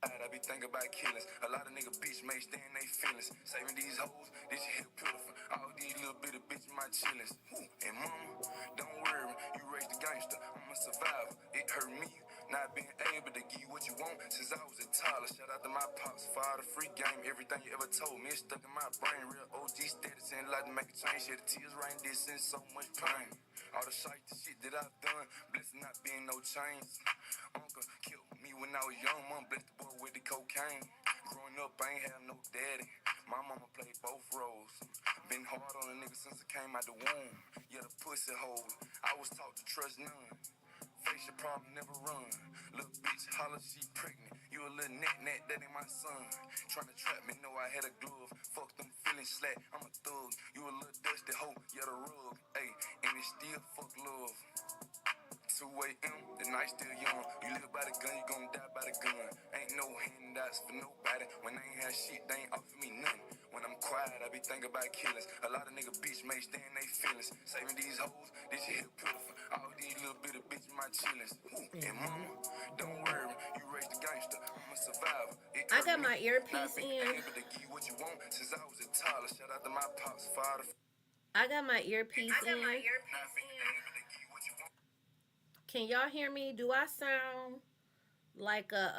I be thinking about killings. A lot of nigga bitch may stay in they feelings. Saving these hoes, this shit pitiful. All these little bitty bitch my chillings. And mama, don't worry, you raised a gangster. I'm a survivor. It hurt me not being able to give you what you want since I was a toddler. Shout out to my pops for all the free game. Everything you ever told me is stuck in my brain. Real OG status and like to make a change. Shed the tears right this and so much pain. All the shite, the shit that I've done, blessed not being no chains. Uncle killed me when I was young, mom blessed the boy with the cocaine. Growing up, I ain't have no daddy. My mama played both roles. Been hard on a nigga since I came out the womb. Yeah, the pussy hole. I was taught to trust none. Face your problem, never run. Little bitch holler, she pregnant. You a little net, that ain't my son. Tryna trap me, know I had a glove. Fuck them feelings slack, I'm a thug. You a little dusty hoe, yeah the rug. Ayy, and it still fuck love. 2 a.m., the night still young. You live by the gun, you gon' die by the gun. Ain't no handouts for nobody. When I ain't have shit, they ain't offer me nothing. When I'm quiet, I be thinking about killings. A lot of nigga bitch may stay in they feelings. Saving these hoes, this shit pitiful. All these little bitty bitch my chillings. And mama, don't worry, you raised a gangster. I'm a survivor. I got my earpiece in. Able to give you what you want since I was a toddler. Shout out to my pops, father. I got my earpiece in. Can y'all hear me? Do I sound like a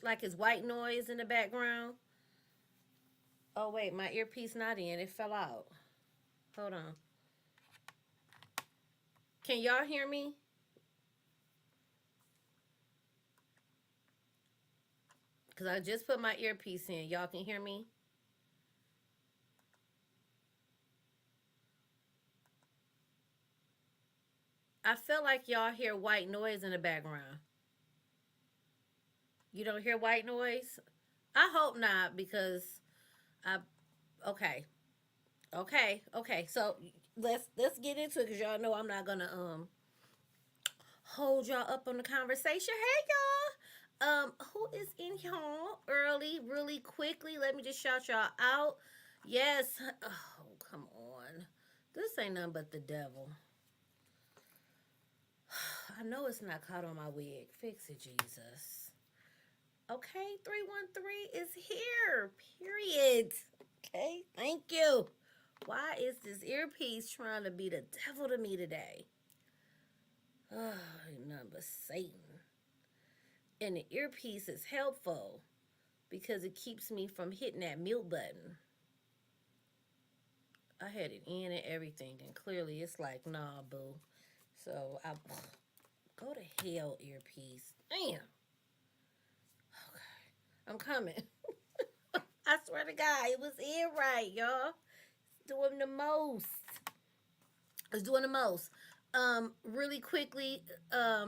like it's white noise in the background? Oh wait, my earpiece not in. It fell out. Hold on. Can y'all hear me? Cause I just put my earpiece in. Y'all can hear me? I feel like y'all hear white noise in the background. You don't hear white noise? I hope not because I okay. Okay. So let's get into it because y'all know I'm not gonna hold y'all up on the conversation. Hey y'all. Who is in here early, really quickly? Let me just shout y'all out. Yes. Oh, come on. This ain't nothing but the devil. I know it's not caught on my wig. Fix it, Jesus. Okay, 313 is here. Period. Okay, thank you. Why is this earpiece trying to be the devil to me today? Oh, none but Satan. And the earpiece is helpful because it keeps me from hitting that mute button. I had it in and everything, and clearly it's like, nah, boo. So I go to hell, earpiece. Damn. Okay, I'm coming. I swear to God, it was in right, y'all. It's doing the most. It's doing the most. Really quickly, I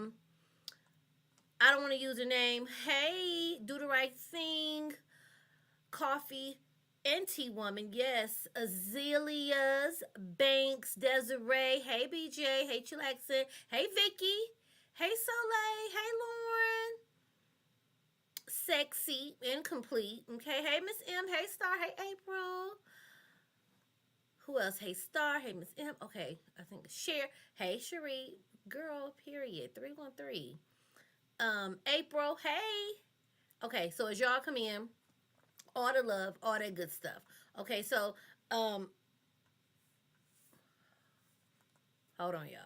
don't want to use her name. Hey, do the right thing. Coffee and tea woman. Yes. Azaleas, Banks, Desiree. Hey, BJ. Hey, Chilaxin. Hey, Vicky. Hey, Soleil. Hey, Lauren. Sexy, incomplete. Okay. Hey, Miss M. Hey, Star. Hey, April. Who else? Hey, Star. Hey, Miss M. Okay. I think Share. Hey, Cherie. Girl, period. 313. April. Hey. Okay. So as y'all come in, all the love, all that good stuff. Okay. So, um, hold on, y'all.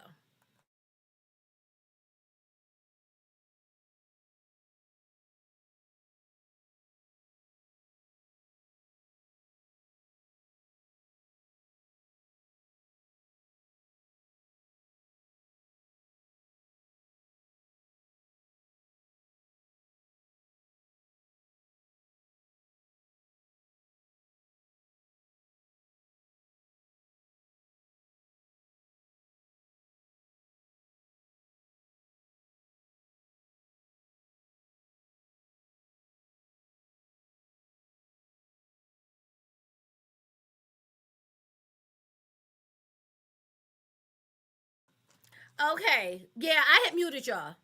Okay. Yeah, I had muted y'all.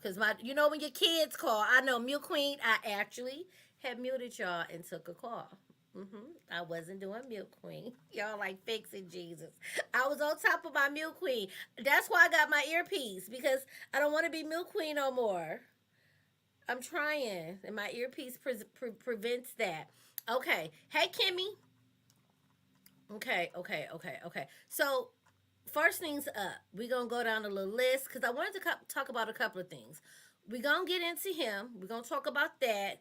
Because you know, when your kids call, I know Mute Queen, I actually had muted y'all and took a call. I wasn't doing Mute Queen. Y'all like fixing Jesus. I was on top of my Mute Queen. That's why I got my earpiece because I don't want to be Mute Queen no more. I'm trying, and my earpiece prevents that. Okay. Hey, Kimmy. Okay. So, first things up, we're going to go down a little list because I wanted to talk about a couple of things. We're going to get into him. We're going to talk about that.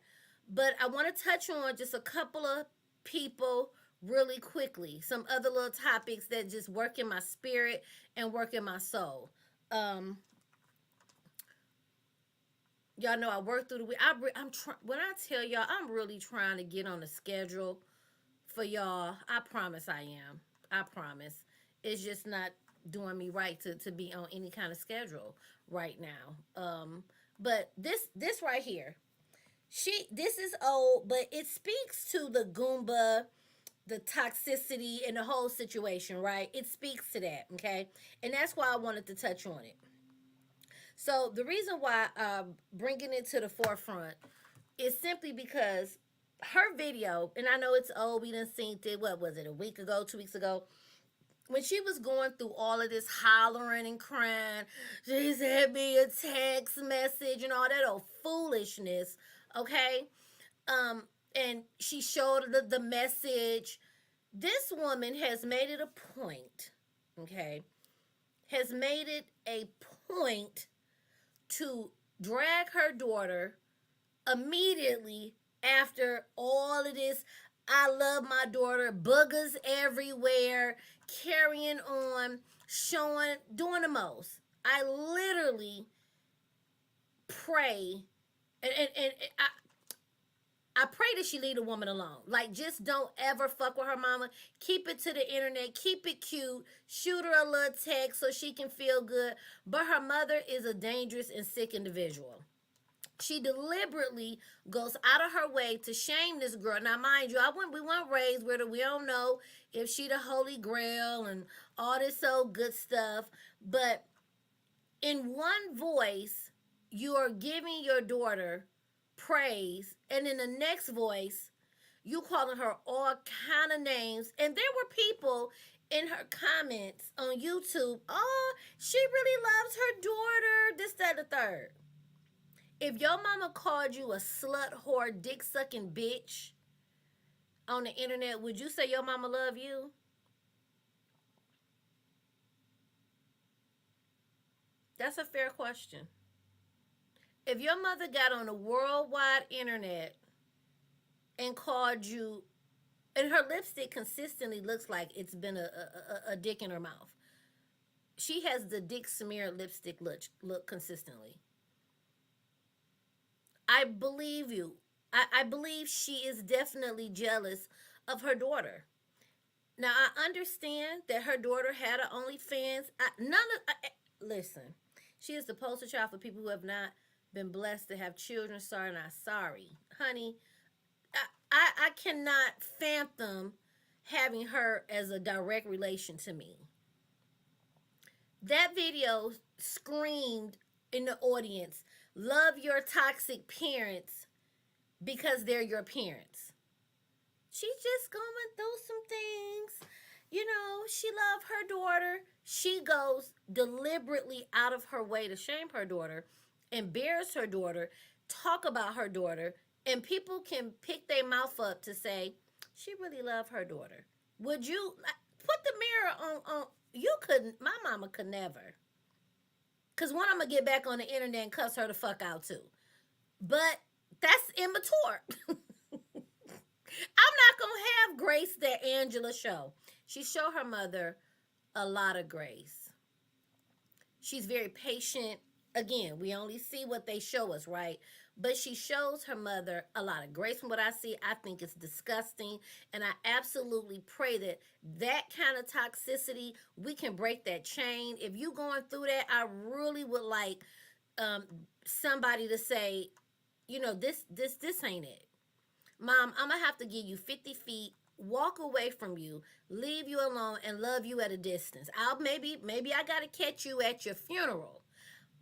But I want to touch on just a couple of people really quickly. Some other little topics that just work in my spirit and work in my soul. Um, y'all know I work through the week. I'm trying. When I tell y'all, I'm really trying to get on a schedule for y'all. I promise I am. I promise. It's just not doing me right to be on any kind of schedule right now. But this right here, this is old, but it speaks to the Goomba, the toxicity, and the whole situation, right? It speaks to that, okay? And that's why I wanted to touch on it. So the reason why I'm bringing it to the forefront is simply because her video, and I know it's old, we done seen it, what was it, a week ago, 2 weeks ago, when she was going through all of this hollering and crying, she sent me a text message and all that old foolishness, okay? And she showed the message. This woman has made it a point, okay? Has made it a point to drag her daughter immediately after all of this. I love my daughter, boogers everywhere, carrying on, showing, doing the most. I literally pray, and I pray that she leave the woman alone. Like, just don't ever fuck with her mama. Keep it to the internet. Keep it cute. Shoot her a little text so she can feel good. But her mother is a dangerous and sick individual. She deliberately goes out of her way to shame this girl. Now, mind you, we weren't raised with her. We don't know if she the Holy Grail and all this old good stuff. But in one voice, you are giving your daughter praise, and in the next voice, you calling her all kind of names. And there were people in her comments on YouTube. Oh, she really loves her daughter. This, that, the third. If your mama called you a slut, whore, dick sucking bitch on the internet, would you say your mama love you? That's a fair question. If your mother got on the worldwide internet and called you, and her lipstick consistently looks like it's been a dick in her mouth. She has the dick smeared lipstick look consistently. I believe you. I believe she is definitely jealous of her daughter. Now I understand that her daughter had an OnlyFans. Listen, she is the poster child for people who have not been blessed to have children. Sorry, not sorry, honey. I cannot fathom having her as a direct relation to me. That video screamed in the audience, love your toxic parents because they're your parents. She's just going through some things. You know, she loved her daughter. She goes deliberately out of her way to shame her daughter, embarrass her daughter, talk about her daughter, and people can pick their mouth up to say, she really loved her daughter. Would you put the mirror on you couldn't, my mama could never. Cause one, I'm gonna get back on the internet and cuss her the fuck out too. But that's immature. I'm not gonna have grace that Angela show. She showed her mother a lot of grace. She's very patient. Again, we only see what they show us, right? But she shows her mother a lot of grace. From what I see, I think it's disgusting. And I absolutely pray that that kind of toxicity, we can break that chain. If you going through that, I really would like um, somebody to say, you know, this ain't it. Mom, I'm gonna have to give you 50 feet, walk away from you, leave you alone, and love you at a distance. I'll maybe I gotta catch you at your funeral,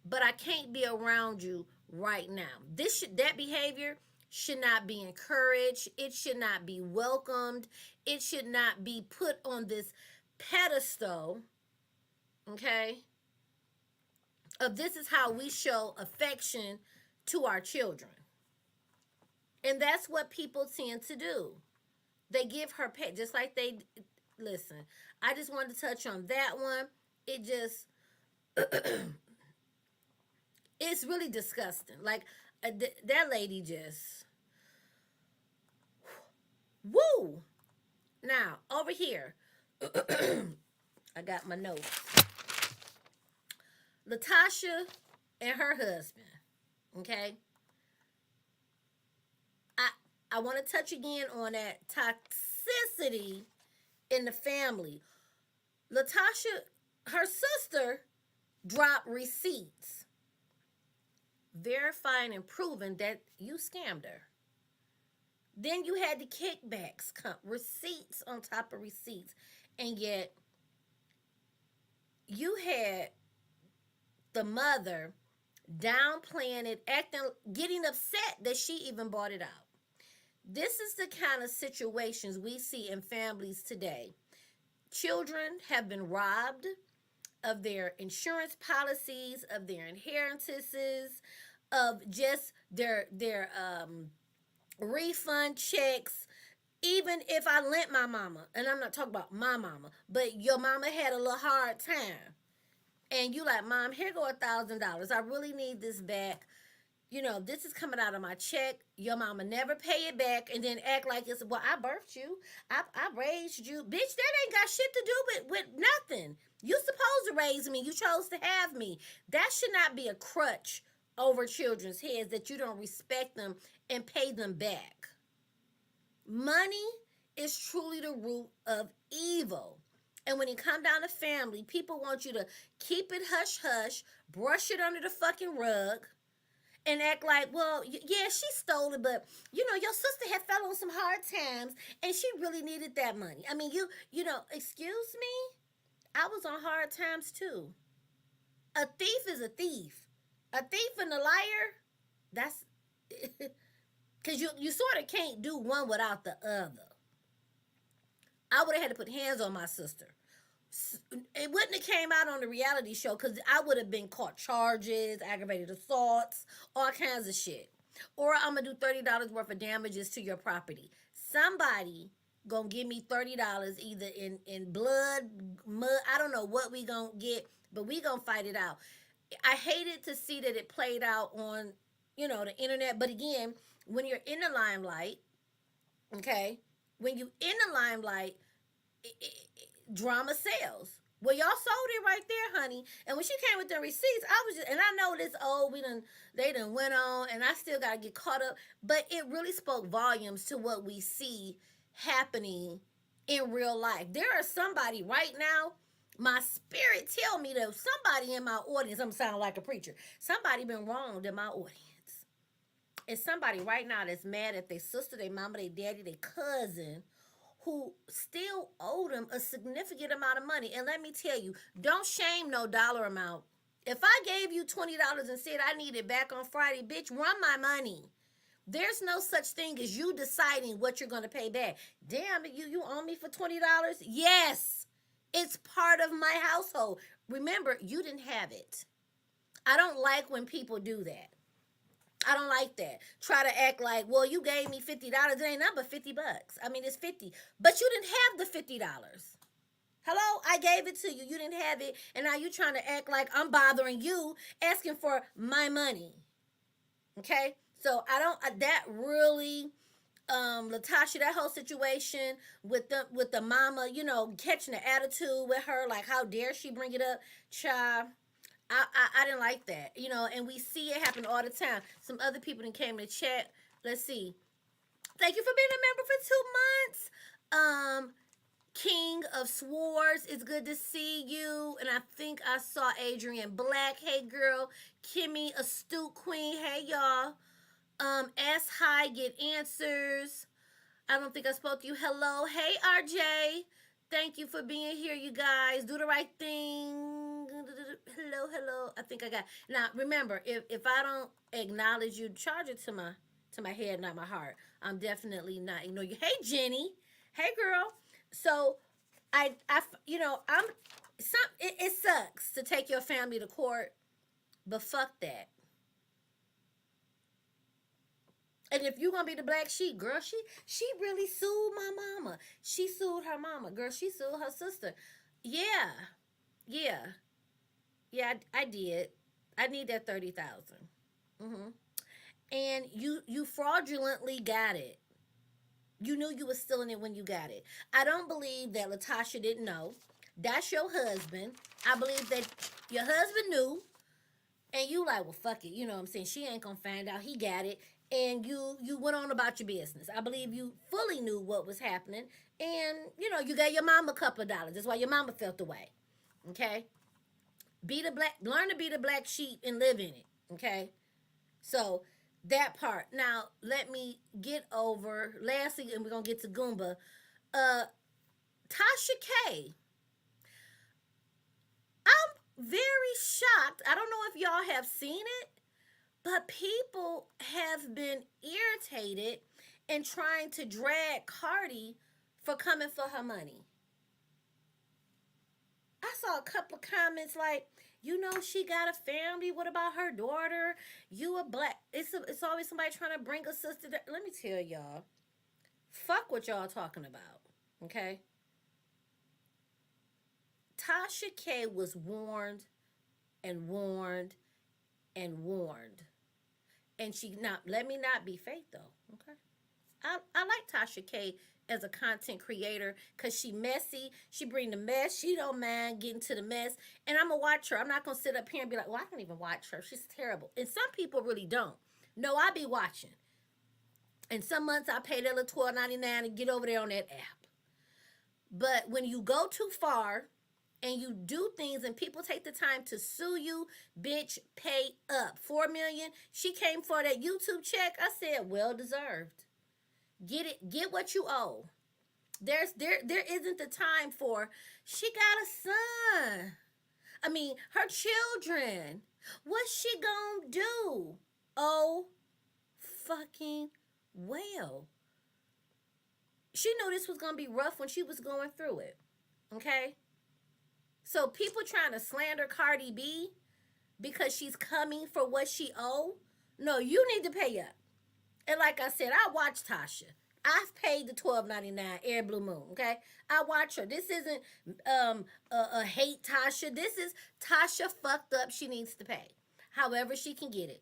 but I can't be around you right now. That behavior should not be encouraged. It should not be welcomed. It should not be put on this pedestal, okay? Of this is how we show affection to our children. And that's what people tend to do. They give her pay just like they listen. I just wanted to touch on that one. It just it's really disgusting. Like that lady just woo. Now over here, I got my notes. Latasha and her husband. Okay, I I want to touch again on that toxicity in the family. Latasha, her sister, dropped receipts verifying and proving that you scammed her. Then you had the kickbacks come, receipts on top of receipts, and yet you had the mother downplaying it, acting, getting upset that she even bought it out. This is the kind of situations we see in families today. Children have been robbed of their insurance policies, of their inheritances, of just their refund checks. Even if I lent my mama, and I'm not talking about my mama, but your mama had a little hard time, and you like, Mom, here go $1,000. I really need this back. You know, this is coming out of my check. Your mama never pay it back and then act like it's, well, I birthed you. I raised you. Bitch, that ain't got shit to do with nothing. You supposed to raise me. You chose to have me. That should not be a crutch over children's heads that you don't respect them and pay them back. Money is truly the root of evil. And when it come down to family, people want you to keep it hush hush, brush it under the fucking rug, and act like, well, yeah, she stole it, but you know, your sister had fell on some hard times, and she really needed that money. I mean, you know, excuse me, I was on hard times too. A thief is a thief. A thief and a liar, that's because you sort of can't do one without the other. I would have had to put hands on my sister. It wouldn't have came out on the reality show because I would have been caught charges, aggravated assaults, all kinds of shit. Or I'm gonna do $30 worth of damages to your property. Somebody gonna give me $30 either in blood, mud. I don't know what we gonna get, but we gonna fight it out. I hated to see that it played out on, you know, the internet. But again, when you're in the limelight, okay, when you in the limelight, drama sells. Well, y'all sold it right there, honey. And when she came with the receipts, I was just, and I know this, oh, they done went on, and I still gotta get caught up. But it really spoke volumes to what we see happening in real life. There is somebody right now, my spirit tell me that somebody in my audience, I'm sounding like a preacher, somebody been wronged in my audience. And somebody right now that's mad at their sister, their mama, their daddy, their cousin, who still owe them a significant amount of money. And let me tell you, don't shame no dollar amount. If I gave you $20 and said I need it back on Friday, bitch, run my money. There's no such thing as you deciding what you're going to pay back. Damn it, you owe me for $20? Yes, it's part of my household. Remember, you didn't have it. I don't like when people do that. I don't like that. Try to act like, well, you gave me $50. It ain't nothing but $50. I mean, it's 50. But you didn't have the $50. Hello? I gave it to you. You didn't have it. And now you trying to act like I'm bothering you, asking for my money. Okay? So I don't, that really, Latasha, that whole situation with the mama, you know, catching the attitude with her, like, how dare she bring it up? Child, I didn't like that, you know, and we see it happen all the time. Some other people that came to chat. Let's see. Thank you for being a member for 2 months. King of Swords, it's good to see you. And I think I saw Adrian Black. Hey, girl. Kimmy, Astute Queen. Hey, y'all. Ask High, get answers. I don't think I spoke to you. Hello. Hey, RJ. Thank you for being here, you guys. Do the right thing. Hello. I think I got. Now, remember, if I don't acknowledge you, charge it to my head, not my heart. I'm definitely not ignore you. Hey, Jenny. Hey, girl. So, you know, it sucks to take your family to court, but fuck that. And if you gonna be the black sheep, girl, she really sued my mama. She sued her mama, girl. She sued her sister. Yeah, yeah, yeah. I did. I need that 30,000. Mm-hmm. And you fraudulently got it. You knew you was stealing it when you got it. I don't believe that Latasha didn't know. That's your husband. I believe that your husband knew, and you like, well, fuck it. You know what I'm saying? She ain't gonna find out. He got it, and you went on about your business. I believe you fully knew what was happening, and you gave your mom a couple of dollars. That's why your mama felt the way. Okay, learn to be the black sheep and live in it. Okay, so that part. Now let me get over. Lastly, and we're gonna get to Goomba. Uh, Tasha K. I'm very shocked. I don't know if y'all have seen it, but people have been irritated and trying to drag Cardi for coming for her money. I saw a couple of comments like, she got a family. What about her daughter? You a black. It's always somebody trying to bring a sister. Let me tell y'all, fuck what y'all talking about. Okay, Tasha K was warned and warned and warned, and she not let me not be fake though. Okay, I like Tasha K as a content creator because she messy. She bring the mess. She don't mind getting to the mess. And I'm going to watch her. I'm not going to sit up here and be like, well, I don't even watch her. She's terrible. And some people really don't. No, I be watching. And some months I pay that little $12.99 and get over there on that app. But when you go too far and you do things and people take the time to sue you, bitch, pay up. $4 million. She came for that YouTube check. I said, well deserved. Get it. Get what you owe. There isn't the time for. She got a son. I mean, her children. What's she gonna do? Oh, fucking well. She knew this was gonna be rough when she was going through it. Okay. So people trying to slander Cardi B because she's coming for what she owe. No, you need to pay up. And like I said, I watch Tasha. I've paid the $12.99 Air Blue Moon. Okay, I watch her. This isn't a hate Tasha. This is Tasha fucked up. She needs to pay, however she can get it.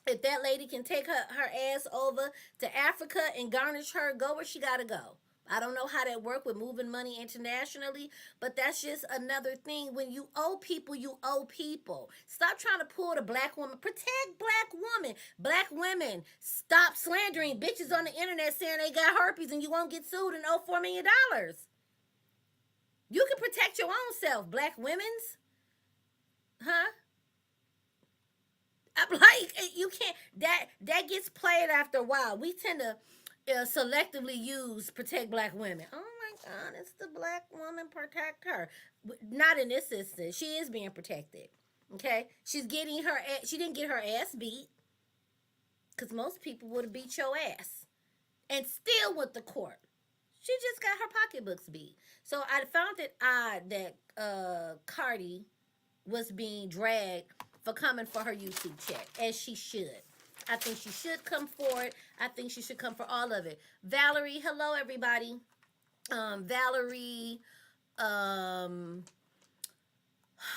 If that lady can take her ass over to Africa and garnish her, go where she gotta go. I don't know how that works with moving money internationally, but that's just another thing. When you owe people, you owe people. Stop trying to pull the black woman. Protect black women. Black women, stop slandering bitches on the internet saying they got herpes and you won't get sued and owe $4 million. You can protect your own self, black women's. Huh? I'm like, you can't. That gets played after a while. We tend to selectively use protect black women. Oh my God, it's the black woman, protect her. Not in this instance. She is being protected. Okay, she's getting her. She didn't get her ass beat because most people would have beat your ass and still went to court. She just got her pocketbooks beat. So I found it odd that Cardi was being dragged for coming for her YouTube check, as she should. I think she should come for it. I think she should come for all of it. Valerie, hello everybody. Valerie,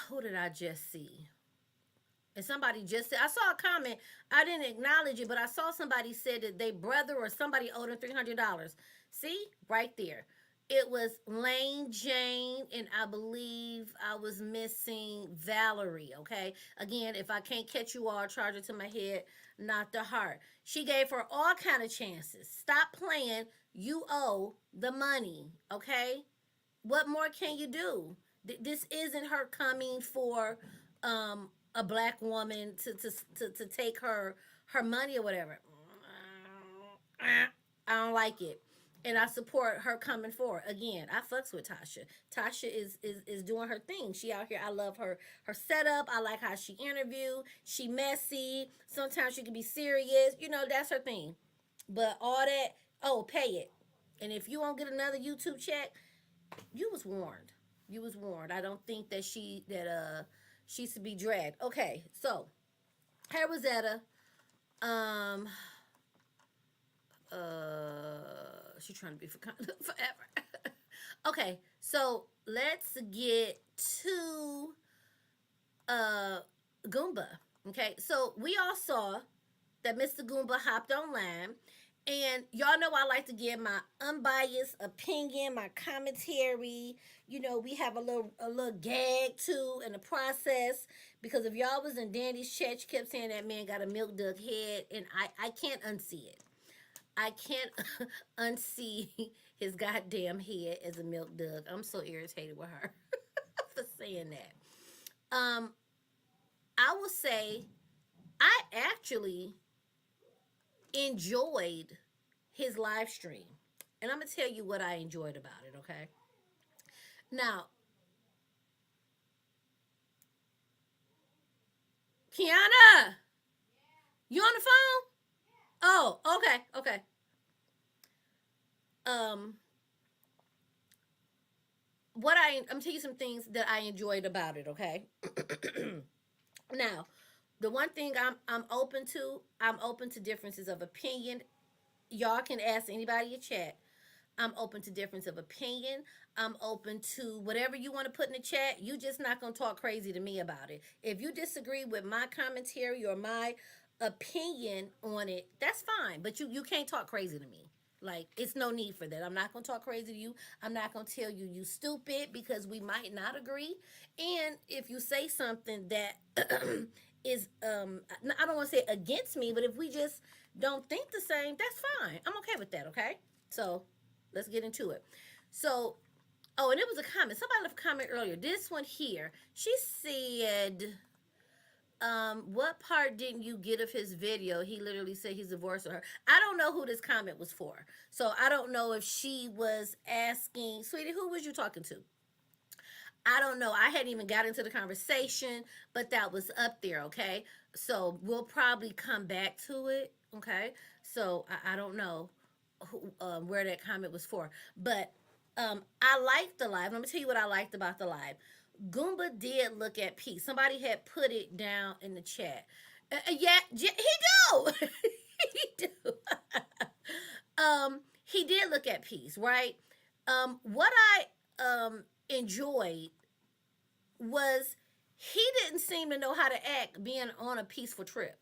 who did I just see? And somebody just said, I saw a comment. I didn't acknowledge it, but I saw somebody said that their brother or somebody owed him $300. See, right there. It was Lane Jane, and I believe I was missing Valerie, okay? Again, if I can't catch you all, charge it to my head, not the heart. She gave her all kind of chances. Stop playing. You owe the money, okay? What more can you do? This isn't her coming for a black woman to take her money or whatever. I don't like it. And I support her coming forward. Again, I fucks with Tasha. Tasha is doing her thing. She out here. I love her setup. I like how she interview. She messy. Sometimes she can be serious. That's her thing. But all that, pay it. And if you won't get another YouTube check, you was warned. You was warned. I don't think that she should be dragged. Okay, so here was Etta. She's trying to be for forever. Okay, so let's get to uh Goomba. Okay, so we all saw that Mr. Goomba hopped online. And y'all know I like to give my unbiased opinion, my commentary. You know, we have a little gag too in the process. Because if y'all was in Danny's chat, you kept saying that man got a milk dug head, and I can't unsee it. I can't unsee his goddamn head as a milk dug. I'm so irritated with her for saying that. I will say I actually enjoyed his live stream. And I'm going to tell you what I enjoyed about it, okay? Now, Kiana, you on the phone? Oh, okay, okay. Um, I'm telling you some things that I enjoyed about it, okay? Now, the one thing I'm open to differences of opinion. Y'all can ask anybody in chat. I'm open to difference of opinion. I'm open to whatever you want to put in the chat. You just not gonna talk crazy to me about it. If you disagree with my commentary or my opinion on it, that's fine. But you can't talk crazy to me. Like, it's no need for that. I'm not gonna talk crazy to you. I'm not gonna tell you you stupid because we might not agree. And if you say something that is I don't want to say against me, but if we just don't think the same, that's fine. I'm okay with that. Okay, so let's get into it. So, oh, and it was a comment. Somebody left a comment earlier. This one here, she said, what part didn't you get of his video? He literally said he's divorced with her. I don't know who this comment was for. So I don't know if she was asking, sweetie, who was you talking to? I don't know. I hadn't even got into the conversation, but that was up there, okay? So we'll probably come back to it, okay? So I don't know where that comment was for. But I liked the live. Let me tell you what I liked about the live. Goomba did look at peace. Somebody had put it down in the chat. Yeah, he do. He do. He did look at peace, right? What I enjoyed was he didn't seem to know how to act being on a peaceful trip.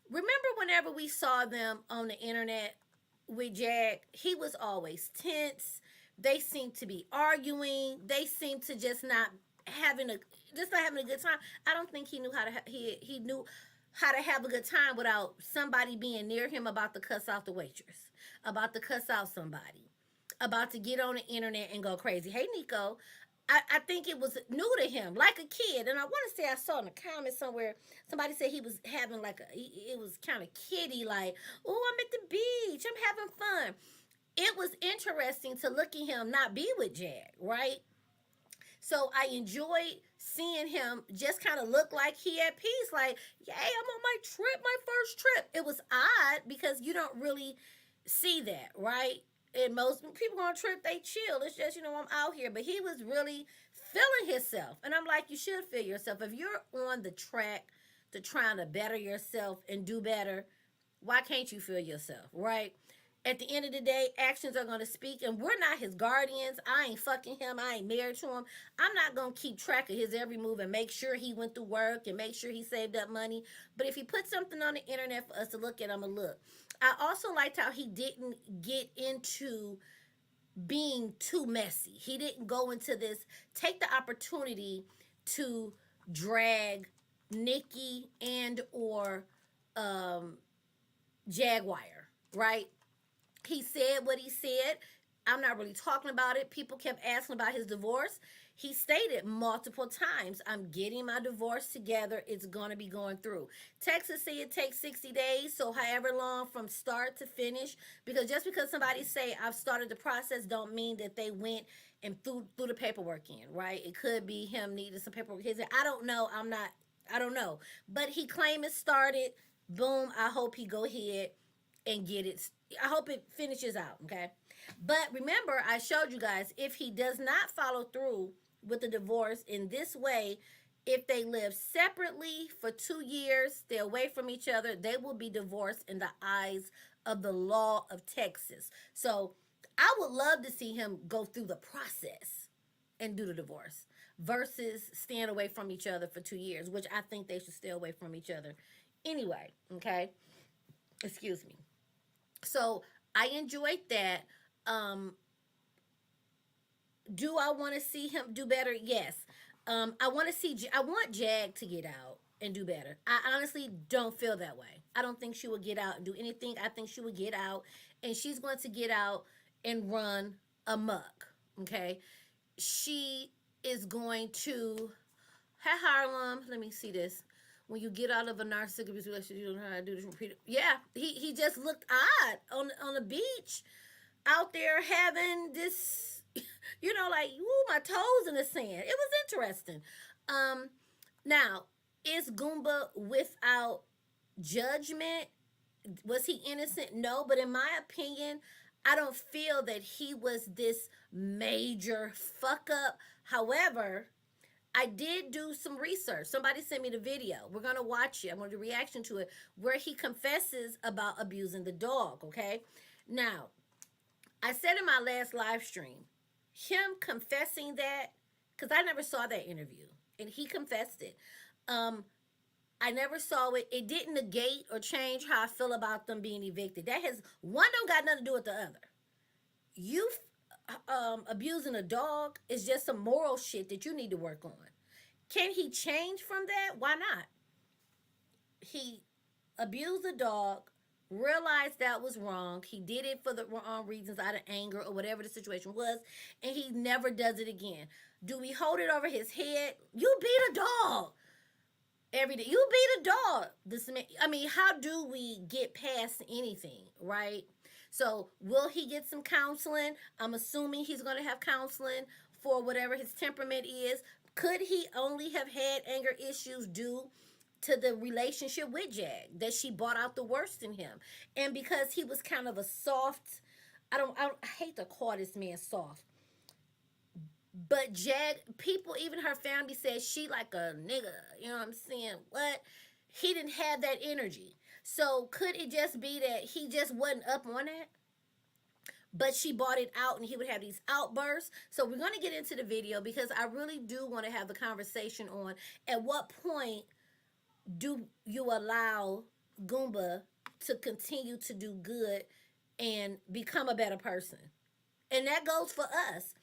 Remember whenever we saw them on the internet with Jag, he was always tense. They seemed to be arguing. They seemed to just not having a good time. I don't think he knew how to he knew how to have a good time without somebody being near him about to cuss out the waitress, about to cuss out somebody, about to get on the internet and go crazy. Hey, Nico, I think it was new to him, like a kid. And I want to say I saw in the comments somewhere somebody said he was having it was kind of kiddie, like, oh, I'm at the beach, I'm having fun. It was interesting to look at him not be with Jag, right? So I enjoyed seeing him just kind of look like he at peace, like, yay, I'm on my trip, my first trip. It was odd because you don't really see that, right? And most people on a trip, they chill. It's just, I'm out here. But he was really feeling himself. And I'm like, you should feel yourself. If you're on the track to trying to better yourself and do better, why can't you feel yourself, right? At the end of the day, actions are going to speak, and we're not his guardians. I ain't fucking him. I ain't married to him. I'm not going to keep track of his every move and make sure he went to work and make sure he saved up money. But if he put something on the internet for us to look at, I'm going to look. I also liked how he didn't get into being too messy. He didn't go into this, take the opportunity to drag Nikki and or Jaguar, right? He said what he said. I'm not really talking about it. People kept asking about his divorce. He stated multiple times, I'm getting my divorce together. It's going to be going through. Texas say it takes 60 days, so however long from start to finish. Because just because somebody say I've started the process don't mean that they went and threw the paperwork in, right? It could be him needing some paperwork. I don't know. I don't know. But he claimed it started. Boom. I hope he go ahead and get it. I hope it finishes out, okay? But remember, I showed you guys, if he does not follow through with the divorce in this way, if they live separately for 2 years, they're away from each other, they will be divorced in the eyes of the law of Texas. So I would love to see him go through the process and do the divorce versus staying away from each other for 2 years, which I think they should stay away from each other anyway. Okay. Excuse me. So I enjoyed that. Um, do I want to see him do better? Yes. I want to see. I want Jag to get out and do better. I honestly don't feel that way. I don't think she would get out and do anything. I think she would get out, and she's going to get out and run amok. Okay, she is going to. Hey Harlem, let me see this. When you get out of a narcissistic abuse relationship, you don't know how to do this. Repeat it. Yeah, he just looked odd on the beach, out there having this, like, ooh, my toes in the sand. It was interesting. Um, Now, is Goomba without judgment? Was he innocent? No, but in my opinion, I don't feel that he was this major fuck up. However, I did do some research. Somebody sent me the video. We're gonna watch it. I'm gonna do a reaction to it where he confesses about abusing the dog. Okay. Now, I said in my last live stream, him confessing that, because I never saw that interview, and he confessed it. Um, I never saw it. It didn't negate or change how I feel about them being evicted. That has one don't got nothing to do with the other. You abusing a dog is just some moral shit that you need to work on. Can he change from that? Why not? He abused a dog, realized that was wrong. He did it for the wrong reasons, out of anger or whatever the situation was, and he never does it again. Do we hold it over his head? You beat a dog every day. You beat a dog. I mean, how do we get past anything, right? So, will he get some counseling? I'm assuming he's going to have counseling for whatever his temperament is. Could he only have had anger issues due to the relationship with Jag, that she brought out the worst in him? And because he was kind of a soft, I hate to call this man soft, but Jag, people, even her family says she like a nigga. You know what I'm saying? What? He didn't have that energy. So could it just be that he just wasn't up on it? But she bought it out and he would have these outbursts. So we're going to get into the video because I really do want to have the conversation on at what point do you allow Goomba to continue to do good and become a better person? And that goes for us.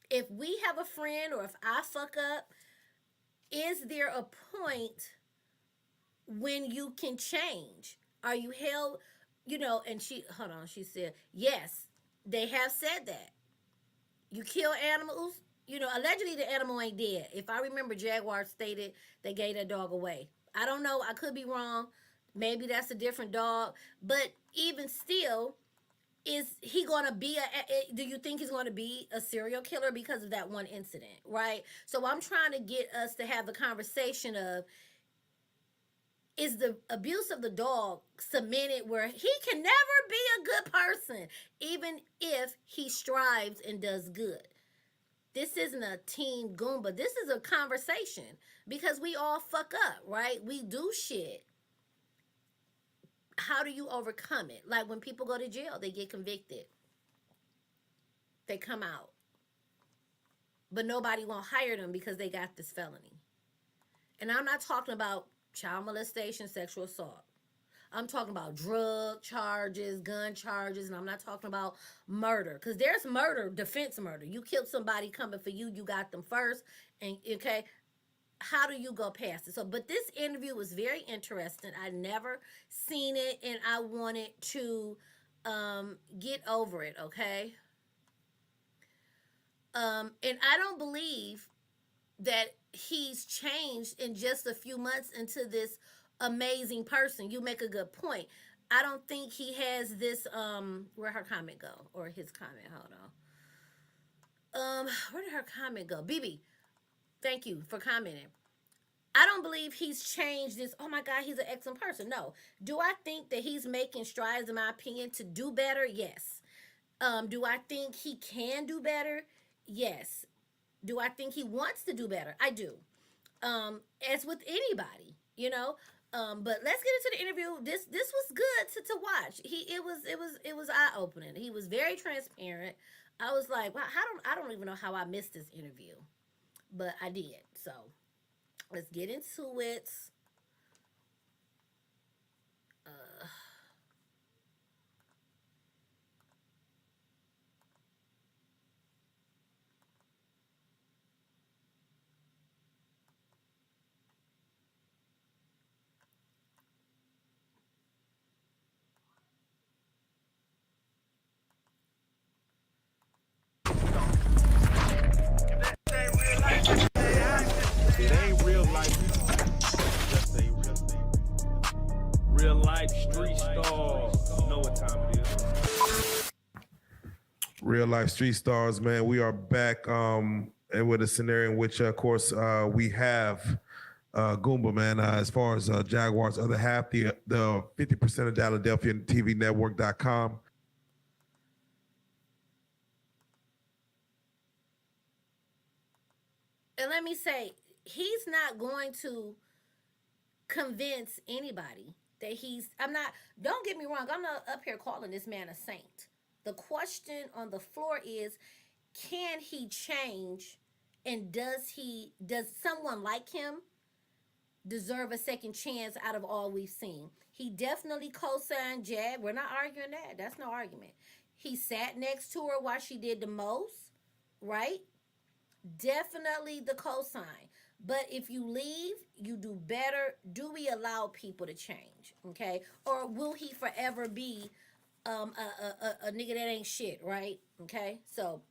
If we have a friend or if I fuck up, is there a point when you can change? Are you held, and hold on, she said, yes, they have said that. You kill animals, allegedly the animal ain't dead. If I remember, Jaguar stated they gave that dog away. I don't know, I could be wrong. Maybe that's a different dog. But even still, is he going to be do you think he's going to be a serial killer because of that one incident, right? So I'm trying to get us to have the conversation of, is the abuse of the dog cemented where he can never be a good person, even if he strives and does good? This isn't a team Goomba. This is a conversation because we all fuck up, right? We do shit. How do you overcome it? Like when people go to jail, they get convicted. They come out. But nobody won't hire them because they got this felony. And I'm not talking about child molestation, sexual assault. I'm talking about drug charges, gun charges, and I'm not talking about murder. Because there's murder, defense murder. You killed somebody coming for you, you got them first, and okay, how do you go past it? So, but this interview was very interesting. I never seen it, and I wanted to get over it, okay? And I don't believe that he's changed in just a few months into this amazing person. You make a good point. I don't think he has this where her comment go, or his comment, hold on. Where did her comment go? BB, thank you for commenting. I don't believe he's changed this, oh my God, he's an excellent person. No. Do I think that he's making strides, in my opinion, to do better? Yes. Do I think he can do better? Yes. Do I think he wants to do better? I do. As with anybody, But let's get into the interview. This was good to watch. It was eye opening. He was very transparent. I was like, wow, I don't even know how I missed this interview, but I did. So let's get into it. Uh, It ain't real life. Just real life street stars. You know what time it is. Real life street stars, man. We are back and with a scenario in which, of course, we have Goomba, man. As far as Jaguar's other half, the 50% of Philadelphia TV Network.com. and let me say, he's not going to convince anybody that he's. I'm not. Don't get me wrong. I'm not up here calling this man a saint. The question on the floor is, can he change, and does someone like him deserve a second chance out of all we've seen? He definitely co-signed Jag. We're not arguing that. That's no argument. He sat next to her while she did the most, right? Definitely the cosign. But if you leave, you do better. Do we allow people to change? Okay. Or will he forever be a nigga that ain't shit, right? Okay. So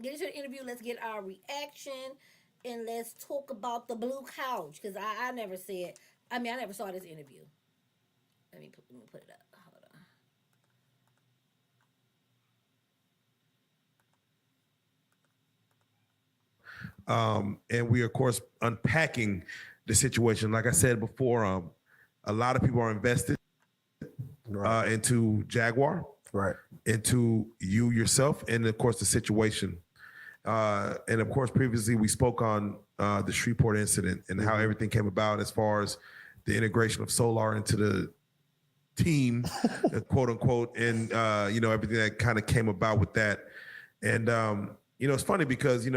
get into the interview. Let's get our reaction, and let's talk about the blue couch. Because I never said, I mean, I never saw this interview. Let me put it up. Hold on. And we, of course, unpacking the situation. Like I said before, a lot of people are invested into Jaguar, right, into you yourself, and of course the situation. And of course, previously we spoke on the Shreveport incident and how everything came about as far as the integration of Solar into the team, quote unquote, and everything that kind of came about with that. And it's funny because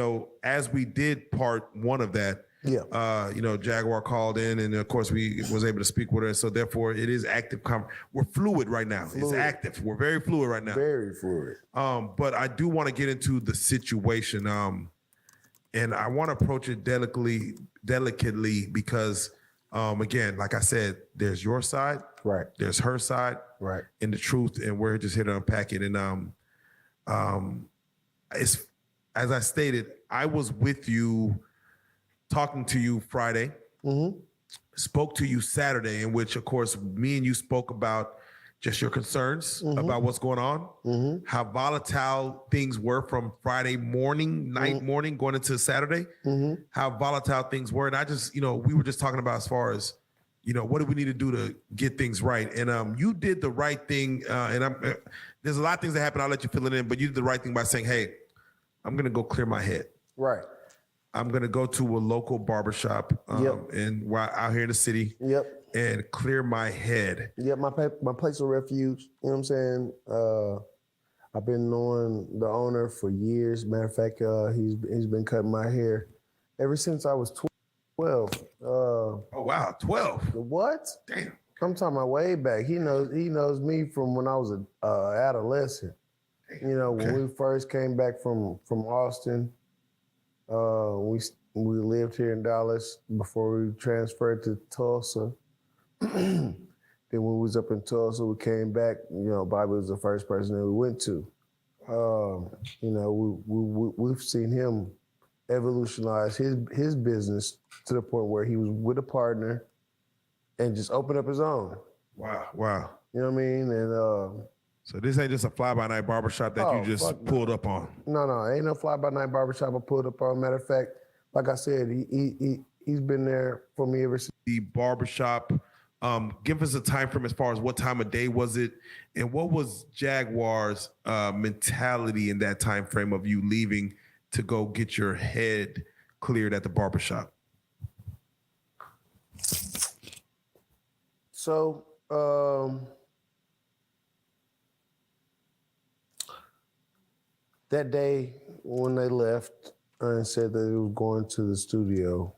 as we did part one of that, Jaguar called in, and of course we was able to speak with her. So therefore, it is active. We're fluid right now. It's active. We're very fluid right now. Very fluid. But I do want to get into the situation, and I want to approach it delicately because, again, like I said, there's your side, right? There's her side, right? And the truth, and we're just here to unpack it. And it's as I stated, I was with you, talking to you Friday, spoke to you Saturday, in which, of course, me and you spoke about just your concerns about what's going on, how volatile things were from Friday morning, night morning, going into Saturday, how volatile things were. And I just, we were just talking about as far as, what do we need to do to get things right? And you did the right thing. And there's a lot of things that happen. I'll let you fill it in, but you did the right thing by saying, hey, I'm going to go clear my head. Right. I'm going to go to a local barbershop and out here in the city and clear my head. Yep, my place of refuge. You know what I'm saying? I've been knowing the owner for years. Matter of fact, he's been cutting my hair ever since I was 12. Oh, wow, 12. What? Damn. I'm talking about way back. He knows me from when I was an adolescent. When we first came back from Austin, we lived here in Dallas before we transferred to Tulsa. Then when we was up in Tulsa, we came back. Bobby was the first person that we went to. We've seen him evolutionize his business to the point where he was with a partner and just opened up his own. Wow. You know what I mean? And so this ain't just a fly-by-night barbershop that you just pulled up on. No, ain't no fly-by-night barbershop I pulled up on. Matter of fact, like I said, he's been there for me ever since. The barbershop, give us a time frame as far as what time of day was it, and what was Jaguar's mentality in that time frame of you leaving to go get your head cleared at the barbershop? So that day when they left and said that they were going to the studio,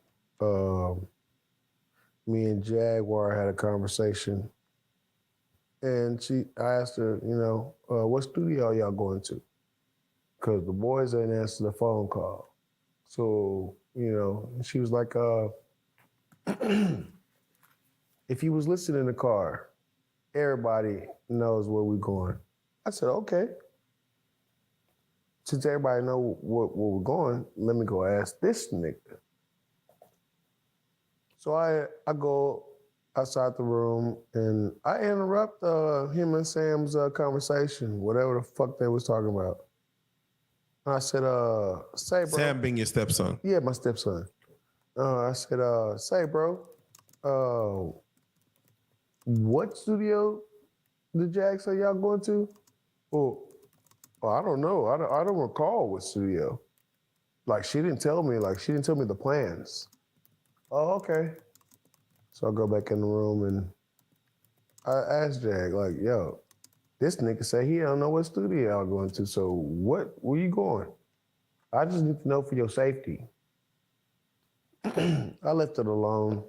me and Jaguar had a conversation, and I asked her, what studio y'all going to? Because the boys didn't answer the phone call. So, she was like, if you was listening in the car, everybody knows where we're going. I said, okay. Since everybody know where we're going, let me go ask this nigga. So I go outside the room and I interrupt him and Sam's conversation, whatever the fuck they was talking about. I said, say, bro. Sam being your stepson. Yeah, my stepson. I said, say, bro, what studio did Jag say y'all going to? Well, I don't know. I don't recall what studio. Like, she didn't tell me the plans. Oh, okay. So I go back in the room and I asked Jag, like, yo, this nigga say he don't know what studio y'all going to, so where you going? I just need to know for your safety. I left it alone.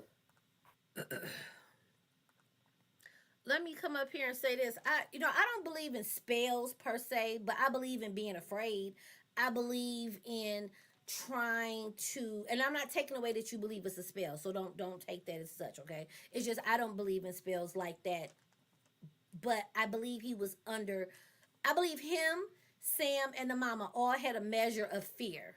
Let me come up here and say this. I don't believe in spells per se, but I believe in being afraid. I believe in trying to, and I'm not taking away that you believe it's a spell, so don't take that as such, okay? It's just I don't believe in spells like that. But I believe I believe him, Sam, and the mama all had a measure of fear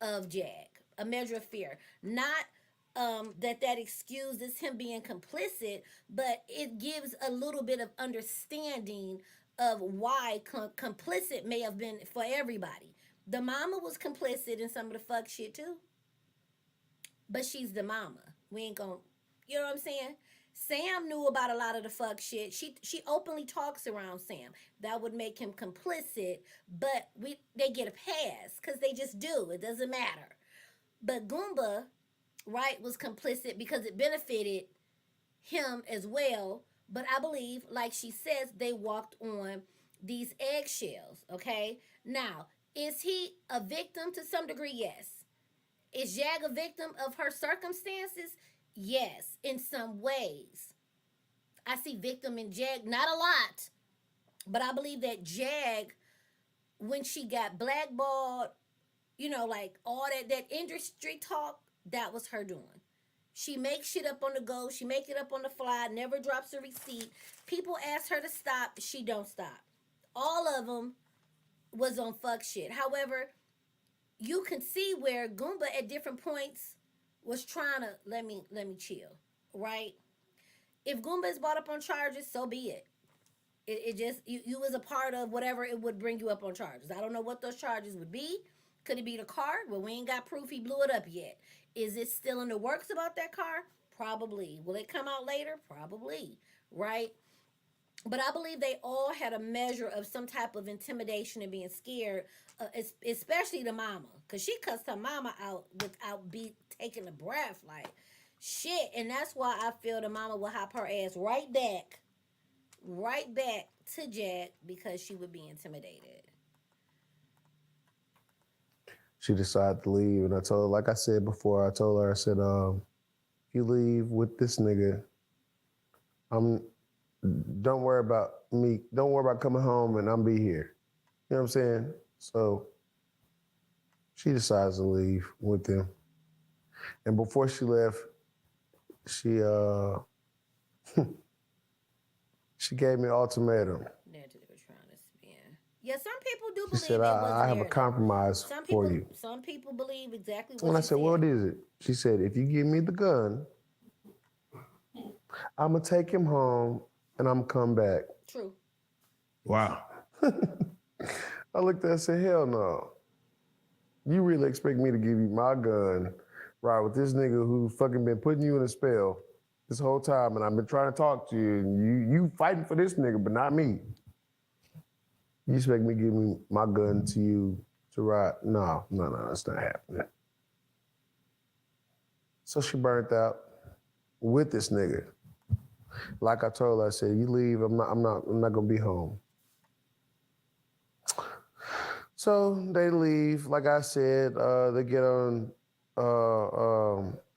of Jag. A measure of fear. Not that excuses him being complicit, but it gives a little bit of understanding of why complicit may have been for everybody. The mama was complicit in some of the fuck shit too, but she's the mama. We ain't gonna, you know what I'm saying? Sam knew about a lot of the fuck shit. She openly talks around Sam. That would make him complicit, but they get a pass because they just do. It doesn't matter. But Goomba, right, was complicit because it benefited him as well. But I believe, like she says, they walked on these eggshells, okay? Now, is he a victim to some degree? Yes. Is Jag a victim of her circumstances? Yes, in some ways. I see victim in Jag, not a lot, but I believe that Jag, when she got blackballed, like all that industry talk, that was her doing. She makes shit up on the go. She make it up on the fly. Never drops a receipt. People ask her to stop. She don't stop. All of them was on fuck shit. However, you can see where Goomba at different points was trying to let me chill, right? If Goomba is brought up on charges, so be it. It just you was a part of whatever it would bring you up on charges. I don't know what those charges would be. Could it be the car? Well, we ain't got proof he blew it up yet. Is it still in the works about that car? Probably. Will it come out later? Probably. Right? But I believe they all had a measure of some type of intimidation and being scared, especially the mama. Because she cussed her mama out without taking a breath. Like, shit. And that's why I feel the mama will hop her ass right back to Jag because she would be intimidated. She decided to leave, and I told her, like I said before, I said, if you leave with this nigga, don't worry about me. Don't worry about coming home and I'm be here. You know what I'm saying? So she decides to leave with him. And before she left, she she gave me an ultimatum. Yeah, some people do believe she said, I have a compromise for you. Some people believe exactly what when I said, what is it? She said, if you give me the gun, I'm going to take him home and I'm going to come back. True. Wow. I looked at her and said, hell no. You really expect me to give you my gun, right, with this nigga who fucking been putting you in a spell this whole time, and I've been trying to talk to you, and you fighting for this nigga, but not me. You expect me to give me my gun to you to ride? No, that's not happening. So she burnt out with this nigga. Like I told her, I said, you leave, I'm not gonna be home. So they leave. Like I said, they get on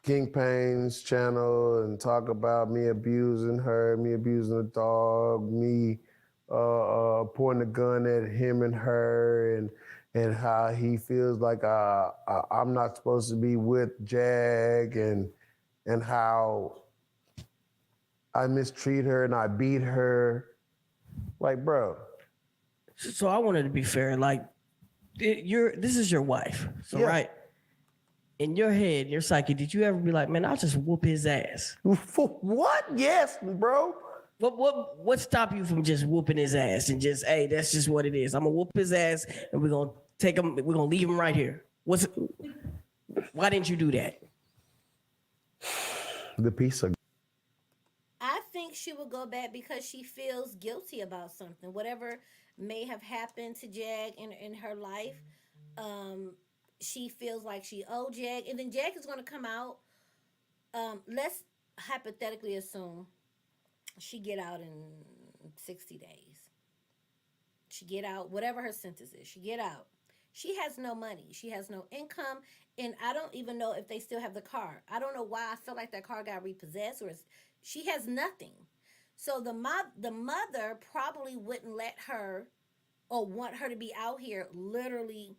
King Payne's channel and talk about me abusing her, me abusing the dog, me pointing a gun at him and her, and how he feels like I'm not supposed to be with Jag, and how I mistreat her and I beat her. Like, bro. So I wanted to be fair. Like, this is your wife, so Yeah. right? In your head, your psyche, did you ever be like, man, I'll just whoop his ass? What? Yes, bro. What stopped you from just whooping his ass and just, hey, that's just what it is. I'm gonna whoop his ass and we're gonna take him, we're gonna leave him right here. Why didn't you do that? The piece of I think she would go back because she feels guilty about something. Whatever may have happened to Jag in her life, she feels like she owed Jag. And then Jag is going to come out. Let's hypothetically assume she get out in 60 days. She get out, whatever her sentence is. She get out. She has no money. She has no income. And I don't even know if they still have the car. I don't know why I feel like that car got repossessed, or she has nothing. So the mother probably wouldn't let her or want her to be out here literally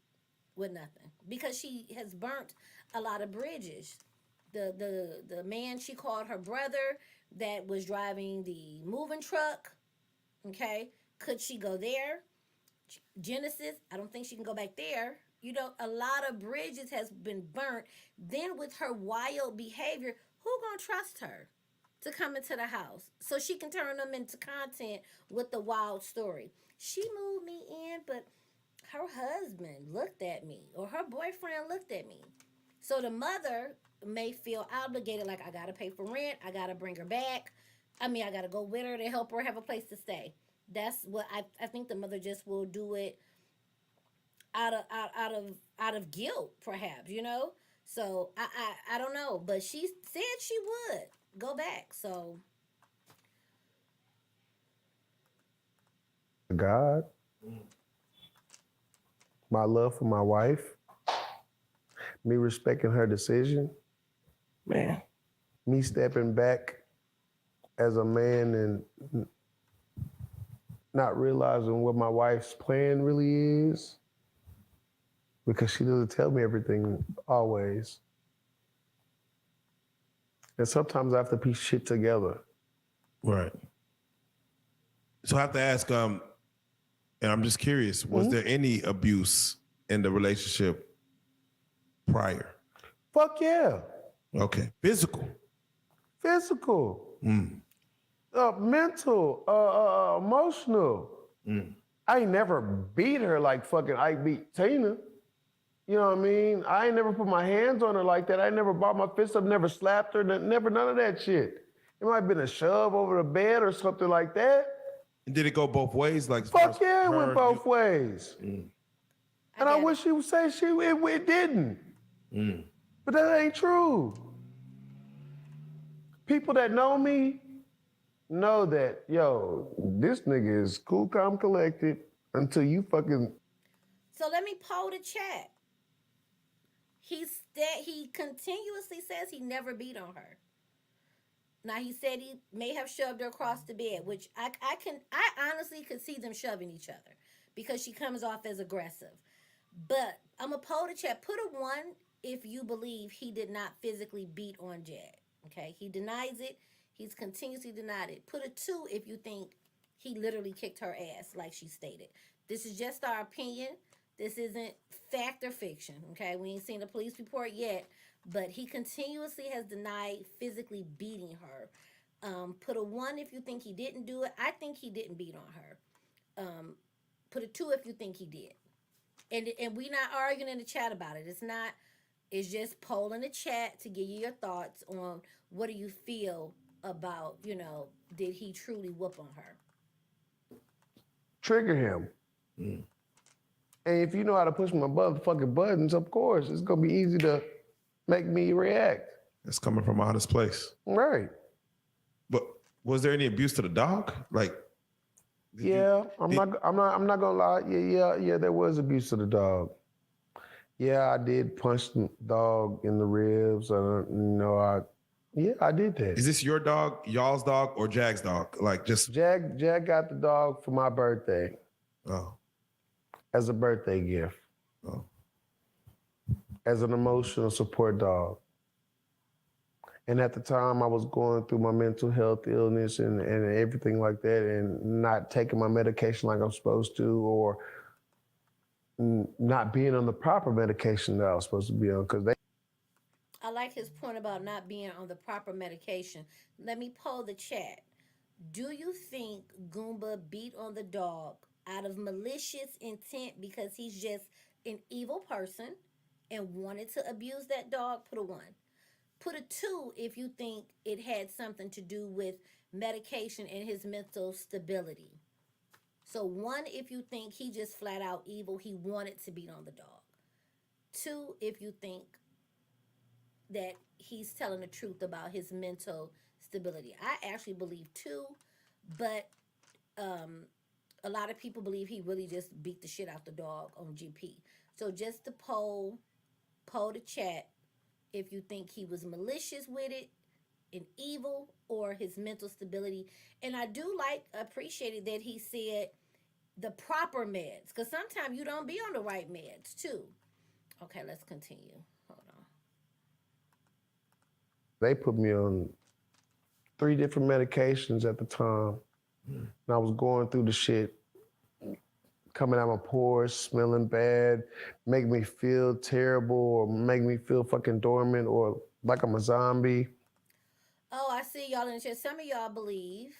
with nothing, because she has burnt a lot of bridges. The man she called her brother that was driving the moving truck, okay, could she go there? Genesis, I don't think she can go back there. You know, a lot of bridges has been burnt. Then with her wild behavior, who gonna trust her to come into the house so she can turn them into content with the wild story? She moved me in, but her husband looked at me, or her boyfriend looked at me. So the mother may feel obligated, like, I gotta pay for rent, I gotta bring her back. I mean, I gotta go with her to help her have a place to stay. That's what I think the mother just will do it out of guilt, perhaps, you know. So I don't know, but she said she would go back. So God, my love for my wife, me respecting her decision, Man, me stepping back as a man and not realizing what my wife's plan really is, because she doesn't tell me everything always. And sometimes I have to piece shit together. Right. So I have to ask, and I'm just curious, was there any abuse in the relationship prior? Fuck yeah. Okay. Physical. Physical. Mm. Mental. Emotional. Mm. I ain't never beat her like fucking Ike beat Tina. You know what I mean? I ain't never put my hands on her like that. I ain't never brought my fist up, never slapped her, never none of that shit. It might have been a shove over the bed or something like that. And did it go both ways? Like, Fuck yeah, it went both ways. Mm. And I wish she would say it didn't. Mm. But that ain't true. People that know me know that, yo, this nigga is cool, calm, collected until you fucking... So let me poll the chat. He continuously says he never beat on her. Now, he said he may have shoved her across the bed, which I honestly could see them shoving each other because she comes off as aggressive. But I'm going to poll the chat. Put a 1 if you believe he did not physically beat on Jag. Okay? He denies it. He's continuously denied it. Put a 2 if you think he literally kicked her ass like she stated. This is just our opinion. This isn't fact or fiction, okay? We ain't seen the police report yet, but he continuously has denied physically beating her. Put a 1 if you think he didn't do it. I think he didn't beat on her. Put a 2 if you think he did. And we not arguing in the chat about it. It's just polling the chat to give you your thoughts on what do you feel about, you know, did he truly whoop on her? Trigger him. Mm. And if you know how to push my motherfucking buttons, of course, it's gonna be easy to make me react. It's coming from a honest place. Right. But Was there any abuse to the dog? Like, I'm not gonna lie. Yeah. There was abuse to the dog. Yeah, I did punch the dog in the ribs. I did that. Is this your dog, y'all's dog, or Jag's dog? Like, just Jag got the dog for my birthday oh, as a birthday gift, oh. as an emotional support dog. And at the time, I was going through my mental health illness and everything like that, and not taking my medication like I'm supposed to, or not being on the proper medication that I was supposed to be on, because I like his point about not being on the proper medication. Let me poll the chat. Do you think Goomba beat on the dog out of malicious intent because he's just an evil person and wanted to abuse that dog? Put a 1. Put a 2 if you think it had something to do with medication and his mental stability. So 1 if you think he just flat out evil, he wanted to beat on the dog. 2 if you think that he's telling the truth about his mental stability. I actually believe 2, but a lot of people believe he really just beat the shit out the dog on GP. So just to poll the chat if you think he was malicious with it and evil, or his mental stability. And I do appreciated that he said the proper meds, because sometimes you don't be on the right meds too. Okay, let's continue. Hold on. they put me on 3 different medications at the time. And I was going through the shit, coming out my pores, smelling bad, make me feel terrible, or make me feel fucking dormant, or like I'm a zombie. Oh, I see y'all in the chat. Some of y'all believe,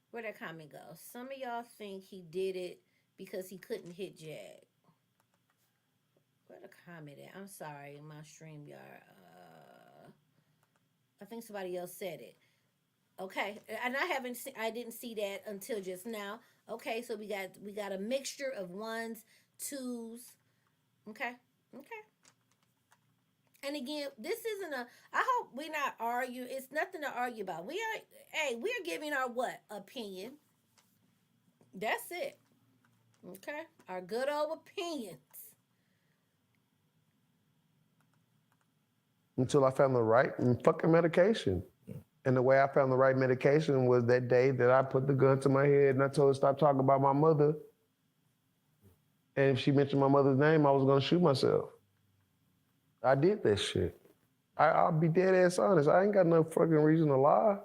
where'd that comment go? Some of y'all think he did it because he couldn't hit Jag. Where the comment at? I'm sorry, my stream yard. I think somebody else said it. Okay, and I didn't see that until just now. Okay, so we got a mixture of 1s, 2s. Okay. And again, this isn't I hope we're not arguing. It's nothing to argue about. We're giving our opinion. That's it. Okay? Our good old opinions. Until I found the right fucking medication. And the way I found the right medication was that day that I put the gun to my head and I told her to stop talking about my mother. And if she mentioned my mother's name, I was gonna shoot myself. I did that shit. I'll be dead ass honest. I ain't got no fucking reason to lie.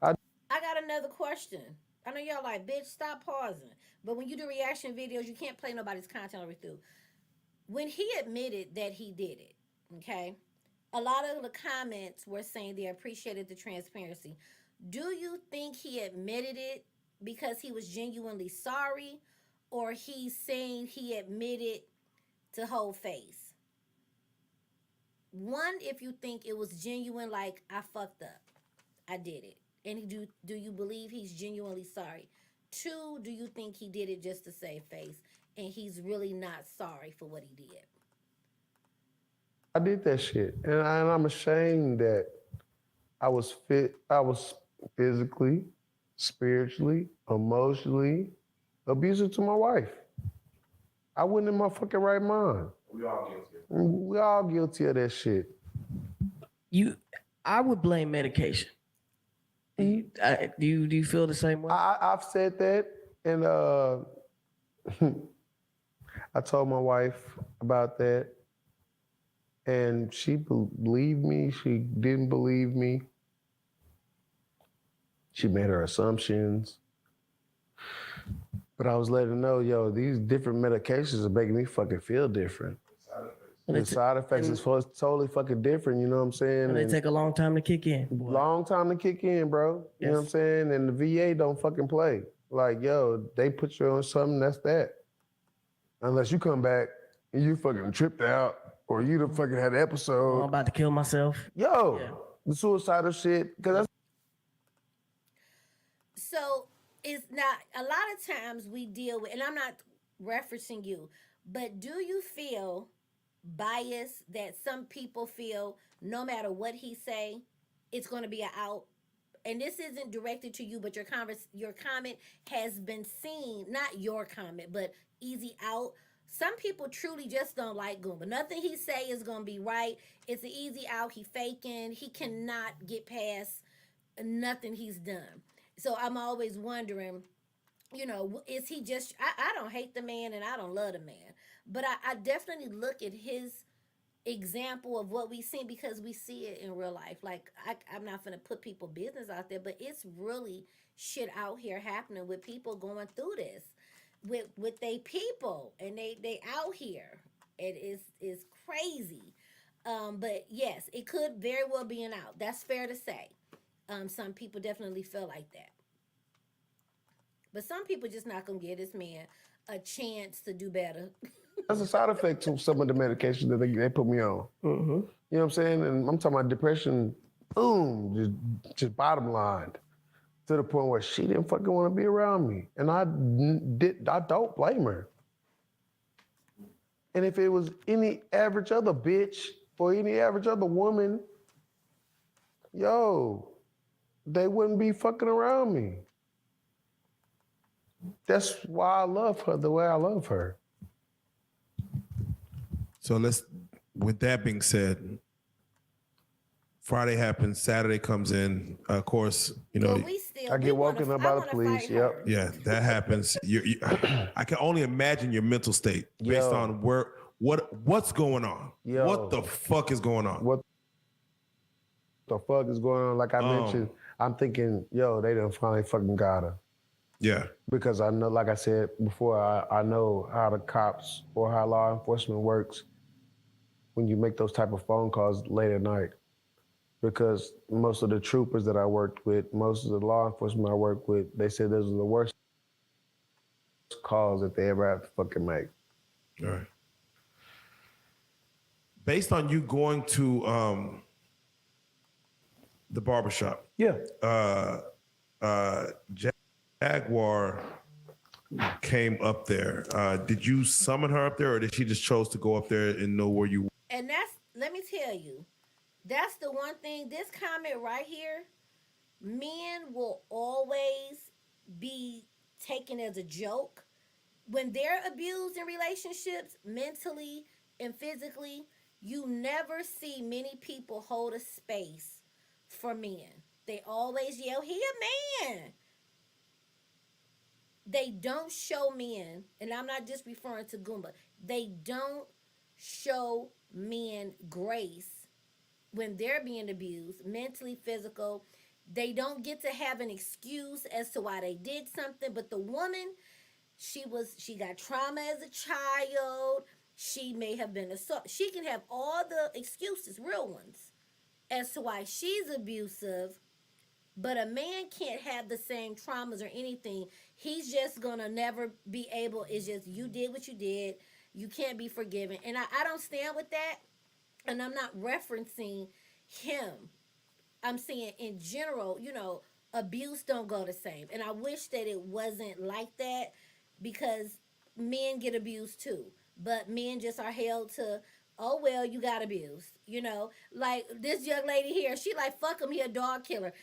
I got another question. I know y'all like, bitch, stop pausing. But when you do reaction videos, you can't play nobody's content over through. When he admitted that he did it, okay, a lot of the comments were saying they appreciated the transparency. Do you think he admitted it because he was genuinely sorry, or he's saying he admitted to whole face? 1, if you think it was genuine, like, I fucked up, I did it. And do you believe he's genuinely sorry? 2, do you think he did it just to save face and he's really not sorry for what he did? I did that shit. And I'm ashamed that I was physically, spiritually, emotionally abusive to my wife. I wasn't in my fucking right mind. We all guilty of that shit. I would blame medication. Do you feel the same way? I've said that, and I told my wife about that, and she believed me. She didn't believe me. She made her assumptions. But I was letting her know, yo, these different medications are making me fucking feel different. The side effects is totally fucking different, you know what I'm saying? And they take a long time to kick in. Boy. Long time to kick in, bro. You know what I'm saying? And the VA don't fucking play. Like, yo, they put you on something, that's that. Unless you come back and you fucking tripped out, or you done fucking had an episode. I'm about to kill myself. The suicidal shit. Cause So it's not, a lot of times we deal with, and I'm not referencing you, but do you feel bias that some people feel no matter what he say, it's going to be an out? and this isn't directed to you, but your comment has been seen, not your comment, but easy out. Some people truly just don't like Goomba. Nothing he say is gonna be right. It's an easy out. He faking. He cannot get past nothing he's done. So I'm always wondering, is he just? I don't hate the man and I don't love the man, but I definitely look at his example of what we see because we see it in real life. Like I'm not gonna put people business out there, but it's really shit out here happening with people going through this with they people, and they out here. It is crazy. But yes, it could very well be an out. That's fair to say. Some people definitely feel like that, but some people just not gonna give this man a chance to do better. That's a side effect to some of the medication that they put me on. You know what I'm saying? And I'm talking about depression, boom, just bottom lined to the point where she didn't fucking want to be around me. And I don't blame her. And if it was any average other bitch or any average other woman, yo, they wouldn't be fucking around me. That's why I love her the way I love her. So with that being said, Friday happens, Saturday comes in. Of course, I get woken up by the police. Yep. Yeah, that happens. I can only imagine your mental state based on what's going on. Yo. What the fuck is going on? What the fuck is going on? Like I mentioned, I'm thinking, yo, they done finally fucking got her. Yeah. Because I know, like I said before, I know how the cops or how law enforcement works when you make those type of phone calls late at night. Because most of the troopers that I worked with, most of the law enforcement I worked with, they said those are the worst calls that they ever have to fucking make. All right. Based on you going to the barbershop. Yeah. Jaguar came up there. Did you summon her up there, or did she just chose to go up there and know where you were? And let me tell you, that's the one thing, this comment right here, men will always be taken as a joke. When they're abused in relationships, mentally and physically, you never see many people hold a space for men. They always yell, he a man. They don't show men, and I'm not just referring to Goomba, they don't show men grace when they're being abused, mentally, physical. They don't get to have an excuse as to why they did something. But the woman, she got trauma as a child. She may have been assaulted. She can have all the excuses, real ones, as to why she's abusive. But a man can't have the same traumas or anything. He's just gonna never be able. It's just you did what you did. You can't be forgiven. And I don't stand with that. And I'm not referencing him. I'm saying in general, abuse don't go the same. And I wish that it wasn't like that, because men get abused too. But men just are held to, oh well, you got abused. Like this young lady here, she like, fuck him, he a dog killer.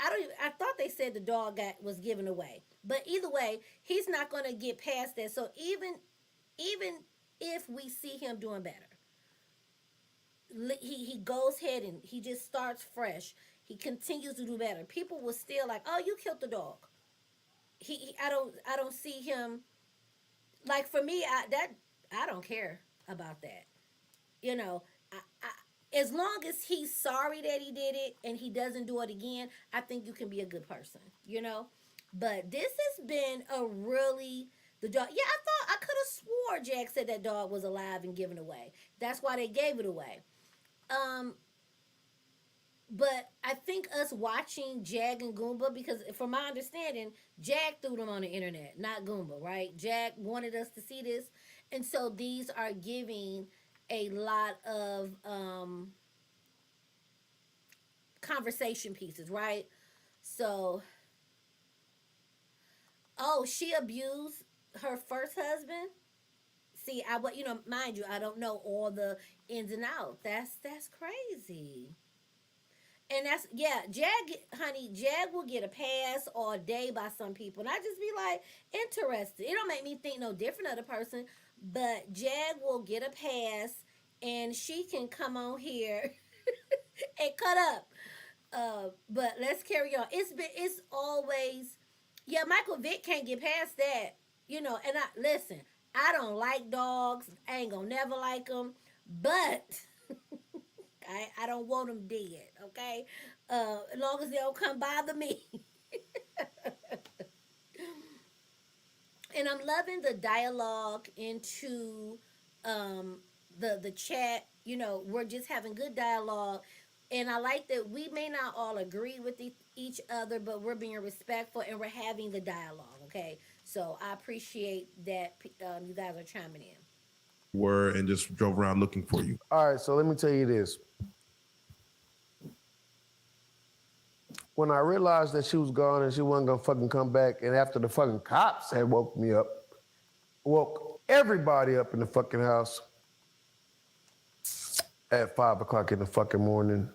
I thought they said the dog was given away. But either way, he's not gonna get past that. So even if we see him doing better, he goes ahead and he just starts fresh. He continues to do better. People will still like, oh, you killed the dog. I don't see him, like, for me, I don't care about that. As long as he's sorry that he did it and he doesn't do it again, I think you can be a good person. But this has been a really, the dog. Yeah, I could have swore Jack said that dog was alive and given away. That's why they gave it away. But I think us watching Jag and Goomba, because from my understanding, Jag threw them on the internet, not Goomba, right? Jag wanted us to see this. And so these are giving a lot of conversation pieces, right? So, she abused her first husband. See, mind you, I don't know all the ins and outs. That's crazy. And that's yeah, honey, Jag will get a pass all day by some people, and I just be like interested. It don't make me think no different of the person, but Jag will get a pass, and she can come on here and cut up. But let's carry on. It's always yeah. Michael Vick can't get past that, And I listen. I don't like dogs. I ain't gonna never like them, but I don't want them dead. Okay, as long as they don't come bother me. And I'm loving the dialogue into um the chat. We're just having good dialogue, and I like that we may not all agree with each other, but we're being respectful and we're having the dialogue. Okay, so I appreciate that you guys are chiming in. Were and just drove around looking for you. All right, so let me tell you this. When I realized that she was gone and she wasn't gonna fucking come back, and after the fucking cops had woke me up, woke everybody up in the fucking house at 5 o'clock in the fucking morning,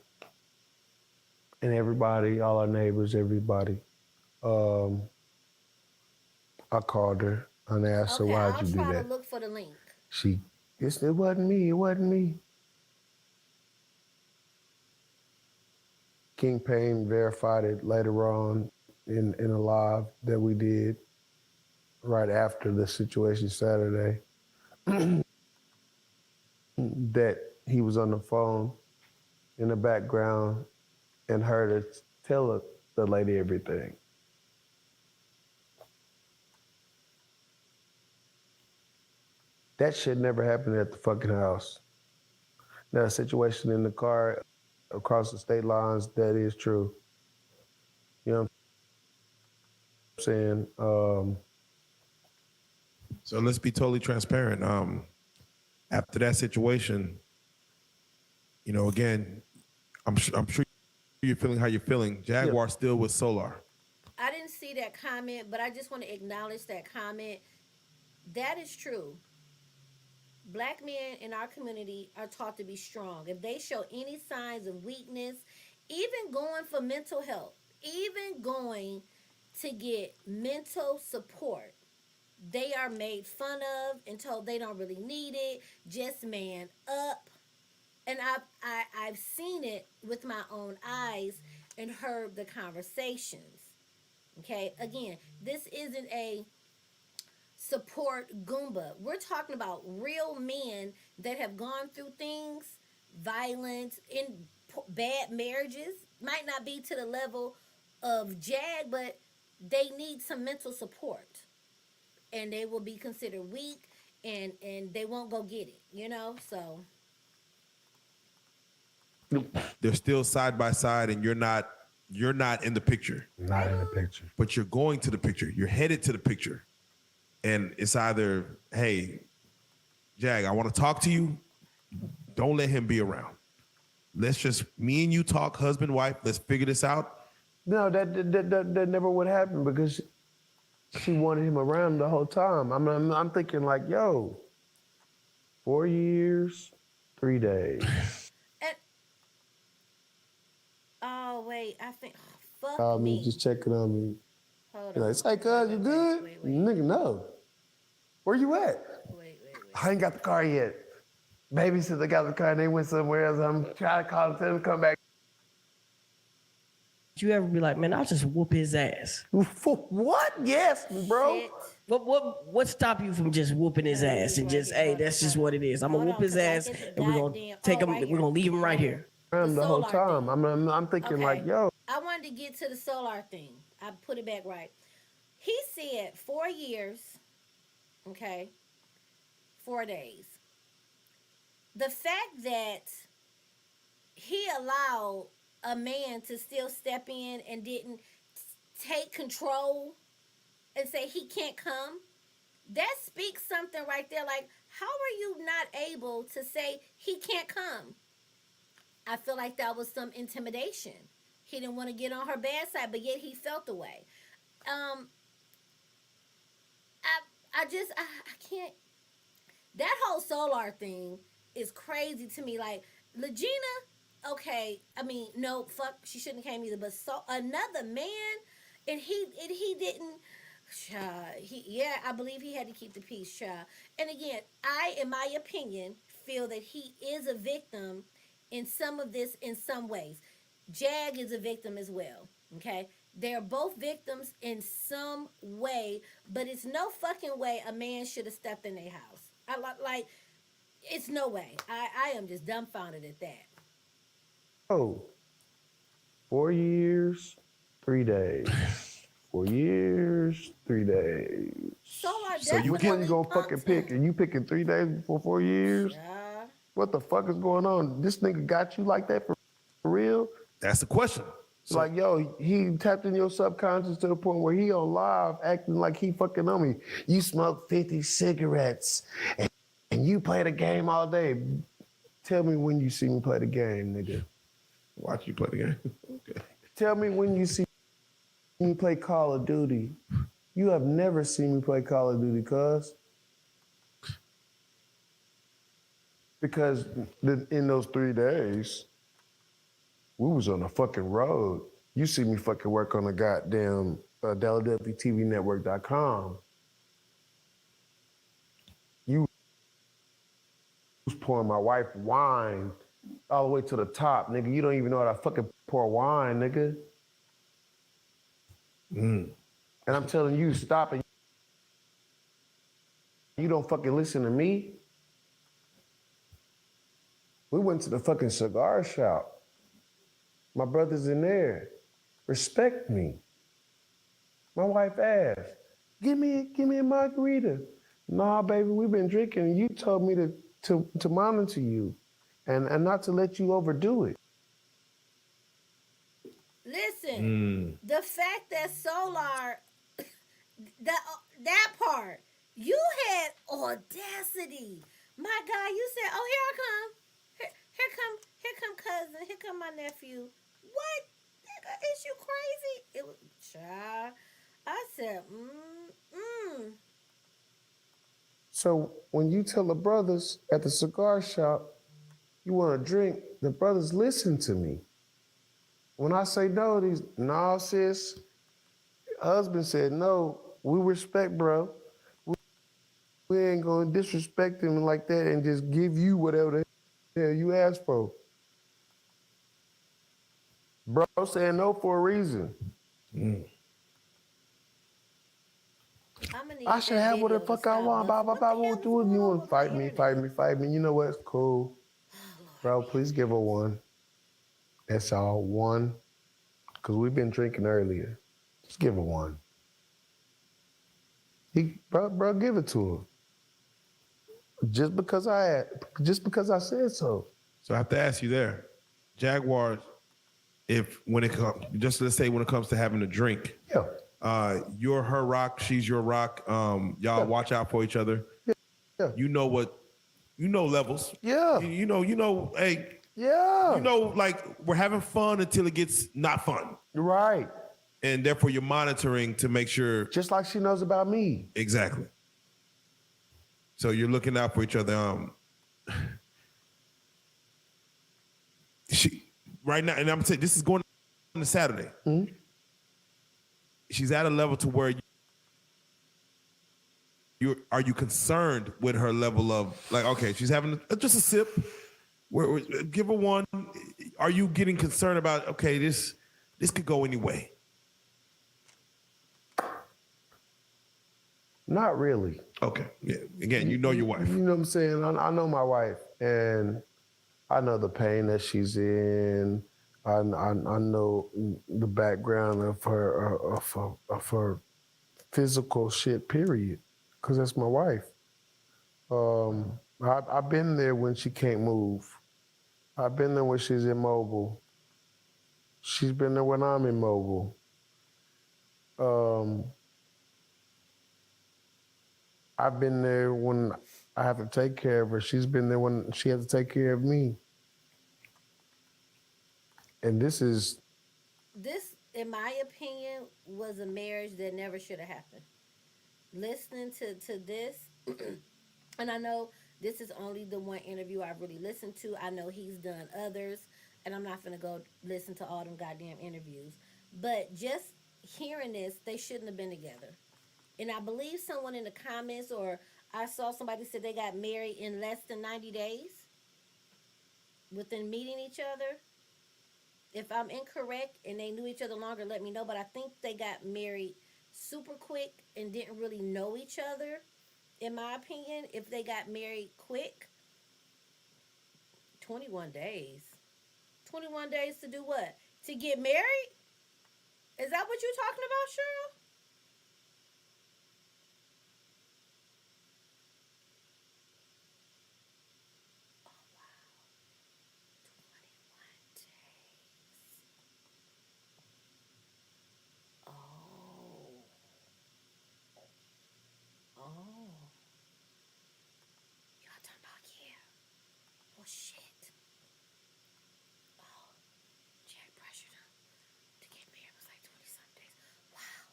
and everybody, all our neighbors, everybody, I called her and asked her, why'd you do that? I'll try to look for the link. It wasn't me, it wasn't me. King Payne verified it later on in a live that we did right after the situation Saturday, that he was on the phone in the background and heard her tell the lady everything. That shit never happened at the fucking house. Now, a situation in the car across the state lines, that is true. You know what I'm saying? So let's be totally transparent. After that situation, again, I'm sure you're feeling how you're feeling. Jaguar still with Solar. I didn't see that comment, but I just want to acknowledge that comment. That is true. Black men in our community are taught to be strong. If they show any signs of weakness, even going for mental health, even going to get mental support, they are made fun of and told they don't really need it. Just man up. And I've seen it with my own eyes and heard the conversations. Okay, again, this isn't a support Goomba. We're talking about real men that have gone through things, violence, in bad marriages. Might not be to the level of Jag, but they need some mental support, and they will be considered weak, and they won't go get it. So They're still side by side, and you're not in the picture. Not in the picture. But you're going to the picture. You're headed to the picture. And it's either, hey, Jag, I want to talk to you. Don't let him be around. Let's just, me and you talk, husband, wife. Let's figure this out. No, that never would happen because she wanted him around the whole time. I'm thinking like, yo, 4 years, 3 days. and, oh wait, I think fuck Called me. me, just checking on me. Hold Like, on. it's like, cuz, you good? Wait. Nigga, no. Where you at? Wait. I ain't got the car yet. Baby said they got the car and they went somewhere else. I'm trying to call them, tell them to come back. You ever be like, man, I'll just whoop his ass? What? Yes, bro. Sit. What stop you from just whooping his ass and just, hey, that's just what it is. I'm gonna Hold whoop his on, 'cause I ass get the and we're gonna goddamn- take oh, him. right We're here. gonna leave him right here. Around the whole solar time. thing. I'm thinking Okay. like, yo. I wanted to get to the solar thing. I put it back right. He said 4 years, okay, 4 days. The fact that he allowed a man to still step in and didn't take control and say he can't come, that speaks something right there. Like, how are you not able to say he can't come? I feel like that was some intimidation. He didn't want to get on her bad side, but yet he felt the way. Um, I can't. That whole solar thing is crazy to me. Like, Legina, okay, I mean, no, fuck, she shouldn't have came either. But so another man, and he didn't. Yeah, I believe he had to keep the peace, child. And again, I, in my opinion, feel that he is a victim in some of this in some ways. Jag is a victim as well. Okay, they're both victims in some way, but it's no fucking way a man should have stepped in their house. Like, it's no way. I am just dumbfounded at that. Oh, 4 years, 3 days. 4 years, 3 days. So I So you Which one definitely you gonna punked fucking pick? him. And you picking 3 days before 4 years? Yeah. What the fuck is going on? This nigga got you like that for real? That's the question. So Like, yo, he tapped in your subconscious to the point where he on live acting like he fucking on me. You smoke 50 cigarettes and you play the game all day. Tell me when you see me play the game, nigga. watch you play the game. Okay. Tell me when you see me play Call of Duty. You have never seen me play Call of Duty, cuz. Because in those 3 days, we was on the fucking road. You see me fucking work on the goddamn WWTVnetwork.com. You was pouring my wife wine all the way to the top, nigga. You don't even know how to fucking pour wine, nigga. And I'm telling you, stop it. You don't fucking listen to me. We went to the fucking cigar shop. My brother's in there. Respect me. My wife asked, give me a margarita. Nah, baby, we've been drinking and you told me to monitor you and not to let you overdo it. Listen, the fact that Solar, that part, you had audacity. My God, you said, "Oh, here I come. Here come cousin. Here come my nephew." What? Nigga, is you crazy? It was child. I said, So when you tell the brothers at the cigar shop you want a drink, the brothers listen to me. When I say no, these, nah, sis, husband said no, we respect, bro. We ain't gonna disrespect him like that and just give you whatever the hell you asked for. Bro saying no for a reason. I'm gonna need I should have what the fuck I want. Blah, blah, blah. What you want to fight me, fight me, fight me. You know what? It's cool. Bro, please give her one. That's all. One. Because we've been drinking earlier. Just give her one. Bro, give it to her. Just because I said so. So I have to ask you there, Jaguars, when it comes, just let's say when it comes to having a drink, you're her rock, she's your rock. Y'all watch out for each other. Yeah. You know levels. Yeah. You know, hey. Yeah. You know, like we're having fun until it gets not fun. Right. And therefore you're monitoring to make sure. Just like she knows about me. Exactly. So you're looking out for each other. She right now, and I'm saying this is going on Saturday. Mm-hmm. She's at a level to where are you concerned with her level of like, okay, she's having just a sip. Give her one. Are you getting concerned about, okay, this could go anyway? Not really. Okay. Yeah. Again, you know your wife. You know what I'm saying? I know my wife, and I know the pain that she's in. I know the background of her physical shit. Period. Because that's my wife. I've been there when she can't move. I've been there when she's immobile. She's been there when I'm immobile. I've been there when I have to take care of her. She's been there when she had to take care of me. And this, in my opinion, was a marriage that never should have happened. Listening to this, and I know this is only the one interview I've really listened to. I know he's done others. and I'm not gonna go listen to all them goddamn interviews. But just hearing this, they shouldn't have been together. And I believe someone in the comments, or I saw somebody said they got married in less than 90 days within meeting each other. If I'm incorrect and they knew each other longer, let me know. But I think they got married super quick and didn't really know each other. In my opinion, if they got married quick, 21 days. 21 days to do what? To get married? Is that what you're talking about, Cheryl? Oh, wow. 21 days. Oh. Oh. Y'all talking about, yeah. Well, shit. Oh. Jack pressured him to get married. It was like 20 some days. Wow.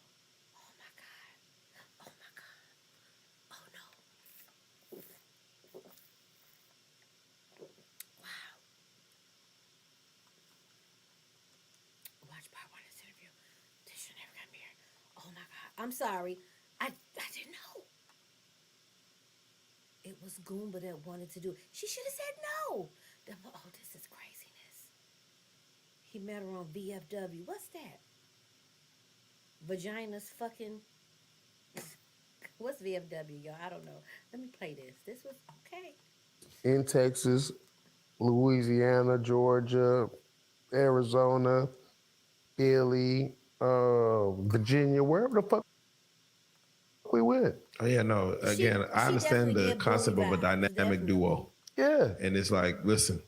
Oh my God. Oh my God. Oh no. Wow. Watch part one of this interview. Tisha never got married. Oh my God. I'm sorry. I didn't know. It was Goomba that wanted to do it. She should have said no. Oh, this is craziness. He met her on VFW. What's that? Vagina's fucking. What's VFW, y'all? I don't know. Let me play this. This was okay. In Texas, Louisiana, Georgia, Arizona, Philly, Virginia, wherever the fuck we went. Oh yeah, no. Again, I understand the concept of a dynamic duo, Yeah. and it's like, listen,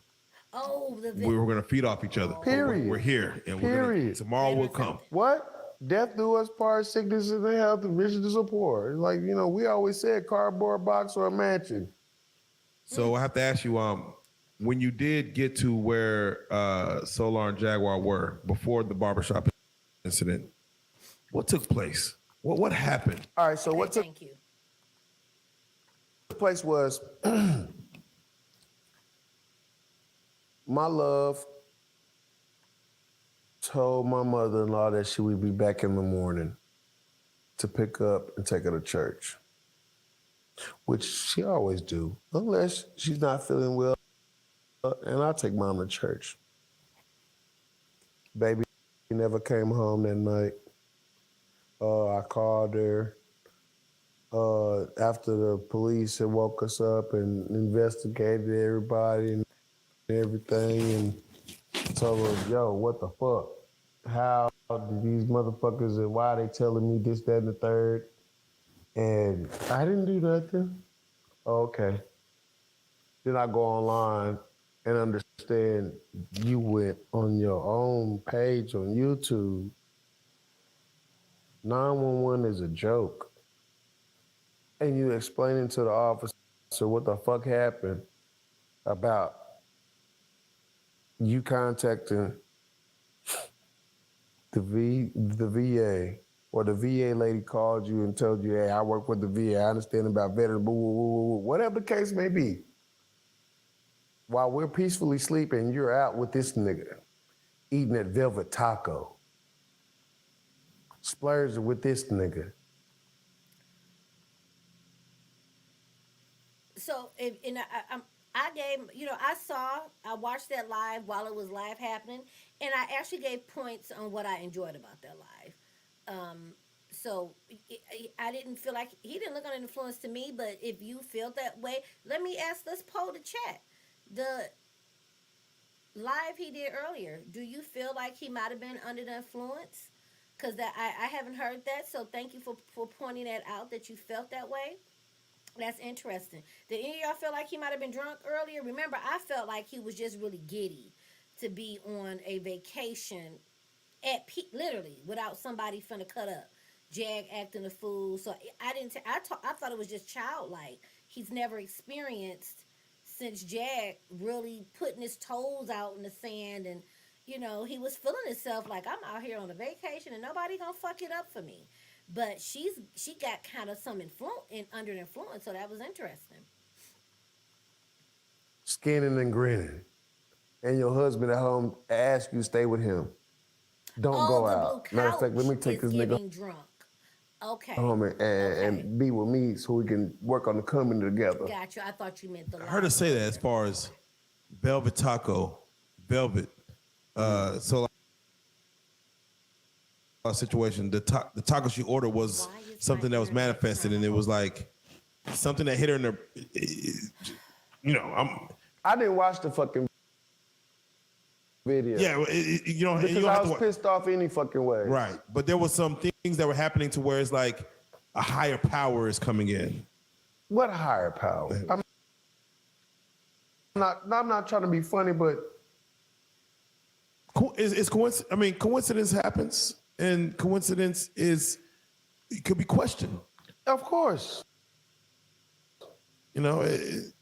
Oh, we were gonna feed off each other. Period. We're here, and we're gonna Period. tomorrow will come. What? Death do us part, sickness and health, and riches to support. Like, we always said cardboard box or a mansion. So I have to ask you, when you did get to where Solar and Jaguar were before the barbershop incident, what took place? What happened? All right, so what took Thank you. place was my love told my mother-in-law that she would be back in the morning to pick up and take her to church, which she always do, unless she's not feeling well, and I'll take mom to church. Baby never came home that night. I called her after the police had woke us up and investigated everybody and everything, and told her, yo, what the fuck? How did these motherfuckers, and why they telling me this, that, and the third? And I didn't do nothing. Okay. Then I go online and understand you went on your own page on YouTube. 911 is a joke. And you explaining to the officer what the fuck happened about you contacting the VA, or the VA lady called you and told you, hey, I work with the VA, I understand about veterans, whatever the case may be. While we're peacefully sleeping, you're out with this nigga, eating that velvet taco, splurging with this nigga. So, I gave, I watched that live while it was live happening, and I actually gave points on what I enjoyed about that live. So I didn't feel like he didn't look under influence to me, but if you feel that way, let's poll the chat. The live he did earlier, do you feel like he might have been under the influence? Because I haven't heard that, so thank you for pointing that out, that you felt that way. That's interesting. Did any of y'all feel like he might have been drunk earlier? Remember, I felt like he was just really giddy to be on a vacation at literally without somebody finna cut up. Jag acting a fool. So I didn't. I thought it was just childlike. He's never experienced since Jag really putting his toes out in the sand, and he was feeling himself like, I'm out here on a vacation and nobody gonna fuck it up for me. But she got kind of some under influence, so that was interesting. Skinning and grinning. and your husband at home asks you to stay with him, don't Oh, go the blue out. Matter of fact, let me couch take is this nigga getting drunk. Okay. home Okay. and be with me so we can work on the coming together. Got you. I thought you meant the I heard her say that as loudspeaker. far as Velvet Taco, Velvet. So like, situation, the taco she ordered was Why is something my that was internet manifested, trying and to it was hold? like something that hit her in the, I didn't watch the fucking video. yeah, and you don't Because have I to was watch. pissed off any fucking way. Right. But there was some things that were happening to where it's like a higher power is coming in. What higher power? I'm not trying to be funny, but It's coincidence. I mean, coincidence happens, and coincidence it could be questioned. of course. You know,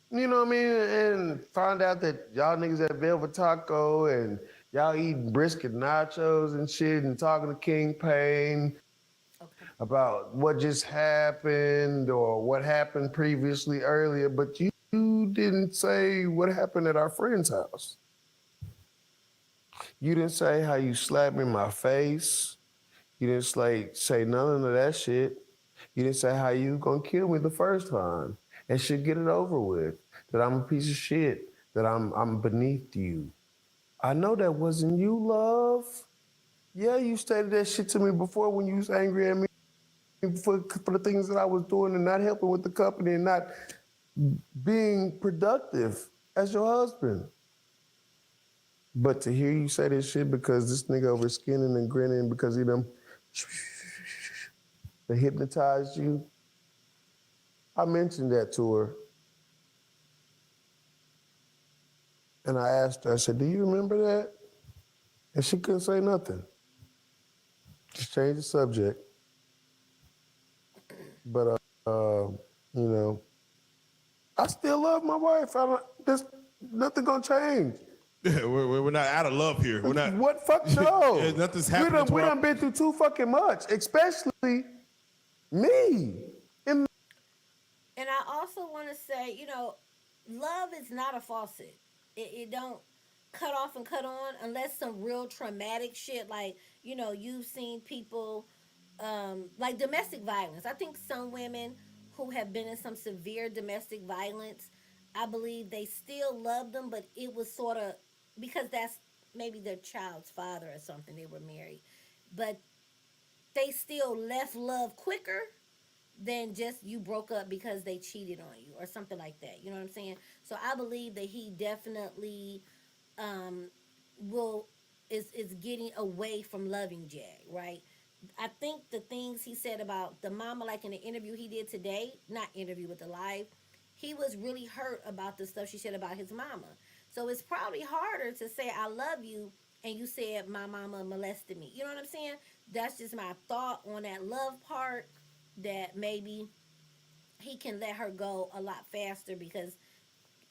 You know what I mean? And find out that y'all niggas at Velvet Taco and y'all eating brisket nachos and shit and talking to King Payne Okay. about what just happened or what happened previously earlier, but you didn't say what happened at our friend's house. You didn't say how you slapped me in my face. You didn't say none of that shit. You didn't say how you gonna kill me the first time and should get it over with. That I'm a piece of shit. That I'm beneath you. I know that wasn't you, love. Yeah, you stated that shit to me before when you was angry at me for the things that I was doing and not helping with the company and not being productive as your husband. But to hear you say this shit because this nigga over skinning and grinning because he done they hypnotized you, I mentioned that to her. And I asked her, I said, do you remember that? And she couldn't say nothing. Just change the subject. But, you know, I still love my wife. There's nothing gonna change. we're not out of love here. We're not. What fuck no? Yeah, nothing's happening. We done been through too fucking much, especially me. And I also want to say, love is not a faucet. It don't cut off and cut on unless some real traumatic shit like, you've seen people like domestic violence. I think some women who have been in some severe domestic violence, I believe they still love them, but it was sort of because that's maybe their child's father or something. They were married, but they still left love quicker than just you broke up because they cheated on you or something like that. You know what I'm saying? So I believe that he definitely um, will is getting away from loving Jag, right? I think the things he said about the mama, like in the interview he did today, not interview with the live, he was really hurt about the stuff she said about his mama. So it's probably harder to say I love you and you said my mama molested me. You know what I'm saying? That's just my thought on that love part, that maybe he can let her go a lot faster because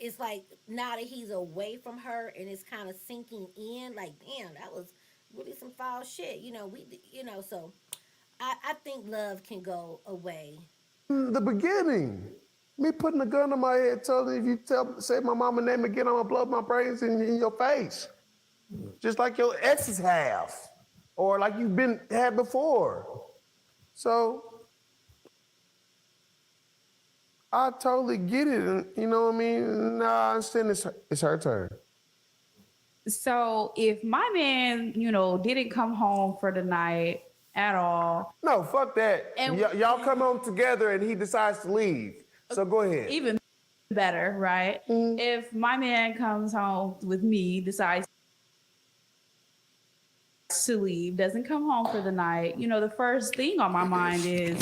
it's like now that he's away from her and it's kind of sinking in, like, damn, that was really some foul shit. So I think love can go away. In the beginning, me putting a gun to my head, telling you if you say my mama name again, I'm gonna blow my brains in your face. Just like your exes have. Or like you've had before. So I totally get it, and you know what I mean? Nah, I understand it's her turn. So if my man, didn't come home for the night at all. No, fuck that. And y'all come home together and he decides to leave. So go ahead. even better, right? If my man comes home with me, decides to leave, doesn't come home for the night, the first thing on my mind is,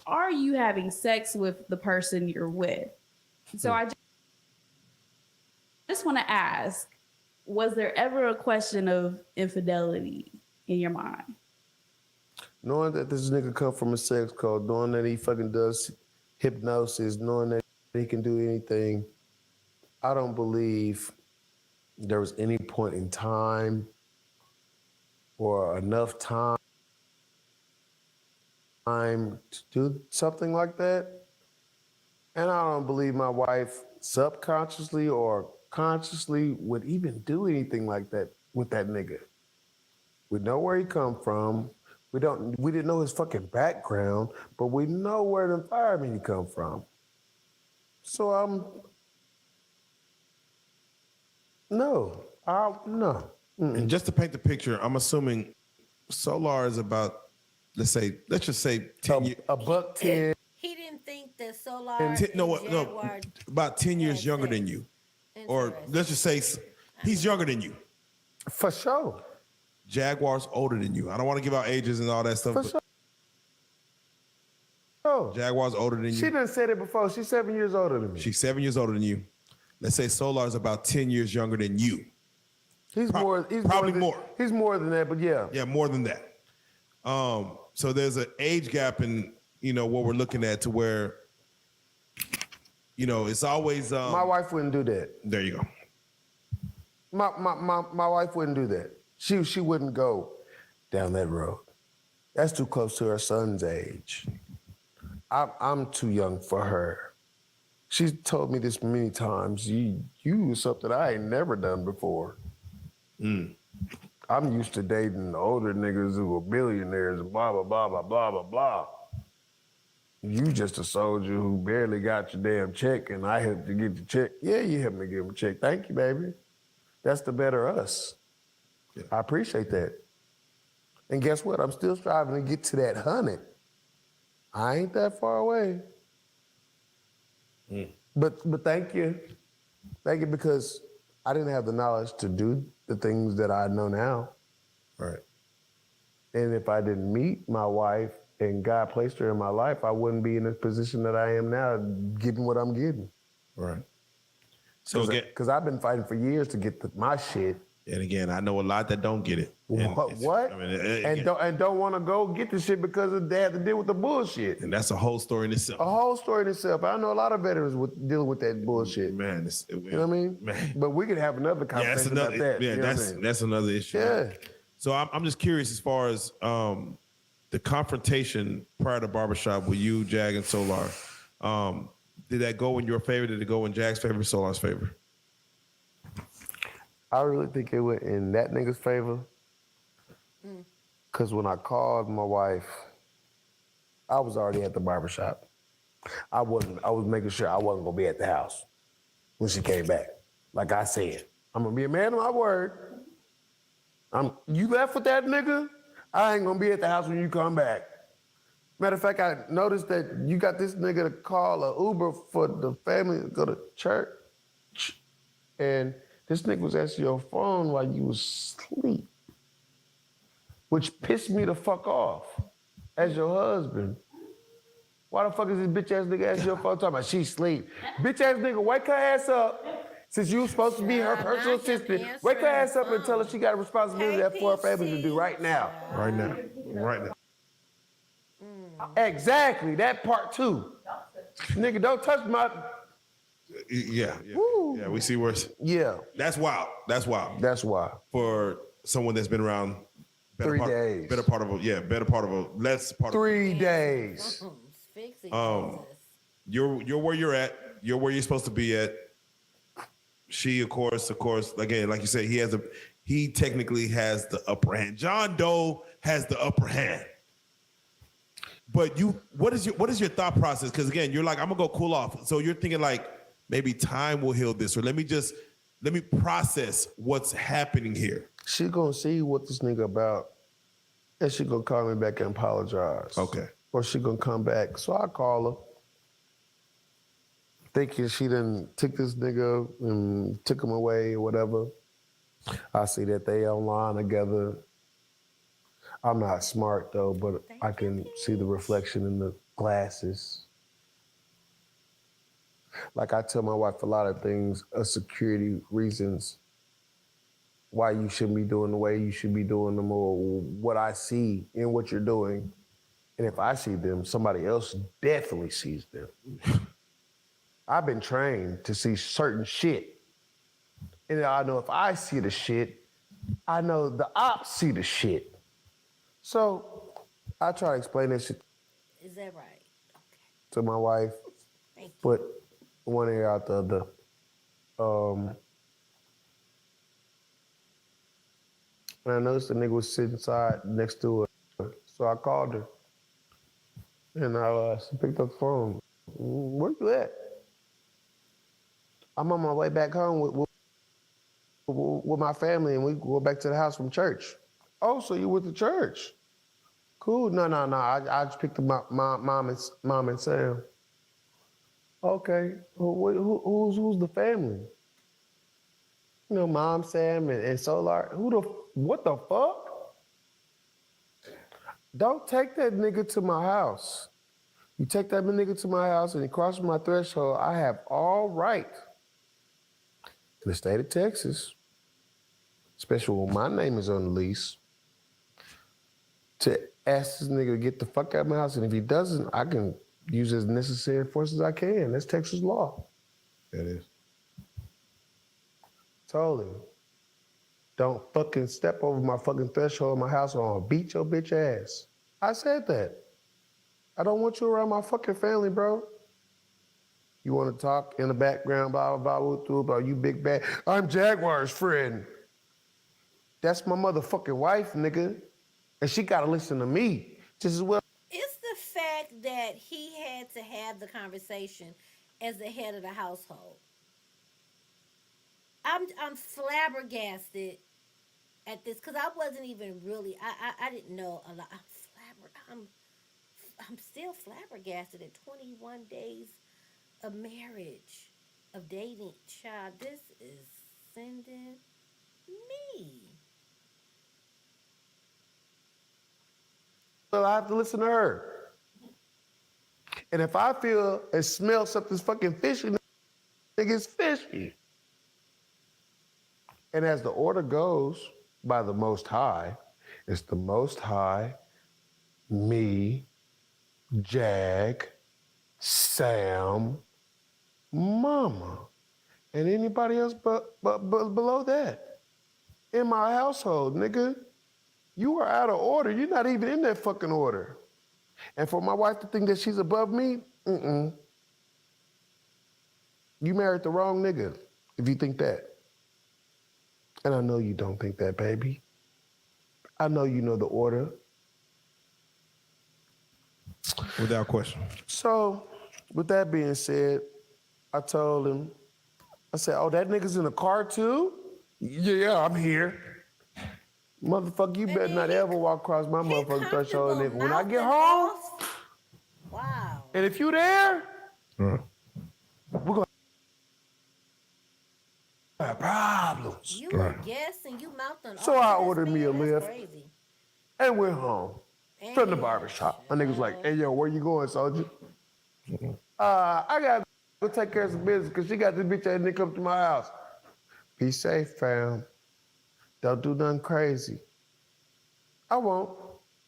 are you having sex with the person you're with? So I just want to ask, was there ever a question of infidelity in your mind? Knowing that this nigga come from a sex cult, knowing that he fucking does hypnosis, knowing that he can do anything, I don't believe there was any point in time or enough time to do something like that. And I don't believe my wife subconsciously or consciously would even do anything like that with that nigga. We know where he come from. We didn't know his fucking background, but we know where the environment he come from. So no. And just to paint the picture, I'm assuming Solar is about, let's just say 10 years. A buck 10. He didn't think that Solar and No, Jaguar about 10 years had younger sex. than you. Or let's just say he's younger than you. For sure. Jaguar's older than you. I don't want to give out ages and all that stuff. For but sure. Oh. Jaguar's older than you. She done said it before. She's 7 years older than me. She's 7 years older than you. Let's say Solar's about 10 years younger than you. He's probably more. He's more than that, but yeah. Yeah, more than that. So there's an age gap in, what we're looking at to where, it's always. My wife wouldn't do that. There you go. My wife wouldn't do that. She wouldn't go down that road. That's too close to her son's age. I'm too young for her. She's told me this many times. You was something I ain't never done before. I'm used to dating older niggas who are billionaires and blah, blah, blah, blah, blah, blah, blah. You just a soldier who barely got your damn check and I helped you get your check. Yeah, you helped me get my check. Thank you, baby. That's the better us. Yeah. I appreciate that. And guess what? I'm still striving to get to that 100. I ain't that far away. But thank you. Thank you, because I didn't have the knowledge to do the things that I know now. Right. And if I didn't meet my wife and God placed her in my life, I wouldn't be in the position that I am now, getting what I'm getting. Right. So because I've been fighting for years to get my shit. And again, I know a lot that don't get it. What? I mean, and don't want to go get the shit because they have to deal with the bullshit. And that's a whole story in itself. A whole story in itself. I know a lot of veterans dealing with that bullshit. Man, you know what I mean? Man. But we could have another conversation about that. Yeah, that's another issue. Yeah. So I'm just curious as far as the confrontation prior to barbershop with you, Jag, and Solar. Did that go in your favor? Did it go in Jag's favor, Solar's favor? I really think it went in that nigga's favor. Because when I called my wife, I was already at the barbershop. I was making sure I wasn't going to be at the house when she came back. Like I said, I'm going to be a man of my word. You left with that nigga, I ain't going to be at the house when you come back. Matter of fact, I noticed that you got this nigga to call an Uber for the family to go to church. And this nigga was answering your phone while you was asleep, which pissed me the fuck off as your husband. Why the fuck is this bitch ass nigga answering your phone talking about she sleep? Bitch ass nigga, wake her ass up. Since you was supposed to be her personal assistant, wake her ass up and tell her she got a responsibility for her family to do right now. Right now. Right now. Exactly, that part too. Nigga, don't touch my... Yeah. We see where it's... Yeah. That's wild. That's why. For someone that's been around 3 days. Better part of a less part 3 days. You're where you're at. You're where you're supposed to be at. She, of course, again, like you said, he technically has the upper hand. John Doe has the upper hand. But what is your thought process? Because again, you're like, I'm gonna go cool off. So you're thinking like, maybe time will heal this, or let me process what's happening here. She gonna see what this nigga about, and she gonna call me back and apologize. Okay. Or she gonna come back. So I call her, thinking she done took this nigga and took him away or whatever. I see that they online together. I'm not smart though, but I can see the reflection in the glasses. Like I tell my wife a lot of things, security reasons why you shouldn't be doing the way you should be doing them, or what I see in what you're doing. And if I see them, somebody else definitely sees them. I've been trained to see certain shit. And I know if I see the shit, I know the ops see the shit. So I try to explain this shit. Is that right? Okay. To my wife. Thank you. But one ear out the other. And I noticed the nigga was sitting inside next to her. So I called her. And she picked up the phone. Where you at? I'm on my way back home with my family, and we go back to the house from church. Oh, so you with the church? Cool. No. I just picked up my mom and Sam. Okay. Who's the family? You know, Mom, Sam, and Solar. What the fuck? Don't take that nigga to my house. You take that nigga to my house and he crosses my threshold, I have all right in the state of Texas, especially when my name is on the lease, to ask this nigga to get the fuck out of my house. And if he doesn't, I can use as necessary force as I can. That's Texas law. That is. Told him, don't fucking step over my fucking threshold of my house or I'll beat your bitch ass. I said that. I don't want you around my fucking family, bro. You want to talk in the background, blah, blah, blah, about you big bad. I'm Jaguar's friend. That's my motherfucking wife, nigga. And she got to listen to me just as well. It's the fact that he had to have the conversation as the head of the household. I'm flabbergasted at this because I wasn't even really I didn't know a lot. I'm still flabbergasted at 21 days of marriage, of dating. Child, this is sending me. Well, I have to listen to her. And if I feel and smell something's fucking fishy, nigga, it's fishy. And as the order goes by the Most High, it's the Most High, me, Jag, Sam, Mama, and anybody else but below that. In my household, nigga, you are out of order. You're not even in that fucking order. And for my wife to think that she's above me, you married the wrong nigga if you think that. And I know you don't think that, baby. I know you know the order. Without question. So, with that being said, I told him, I said, oh, that nigga's in the car too? Yeah, I'm here. Motherfucker, you better not ever walk across my motherfucking threshold. And when I get home, wow. and if you there, we're gonna have problems. You a guest and you mouthed on. So I ordered me a That's lift crazy. and went home from the barbershop. My nigga's like, hey, yo, where you going, soldier? I gotta go take care of some business because she got this bitch ass nigga come to my house. Be safe, fam. Don't do nothing crazy. I won't.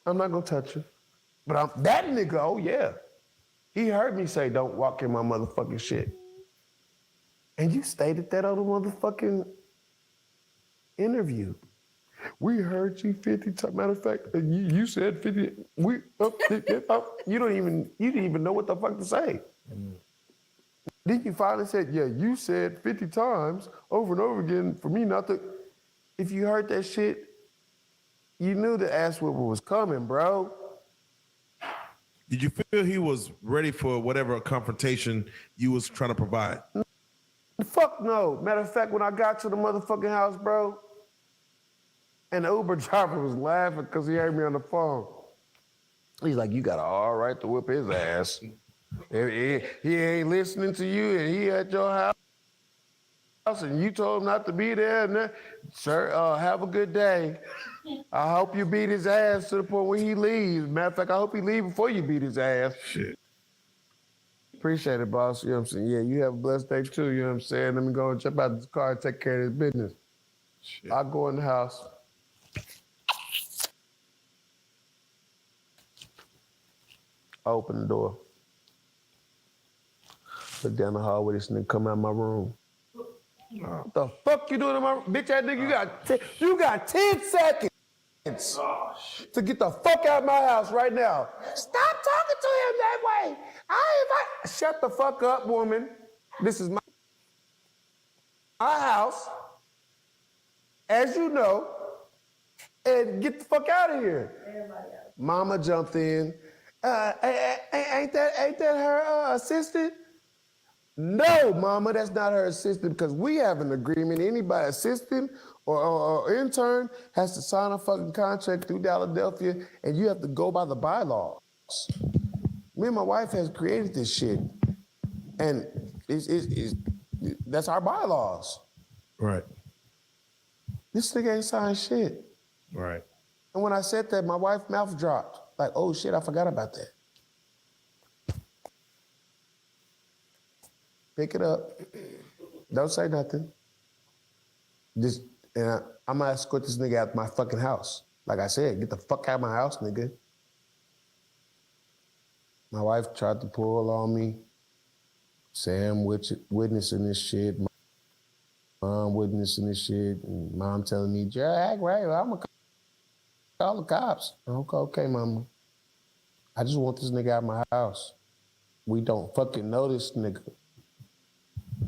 I'm not gonna touch her. But that nigga, oh yeah. He heard me say, don't walk in my motherfucking shit. And you stated that on the motherfucking interview. We heard you 50 times. Matter of fact, you said 50. You didn't even know what the fuck to say. Then you finally said, yeah, you said 50 times over and over again for me not to. If you heard that shit, you knew the ass whooping was coming, bro. Did you feel he was ready for whatever confrontation you was trying to provide? Fuck no. Matter of fact, when I got to the motherfucking house, bro, and the Uber driver was laughing because he heard me on the phone. He's like, you got all right to whip his ass. He ain't listening to you and he at your house and you told him not to be there. And sir, have a good day. I hope you beat his ass to the point where he leaves. Matter of fact, I hope he leaves before you beat his ass. Shit. Appreciate it, boss. You know what I'm saying? Yeah, you have a blessed day too. You know what I'm saying? Let me go and jump out this car and take care of this business. Shit. I'll go in the house. I open the door. Look down the hallway, this nigga come out of my room. What the fuck you doing in my room? Bitch ass nigga, you got 10 seconds to get the fuck out of my house right now. Stop talking to him that way. Shut the fuck up, woman. This is my house. As you know, and get the fuck out of here. Mama jumped in. Ain't that her assistant? No, Mama, that's not her assistant because we have an agreement. Anybody assistant or intern has to sign a fucking contract through Philadelphia, and you have to go by the bylaws. Me and my wife has created this shit, and that's our bylaws. Right. This nigga ain't signed shit. Right. And when I said that, my wife's mouth dropped. Like, oh shit, I forgot about that. Pick it up. Don't say nothing. Just, and I'm gonna escort this nigga out of my fucking house. Like I said, get the fuck out of my house, nigga. My wife tried to pull on me. Sam witnessing this shit. Mom witnessing this shit. And Mom telling me, Jaguar Wright, I'm gonna call the cops. Okay, Mama. I just want this nigga out of my house. We don't fucking know this nigga.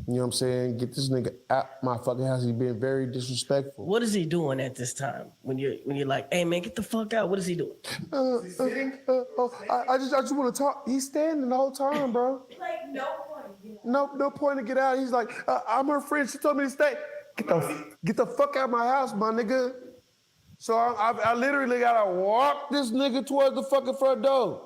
You know what I'm saying? Get this nigga out my fucking house. He's being very disrespectful. What is he doing at this time? When you're like, hey man, get the fuck out. What is he doing? I just want to talk. He's standing the whole time, bro. Like, no point. No point to get out. He's like, I'm her friend. She told me to stay. Get the fuck out of my house, my nigga. So I literally gotta walk this nigga towards the fucking front door.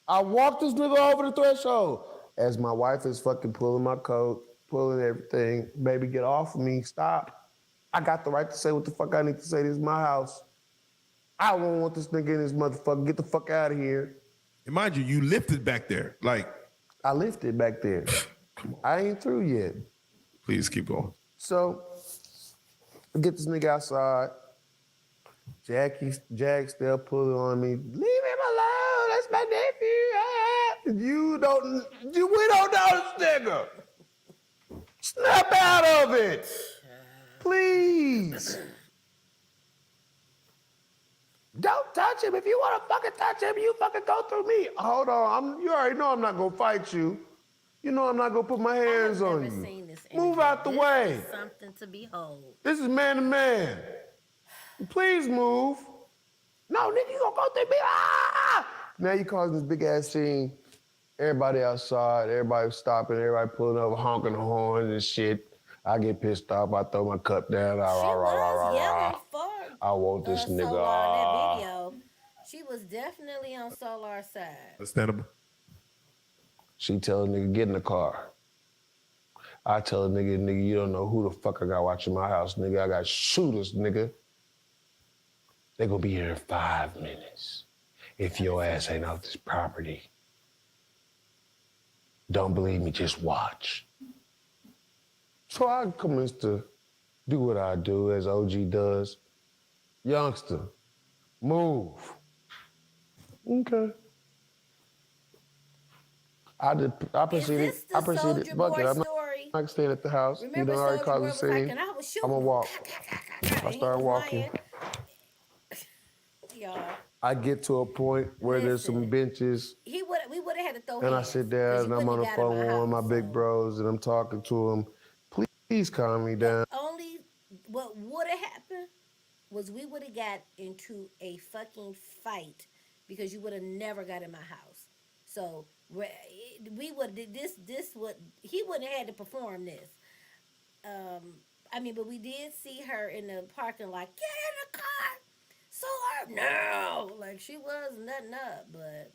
I walk this nigga over the threshold. As my wife is fucking pulling my coat, pulling everything. Baby, get off of me. Stop. I got the right to say what the fuck I need to say. This is my house. I don't want this nigga in this motherfucker. Get the fuck out of here. And mind you, you lifted back there. Like, I lifted back there. I ain't through yet. please keep going. So, I get this nigga outside. Jag still pulling on me. Leave him alone. That's my nephew. We don't know this nigga. Snap out of it. Please. Don't touch him. If you want to fucking touch him, you fucking go through me. Hold on. You already know I'm not going to fight you. You know I'm not going to put my hands on you. Move out the way. This is something to behold. This is man to man. Please move. No, nigga, you gonna go through me. Ah! Now you causing this big ass scene. Everybody outside, everybody stopping, everybody pulling up, honking the horn and shit. I get pissed off. I throw my cup down. She was yelling for I want this nigga. Solar on that video. She was definitely on Solar's side. Understandable. She tell a nigga, get in the car. I tell a nigga, you don't know who the fuck I got watching my house, nigga. I got shooters, nigga. They gonna be here in 5 minutes. If your ass ain't off this property. Don't believe me, just watch. So I commence to do what I do, as OG does. Youngster, move. Okay. I proceeded. Fuck it. I'm not staying at the house. Remember, you know, I already caused a scene. Like, I'm gonna walk. I start walking. Y'all. I get to a point where there's some benches. We would have had to throw And I hands, sit down and I'm on the phone with one of my big bros and I'm talking to him. Please calm me down. Only what would have happened was we would have got into a fucking fight because you would have never got in my house. So we would this would he wouldn't have had to perform this. But we did see her in the parking lot. Get in the car. So hard now. Like she was nutting up, but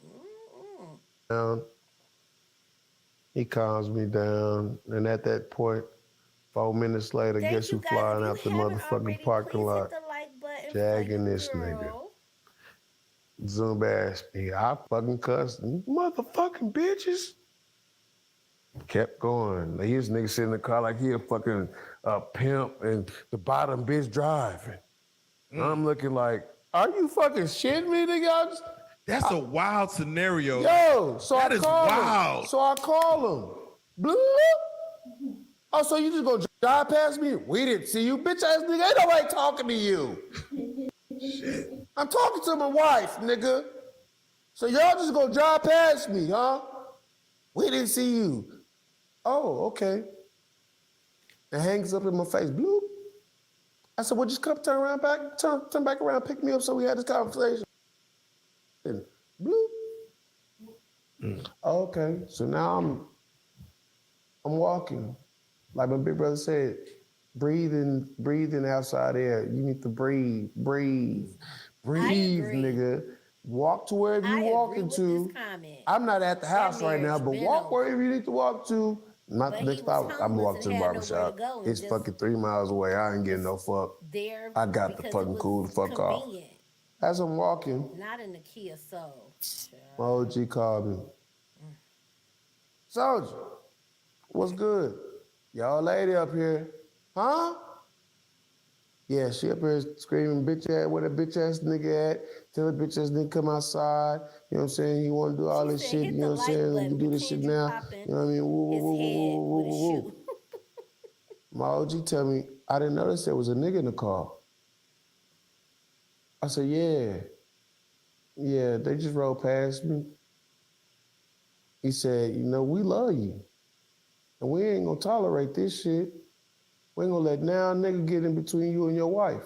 He calms me down, and at that point, 4 minutes later, guess who flying out the motherfucking parking lot? Jagging this nigga. Zumba ass me. I fucking cussed. Motherfucking bitches. Kept going. Here's nigga sitting in the car like he a fucking pimp and the bottom bitch driving. I'm looking like, are you fucking shitting me, nigga? That's a wild scenario. Yo, so that I is call wild. him. So I call him. Bloop. Oh, so you just gonna drive past me? We didn't see you, bitch ass nigga. Ain't nobody talking to you. Shit. I'm talking to my wife, nigga. So y'all just gonna drive past me, huh? We didn't see you. Oh, okay. It hangs up in my face. Bloop. I said, well, just come turn back around, pick me up so we had this conversation. And bloop. Okay, so now I'm walking. Like my big brother said, breathing outside air. You need to breathe, nigga. Walk to wherever you walking to. I'm not at the house right now, but walk wherever you need to walk to. Not next time. I'm walking to the barbershop. It's fucking 3 miles away. I ain't getting no fuck. I got the fucking cool the fuck off. As I'm walking, Not in the Kia Soul. my OG called me. Soldier, what's good? Y'all lady up here. Huh? Yeah, she up here screaming, bitch ass, where that bitch ass nigga at? Tell the bitch ass nigga come outside. You know what I'm saying? You want to do all this shit. You know what I'm saying? You do this shit now. You know what I mean? Woo, woo, woo, woo, woo, woo. My OG tell me, I didn't notice there was a nigga in the car. I said, yeah. Yeah, they just rolled past me. He said, you know, we love you. And we ain't gonna tolerate this shit. We ain't gonna let now nigga get in between you and your wife.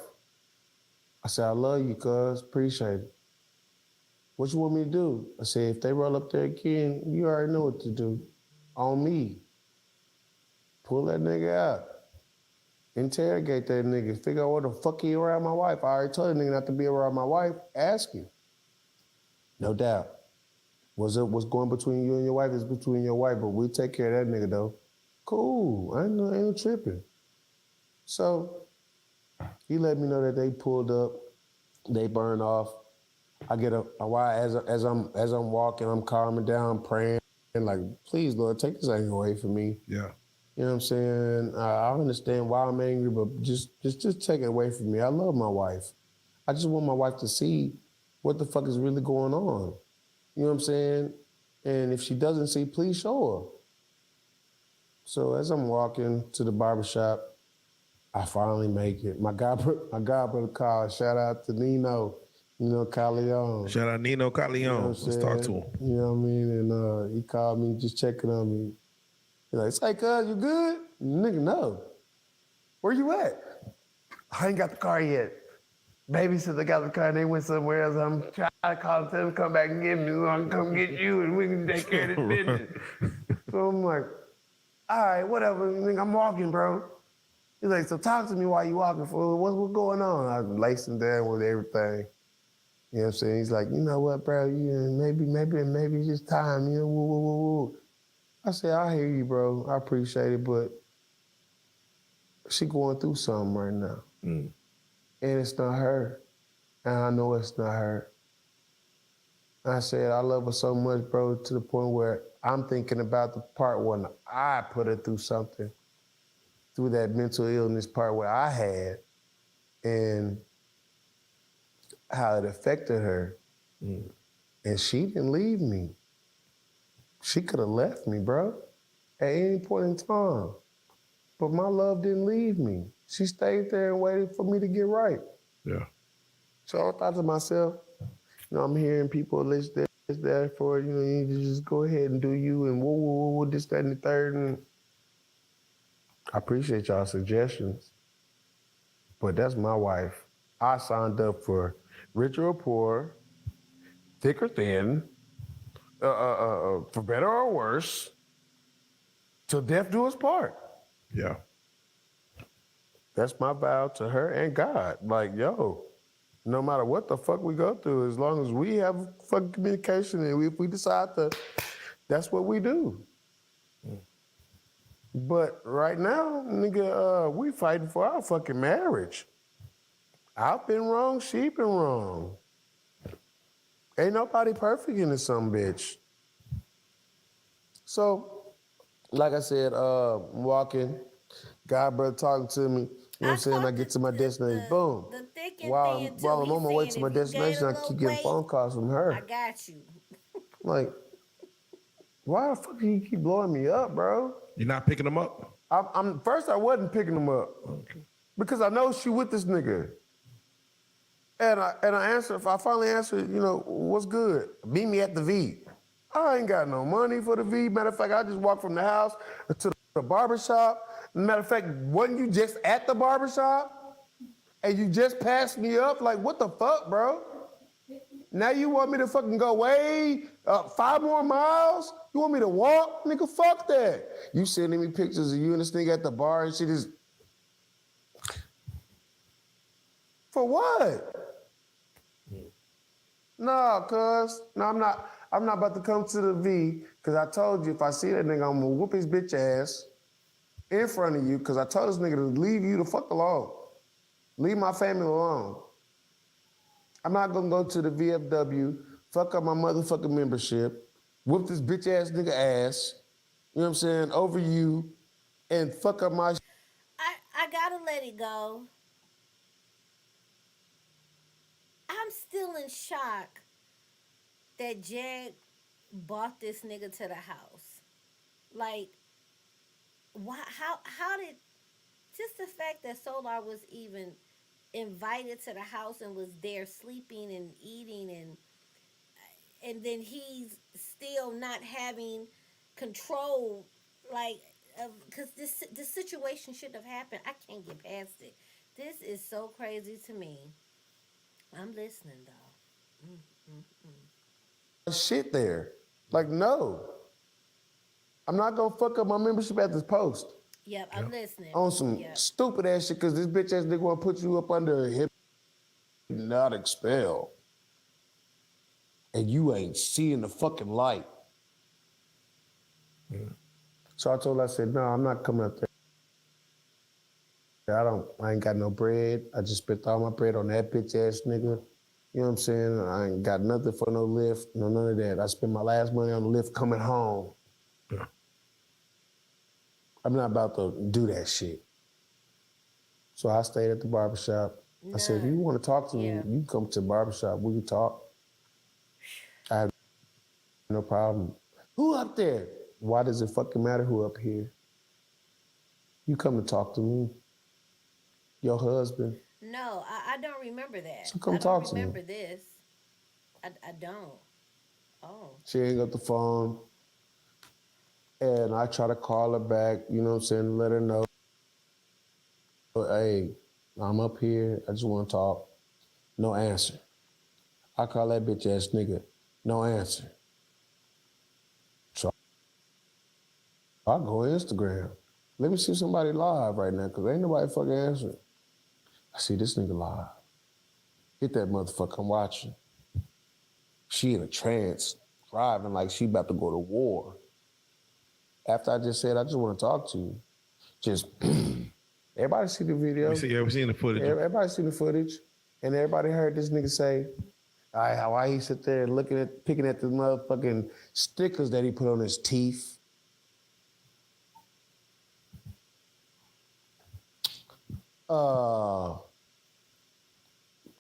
I said, I love you, cuz. Appreciate it. What you want me to do? I said, if they roll up there again, you already know what to do. On me. Pull that nigga out. Interrogate that nigga. Figure out what the fuck he around my wife. I already told the nigga not to be around my wife. Ask him. No doubt. What's going between you and your wife is between your wife, but we'll take care of that nigga though. Cool. I ain't tripping. So he let me know that they pulled up, they burned off. I get a while as I'm walking, I'm calming down, praying, and like, please, Lord, take this anger away from me. Yeah. You know what I'm saying? I understand why I'm angry, but just take it away from me. I love my wife. I just want my wife to see what the fuck is really going on. You know what I'm saying? And if she doesn't see, please show her. So as I'm walking to the barbershop, I finally make it. My godbrother called. Shout out to Nino, Calion. Shout out Nino Calion. You know Let's talk to him. You know what I mean? And he called me, just checking on me. He's like, say, cuz, you good? Nigga, no. Where you at? I ain't got the car yet. Babysitter got the car and they went somewhere else. I'm trying to call them, tell them to come back and get me. So I can come get you and we can take care of this business. So I'm like, all right, whatever. I'm walking, bro. He's like, so talk to me while you walking, fool. What's going on? I laced him down with everything. You know what I'm saying? He's like, you know what, bro? Maybe it's just time. Woo, woo, woo, woo. I said, I hear you, bro. I appreciate it, but she going through something right now. Mm. And it's not her. And I know it's not her. I said, I love her so much, bro, to the point where I'm thinking about the part when I put her through something, through that mental illness part where I had, and how it affected her. Mm. And she didn't leave me. She could have left me, bro, at any point in time. But my love didn't leave me. She stayed there and waited for me to get right. Yeah. So I thought to myself, I'm hearing people list this, that for, you need to just go ahead and do you and woo, woo, woo, this, that, and the third. And I appreciate y'all's suggestions, but that's my wife. I signed up for rich or poor, thick or thin, for better or worse, till death do us part. Yeah. That's my vow to her and God. Like, yo, no matter what the fuck we go through, as long as we have fucking communication and if we decide to, that's what we do. Mm. But right now, nigga, we fighting for our fucking marriage. I've been wrong, she been wrong. Ain't nobody perfect in this some bitch. So, like I said, walking, God brother talking to me, you know what I'm saying? I get to my destination, boom. While I'm on my way to my destination, I keep getting phone calls from her. I got you. Like, why the fuck do you keep blowing me up, bro? You're not picking them up? First, I wasn't picking them up. Okay. Because I know she with this nigga. And I finally answered, what's good? Meet me at the V. I ain't got no money for the V. Matter of fact, I just walked from the house to the barbershop. Matter of fact, wasn't you just at the barbershop? And you just passed me up? Like, what the fuck, bro? Now you want me to fucking go way 5 more miles? You want me to walk? Nigga, fuck that. You sending me pictures of you and this nigga at the bar and shit is... For what? No, cuz. No, I'm not about to come to the V, because I told you if I see that nigga, I'm gonna whoop his bitch ass in front of you, because I told this nigga to leave you the fuck alone. Leave my family alone. I'm not gonna go to the VFW, fuck up my motherfucking membership, whoop this bitch ass nigga ass, you know what I'm saying, over you, and fuck up my... I gotta let it go. I'm still in shock that Jag bought this nigga to the house. Like, why? How did just the fact that Solar was even invited to the house and was there sleeping and eating and then he's still not having control, like, because this situation shouldn't have happened. I can't get past it. This is so crazy to me. I'm listening though. shit there. Like, no. I'm not gonna fuck up my membership at this post. Yep, I'm listening. On some Yep. stupid ass shit, because this bitch ass nigga wanna put you up under a hypnotic spell. And you ain't seeing the fucking light. So I told her, I said, no, I'm not coming up there. I ain't got no bread. I just spent all my bread on that bitch ass nigga. You know what I'm saying? I ain't got nothing for no lift, no none of that. I spent my last money on the lift coming home. Yeah. I'm not about to do that shit. So I stayed at the barbershop. I said, if you want to talk to me, you can come to the barbershop. We can talk. I have no problem. Who up there? Why does it fucking matter who up here? You come to talk to me. Your husband. No, I don't remember that. So come I talk don't to me. remember this. I don't. Oh. She ain't got the phone. And I try to call her back, you know what I'm saying, let her know. Hey, I'm up here. I just want to talk. No answer. I call that bitch ass nigga. No answer. So I go on Instagram. Let me see somebody live right now, because ain't nobody fucking answering. I see this nigga live. Hit that motherfucker, I'm watching. She in a trance, driving like she about to go to war. After I just said, I just want to talk to you. Just, everybody see the video. We seen the footage. Everybody seen the footage. And everybody heard this nigga say, why he sit there picking at the motherfucking stickers that he put on his teeth.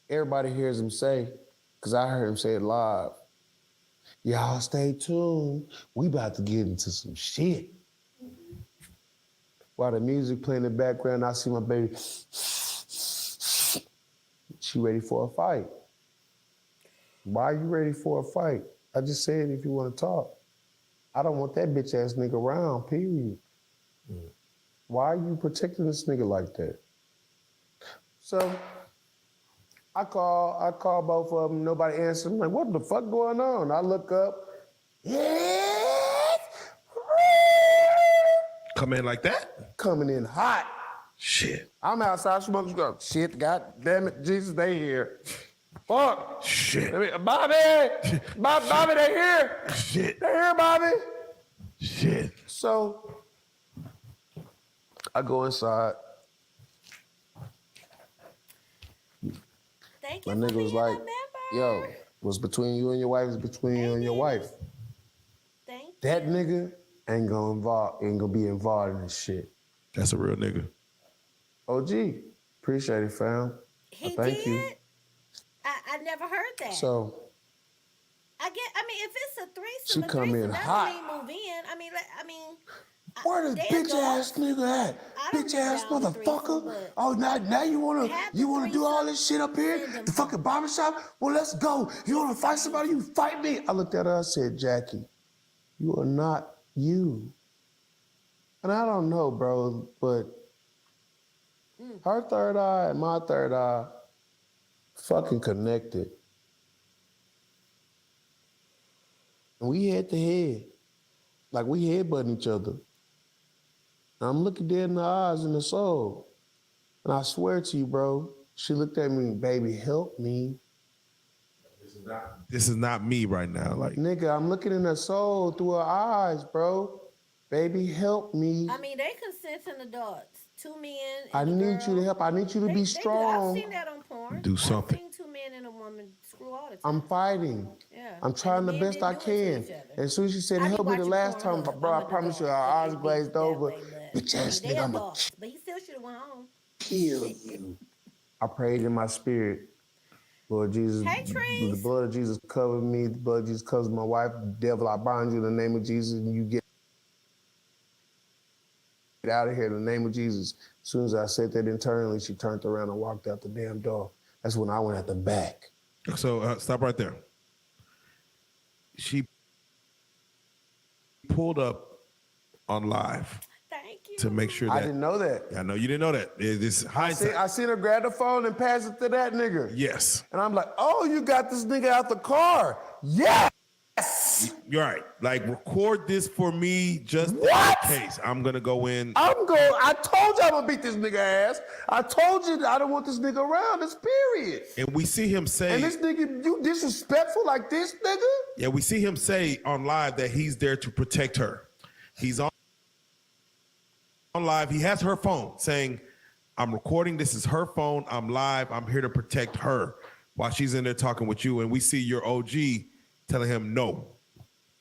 Everybody hears him say, because I heard him say it live, y'all stay tuned. We about to get into some shit. While the music playing in the background, I see my baby. She ready for a fight. Why are you ready for a fight? I just said if you want to talk. I don't want that bitch ass nigga around, period. Why are you protecting this nigga like that? So I call both of them, nobody answered. I'm like, what the fuck going on? I look up. Yes! Come in like that? Coming in hot. Shit. I'm outside smoking. Shit, god damn it, Jesus, they here. Fuck. Shit. Bobby! Bobby, they here. Shit. They here, Bobby. Shit. So I go inside. Thank you My for nigga was being like, a member. yo, what's between you and your wife is between you and your wife. Thank you. That nigga ain't gonna be involved in this shit. That's a real nigga. OG, appreciate it, fam. He Thank did? you. I never heard that. So I mean, if it's a threesome, She a come threesome in doesn't hot. mean move in. I mean, where the they bitch ass adults. nigga at? I don't Bitch be ass down with threesome, motherfucker. but Oh, now you wanna have the do all threesome, this shit up here? send 'em The fucking home. barbershop? Well, let's go. You wanna fight somebody? You fight me. I looked at her, I said, Jackie, you are not you. And I don't know, bro, but Her third eye and my third eye fucking connected. And we head to head. Like we headbutting each other. And I'm looking dead in the eyes and the soul. And I swear to you, bro, she looked at me, baby, help me. This is not me right now. Like, Nigga, I'm looking in her soul through her eyes, bro. Baby, help me. I mean, they consenting adults. Two men. I And a need you to girl. help. I need you to They be do. strong. I've seen that on porn. Do something. I've seen two men and a woman screw all the time. I'm fighting. Yeah. I'm trying And the men best I didn't do it to can. each other. And as soon as she said, I be help me the watching last time, Pornhub. bro, I'm I an promise you, adult. our eyes It be glazed that over. way, but, Bitch ass they nigga, I'm adults, but he still should have went home. kill you. I prayed in my spirit. Lord Jesus, Hey, Trees. the blood of Jesus covered me. The blood of Jesus covers my wife. Devil, I bind you in the name of Jesus, and you get out of here in the name of Jesus. As soon as I said that internally, she turned around and walked out the damn door. That's when I went out the back. so stop right there. She pulled up on live Thank you. to make sure that I didn't know that. I know you didn't know that. This hindsight. I seen her grab the phone and pass it to that nigga. Yes, And I'm like, oh, you got this nigga out the car. Yes! you're right. Like, record this for me just What? in case. I'm gonna go in. I told you I'm gonna beat this nigga ass. I told you that I don't want this nigga around, this period. And we see him say, And this nigga, you disrespectful like this, nigga? yeah, we see him say on live that he's there to protect her. He's on live. He has her phone saying, I'm recording. This is her phone. I'm live. I'm here to protect her while she's in there talking with you. And we see your OG telling him, no,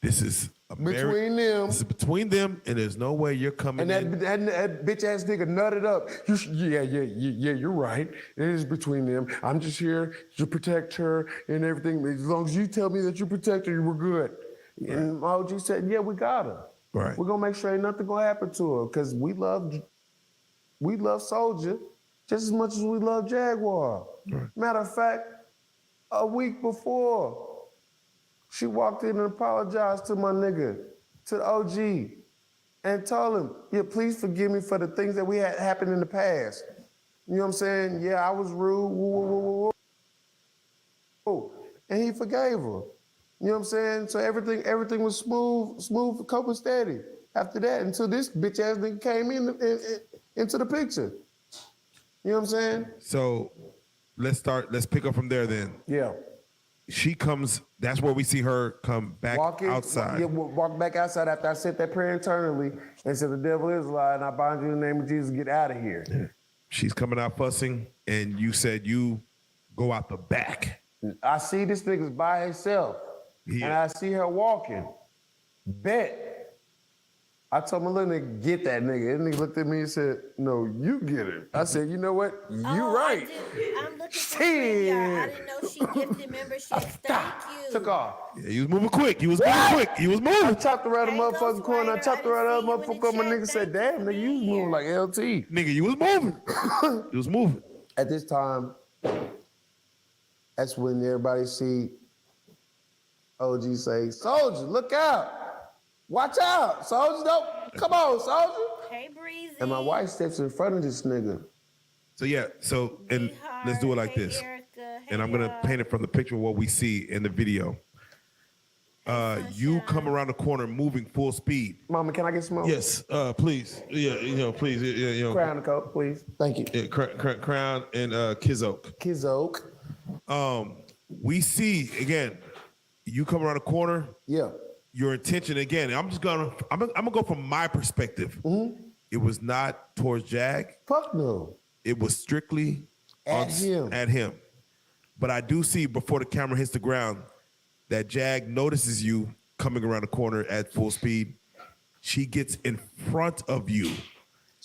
this is Between them. This is between them, and there's no way you're coming And in. that bitch ass nigga nutted up. Yeah, you're right. It is between them. I'm just here to protect her and everything. As long as you tell me that you protect her, we're good. Right. And my OG said, yeah, we got her. Right. We're gonna make sure ain't nothing gonna happen to her because we love Soldier just as much as we love Jaguar. Right. Matter of fact, a week before, she walked in and apologized to my nigga, to the OG, and told him, yeah, please forgive me for the things that we had happened in the past. You know what I'm saying? Yeah, I was rude, woo. And he forgave her. You know what I'm saying? So everything was smooth, cope and steady after that until this bitch ass nigga came into the picture. You know what I'm saying? So let's pick up from there then. Yeah. She comes, that's where we see her come back outside. Walk back outside after I said that prayer internally and said the devil is a lie and I bind you in the name of Jesus, get out of here. Yeah. She's coming out fussing and you said you go out the back. I see this nigga's by himself and I see her walking. Bet. I told my little nigga, get that nigga. And nigga looked at me and said, no, you get it. I said, you know what? You right. I'm looking for StreamYard. I didn't know she gifted memberships. Thank you. Took off. Yeah, he was moving quick. He was moving. I chopped around the Hey, motherfucking corner. I chopped around the other motherfucker. My nigga said, damn, nigga, you was moving like LT. Nigga, you was moving. You was moving. At this time, that's when everybody see OG say, Soldier, look out. Watch out, Soldier. Don't come on, Soldier. Hey, Breezy. And my wife steps in front of this nigga. So and let's do it like this. And I'm gonna paint it from the picture of what we see in the video. You come around the corner moving full speed. Mama, can I get some more? Yes, please. Yeah, please. Crown the coat, please. Thank you. Yeah, Crown and Kizoak. Kizoak. We see again. You come around the corner. Yeah. Your intention again. I'm gonna go from my perspective. Mm-hmm. It was not towards Jag. Fuck no. It was strictly at him. But I do see before the camera hits the ground that Jag notices you coming around the corner at full speed. She gets in front of you.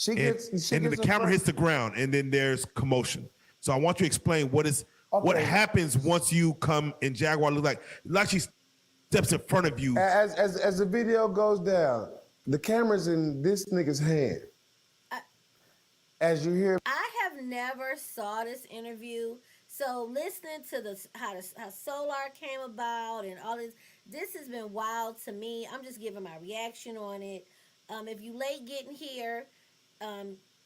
And then the camera hits the ground, and then there's commotion. So I want you to explain what happens once you come and Jaguar look like she steps in front of you. As the video goes down, the camera's in this nigga's hand. As you hear, I have never saw this interview, so listening to how Solar came about and all this has been wild to me. I'm just giving my reaction on it. If you late getting here,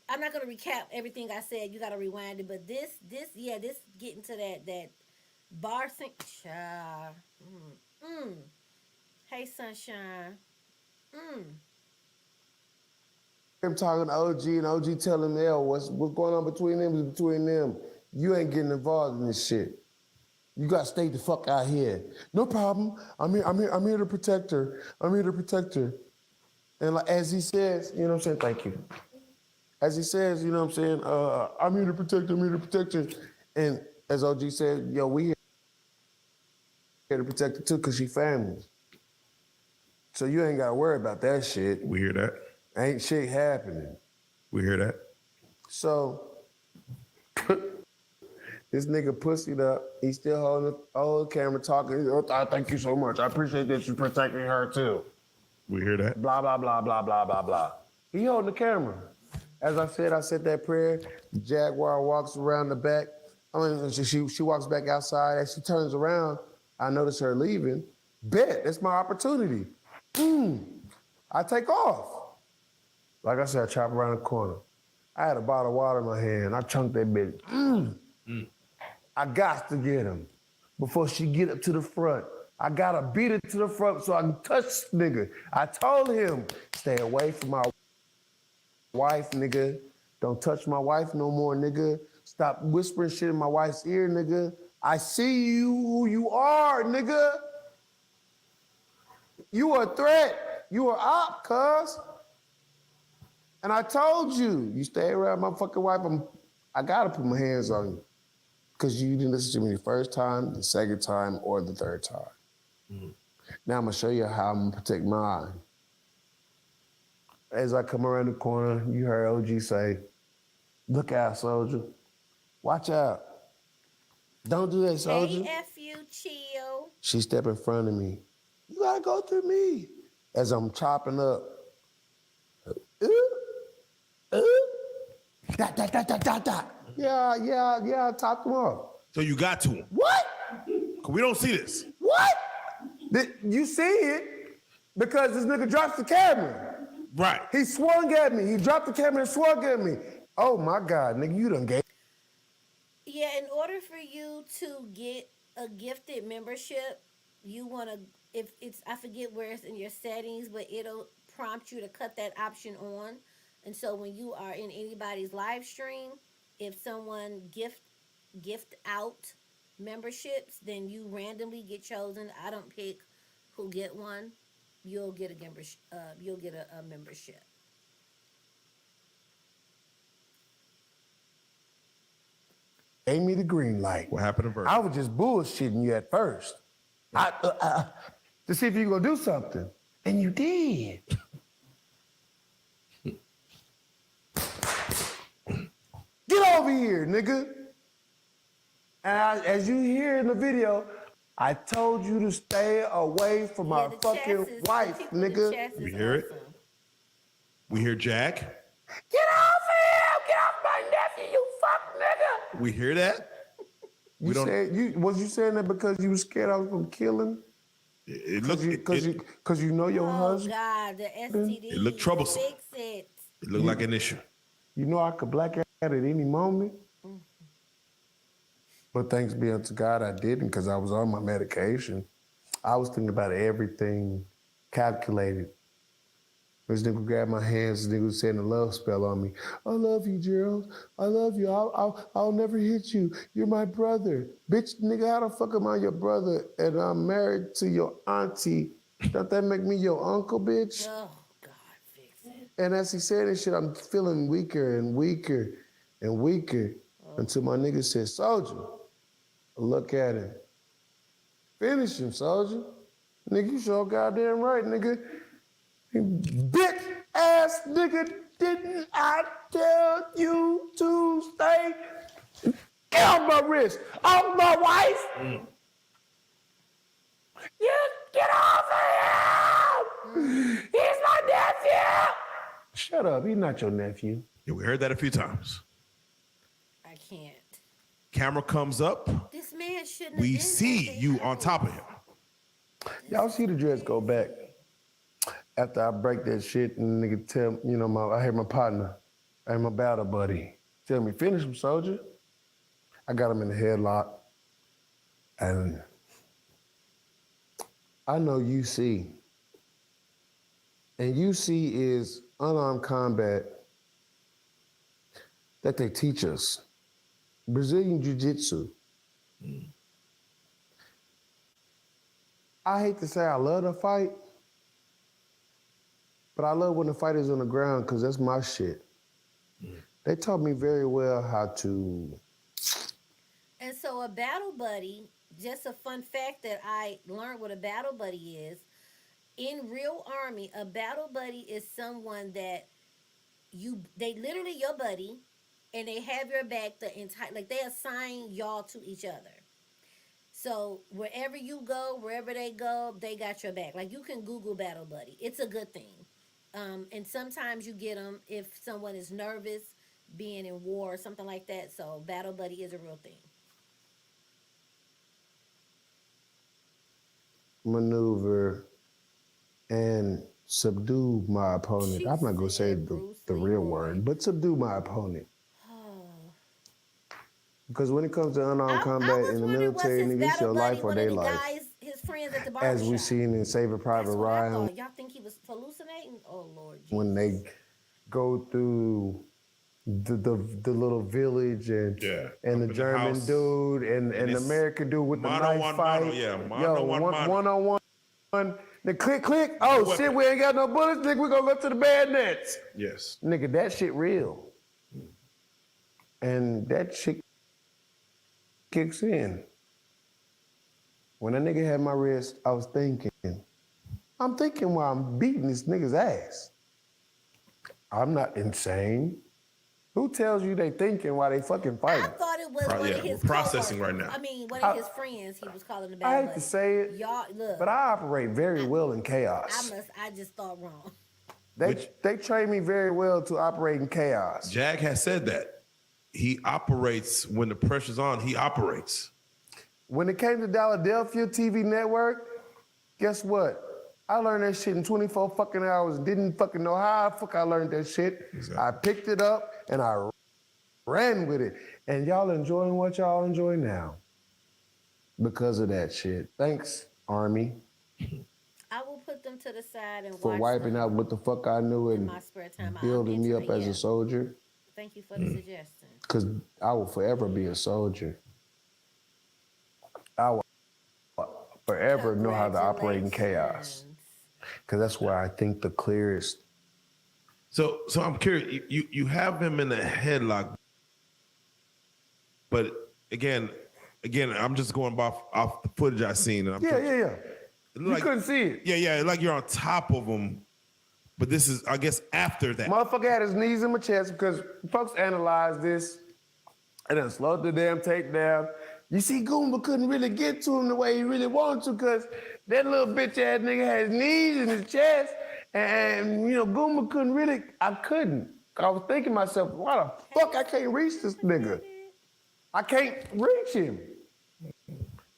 I'm not gonna recap everything I said. You gotta rewind it. But this getting to that bar sing. Child. Mm. Hey, sunshine. Mm. I'm talking to OG and OG telling me, what's going on between them is between them. You ain't getting involved in this shit. You gotta stay the fuck out here. No problem. I'm here to protect her. I'm here to protect her. And like as he says, you know what I'm saying? Thank you. As he says, you know what I'm saying? I'm here to protect her. I'm here to protect her. And as OG said, yo, we here to protect her too, cause she family. So you ain't gotta worry about that shit. We hear that. Ain't shit happening. We hear that. So this nigga pussied up. He's still holding the camera talking. Oh, thank you so much. I appreciate that you're protecting her too. We hear that. Blah, blah, blah, blah, blah, blah, blah. He holding the camera. As I said that prayer. The Jaguar walks around the back. I mean, she walks back outside. As she turns around, I notice her leaving. Bet, that's my opportunity. I take off. Like I said, I chop around the corner. I had a bottle of water in my hand. I chunked that bitch. I got to get him before she get up to the front. I gotta beat her to the front so I can touch this nigga. I told him, stay away from my wife, nigga. Don't touch my wife no more, nigga. Stop whispering shit in my wife's ear, nigga. I see you who you are, nigga. You are a threat. You are op, cuz. And I told you, you stay around my fucking wife, I gotta put my hands on you. Because you didn't listen to me the first time, the second time, or the third time. Now I'm gonna show you how I'm gonna protect mine. As I come around the corner, you heard OG say, look out, soldier. Watch out. Don't do that, soldier. Hey, F you, chill. She stepped in front of me. You gotta go through me. As I'm chopping up. Dot. Yeah, I topped him off. So you got to him. What? We don't see this. What? You see it because this nigga drops the camera. Right. He swung at me. He dropped the camera and swung at me. Oh my God, nigga, you done gave. Yeah, in order for you to get a gifted membership, you want to, if it's, I forget where it's in your settings, but it'll prompt you to cut that option on. And so when you are in anybody's live stream, if someone gift out memberships, then you randomly get chosen. I don't pick who get one. You'll get a membership. A membership. Gave me the green light. What happened to Virgil? I was just bullshitting you at first. To see if you were gonna do something. And you did. Get over here, nigga. And as you hear in the video, I told you to stay away from my fucking wife, nigga. We hear it. We hear Jack. Get off him! Get off my nephew, you fuck nigga! We hear that. Was you saying that because you was scared I was gonna kill him? Because you know your husband. Oh God, the STD. It looked troublesome. Fix it. It looked like an issue. You know I could black out at any moment. But thanks be unto God, I didn't because I was on my medication. I was thinking about everything calculated. This nigga grabbed my hands, this nigga was saying a love spell on me. I love you, Gerald. I love you. I'll never hit you. You're my brother. Bitch, nigga, how the fuck am I your brother and I'm married to your auntie? Don't that make me your uncle, bitch? Oh God, fix it. And as he said this shit, I'm feeling weaker and weaker and weaker until my nigga said, soldier, look at him. Finish him, soldier. Nigga, you sure goddamn right, nigga. Bitch ass nigga, didn't I tell you to stay? Get off my wrist, off my wife. You get off of him. He's my nephew. Shut up, he's not your nephew. Yeah, we heard that a few times. I can't. Camera comes up. This man shouldn't. We see you on top of him. Y'all see the dress go back. After I break that shit and nigga tell, I hear my partner, Hey, my battle buddy. Tell me, finish him, soldier. I got him in the headlock. And I know UC. And UC is unarmed combat that they teach us. Brazilian Jiu-Jitsu. I hate to say I love the fight, but I love when the fight is on the ground because that's my shit. They taught me very well how to. And so a battle buddy, just a fun fact that I learned what a battle buddy is. In real army, a battle buddy is someone that they literally your buddy and they have your back the entire, like they assign y'all to each other. So wherever you go, wherever they go, they got your back. Like you can Google battle buddy. It's a good thing. And sometimes you get them if someone is nervous, being in war or something like that. So battle buddy is a real thing. Maneuver and subdue my opponent. She I'm not gonna say said the Bruce real Leroy. word, but subdue my opponent. Oh. Because when it comes to unarmed I combat was in the wondering, was military, his nigga, it's battle your buddy life or one of their the life. guys, his friends at the barbershop? As we seen in Saving Private That's what I Ryan, thought. Y'all think he was hallucinating? Oh Lord Jesus. when they go through the little village and Yeah. and the Up in the German house. dude and the it's American dude with the mono knife on fight. mono, yeah, mono Yo, on mono. one on one. The click. Oh Weapon. shit, we ain't got no bullets. Nigga, we gonna go to the bayonets. Yes. Nigga, that shit real. And that shit kicks in. When that nigga had my wrist, I'm thinking while I'm beating this nigga's ass. I'm not insane. Who tells you they thinking while they fucking I fighting? thought it was one of his we're processing coworkers. right now. I mean, one of his friends. He was calling the I battle hate buddy. to say it, Y'all look. but I operate very well in chaos. I just thought wrong. They train me very well to operate in chaos. Jag has said that. He operates when the pressure's on, he operates. When it came to Philadelphia TV network, guess what? I learned that shit in 24 fucking hours. Didn't fucking know how the fuck I learned that shit. Exactly. I picked it up and I ran with it. And y'all enjoying what y'all enjoy now because of that shit. Thanks, Army, I will put them to the side and for watch wiping them out what the fuck I knew in and my spare time. building me up as a soldier. Thank you for the suggestion. Because I will forever be a soldier. I will forever know how to operate in chaos. Because that's where I think the clearest. So I'm curious. You have him in a headlock, but again, I'm just going off the footage I seen. And I'm Yeah. You couldn't see it. Yeah, like you're on top of him, but this is, I guess, after that. Motherfucker had his knees in my chest because folks analyzed this and then slowed the damn tape down. You see, Goomba couldn't really get to him the way he really wanted to because that little bitch ass nigga had his knees in his chest and Goomba couldn't really, I couldn't. I was thinking to myself, why the fuck I can't reach this nigga? I can't reach him.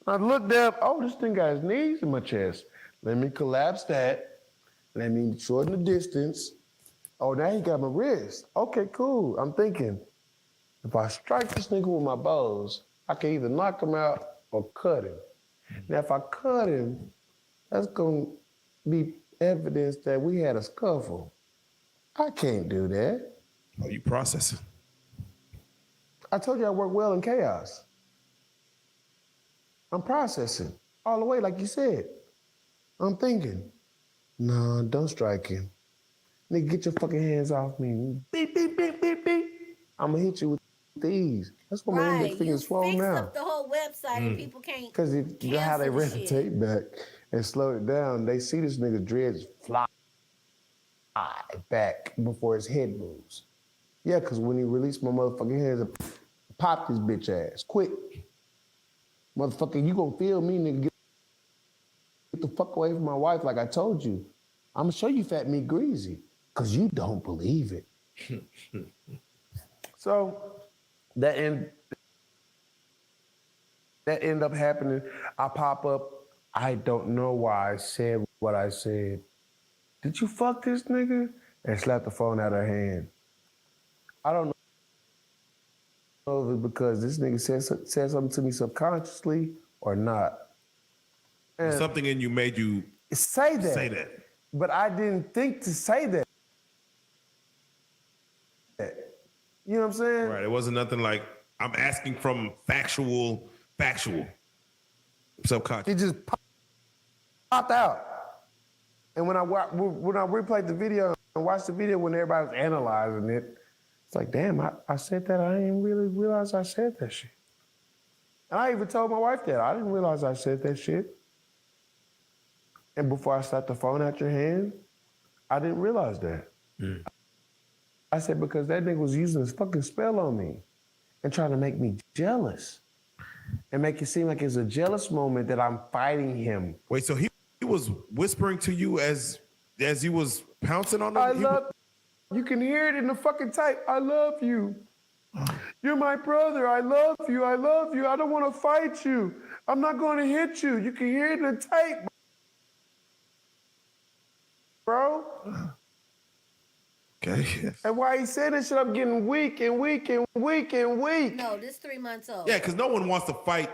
I looked up, oh, this thing got his knees in my chest. Let me collapse that. Let me shorten the distance. Oh, now he got my wrist. Okay, cool. I'm thinking, if I strike this nigga with my bows, I can either knock him out or cut him. Now, if I cut him, that's going to be evidence that we had a scuffle. I can't do that. Oh, you processing. I told you I work well in chaos. I'm processing all the way, like you said. I'm thinking, no, don't strike him. Nigga, get your fucking hands off me. Beep, beep, beep, beep, beep. I'm gonna hit you with these. That's why my index finger's swollen now. Up the whole website and people can't. Because how they ran the shit. tape back and slowed it down, they see this nigga dreads fly back before his head moves. Yeah, because when he released my motherfucking hands, I popped his bitch ass. Quick. Motherfucker, you gonna feel me, nigga. Get the fuck away from my wife like I told you. I'm gonna show you fat meat greasy, because you don't believe it. So that ended up happening. I pop up. I don't know why I said what I said. Did you fuck this nigga? And slapped the phone out of her hand. I don't know if it's because this nigga said something to me subconsciously or not. And Something in you made you say that. say that. But I didn't think to say that. You know what I'm saying? Right. It wasn't nothing like I'm asking from factual, subconscious. It just popped out. And when I replayed the video and watched the video when everybody was analyzing it, it's like, damn, I said that. I didn't really realize I said that shit. And I even told my wife that. I didn't realize I said that shit. And before I slapped the phone out your hand, I didn't realize that. Mm. I said, because that nigga was using his fucking spell on me and trying to make me jealous and make it seem like it's a jealous moment that I'm fighting him. Wait, so he was whispering to you as he was pouncing on him? You can hear it in the fucking tape. I love you. You're my brother. I love you. I love you. I don't want to fight you. I'm not going to hit you. You can hear it in the tape, bro. Okay. And while he said this shit, I'm getting weak and weak and weak and weak. No, this 3 months old. Yeah, because no one wants to fight.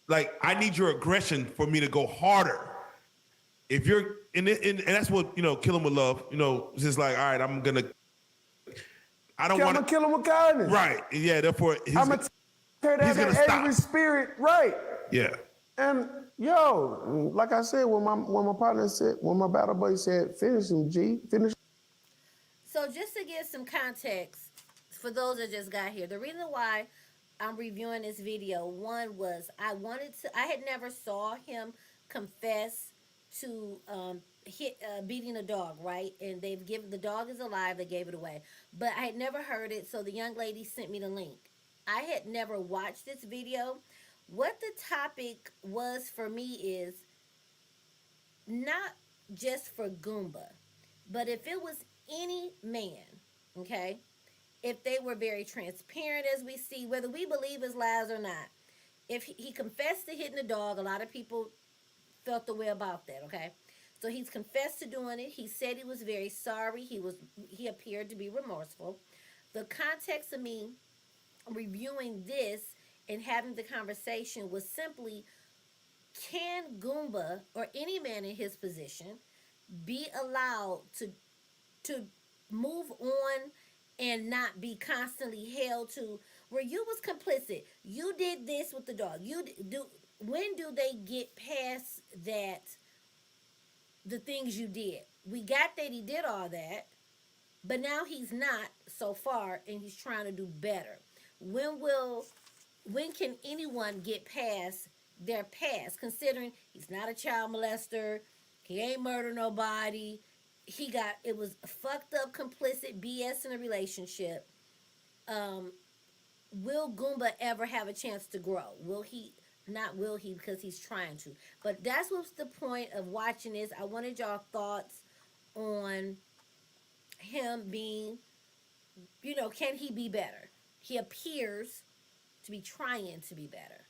Like, I need your aggression for me to go harder. If you're and that's what, kill him with love. It's just like, all right, I'm gonna kill him with kindness. Right. Yeah, therefore I'm gonna tear down that angry spirit. Right. Yeah. And like I said, when my battle buddy said, finish him, G, finish. So just to give some context for those that just got here, the reason why I'm reviewing this video, one was I had never saw him confess to beating a dog, right? And the dog is alive, they gave it away. But I had never heard it, so the young lady sent me the link. I had never watched this video. What the topic was for me is not just for Goomba, but if it was any man, okay, if they were very transparent, as we see, whether we believe his lies or not, if he confessed to hitting the dog, a lot of people felt the way about that, okay? So he's confessed to doing it. He said he was very sorry. He appeared to be remorseful. The context of me reviewing this and having the conversation was simply, can Goomba or any man in his position be allowed to move on and not be constantly held to where you was complicit? You did this with the dog. When do they get past that? The things you did. We got that he did all that, but now he's not so far, and he's trying to do better. When can anyone get past their past, considering he's not a child molester, he ain't murdered nobody, it was fucked up, complicit BS in a relationship. Will Goomba ever have a chance to grow? Not will he, because he's trying to. But that's what's the point of watching this. I wanted y'all thoughts on him being, can he be better? He appears to be trying to be better.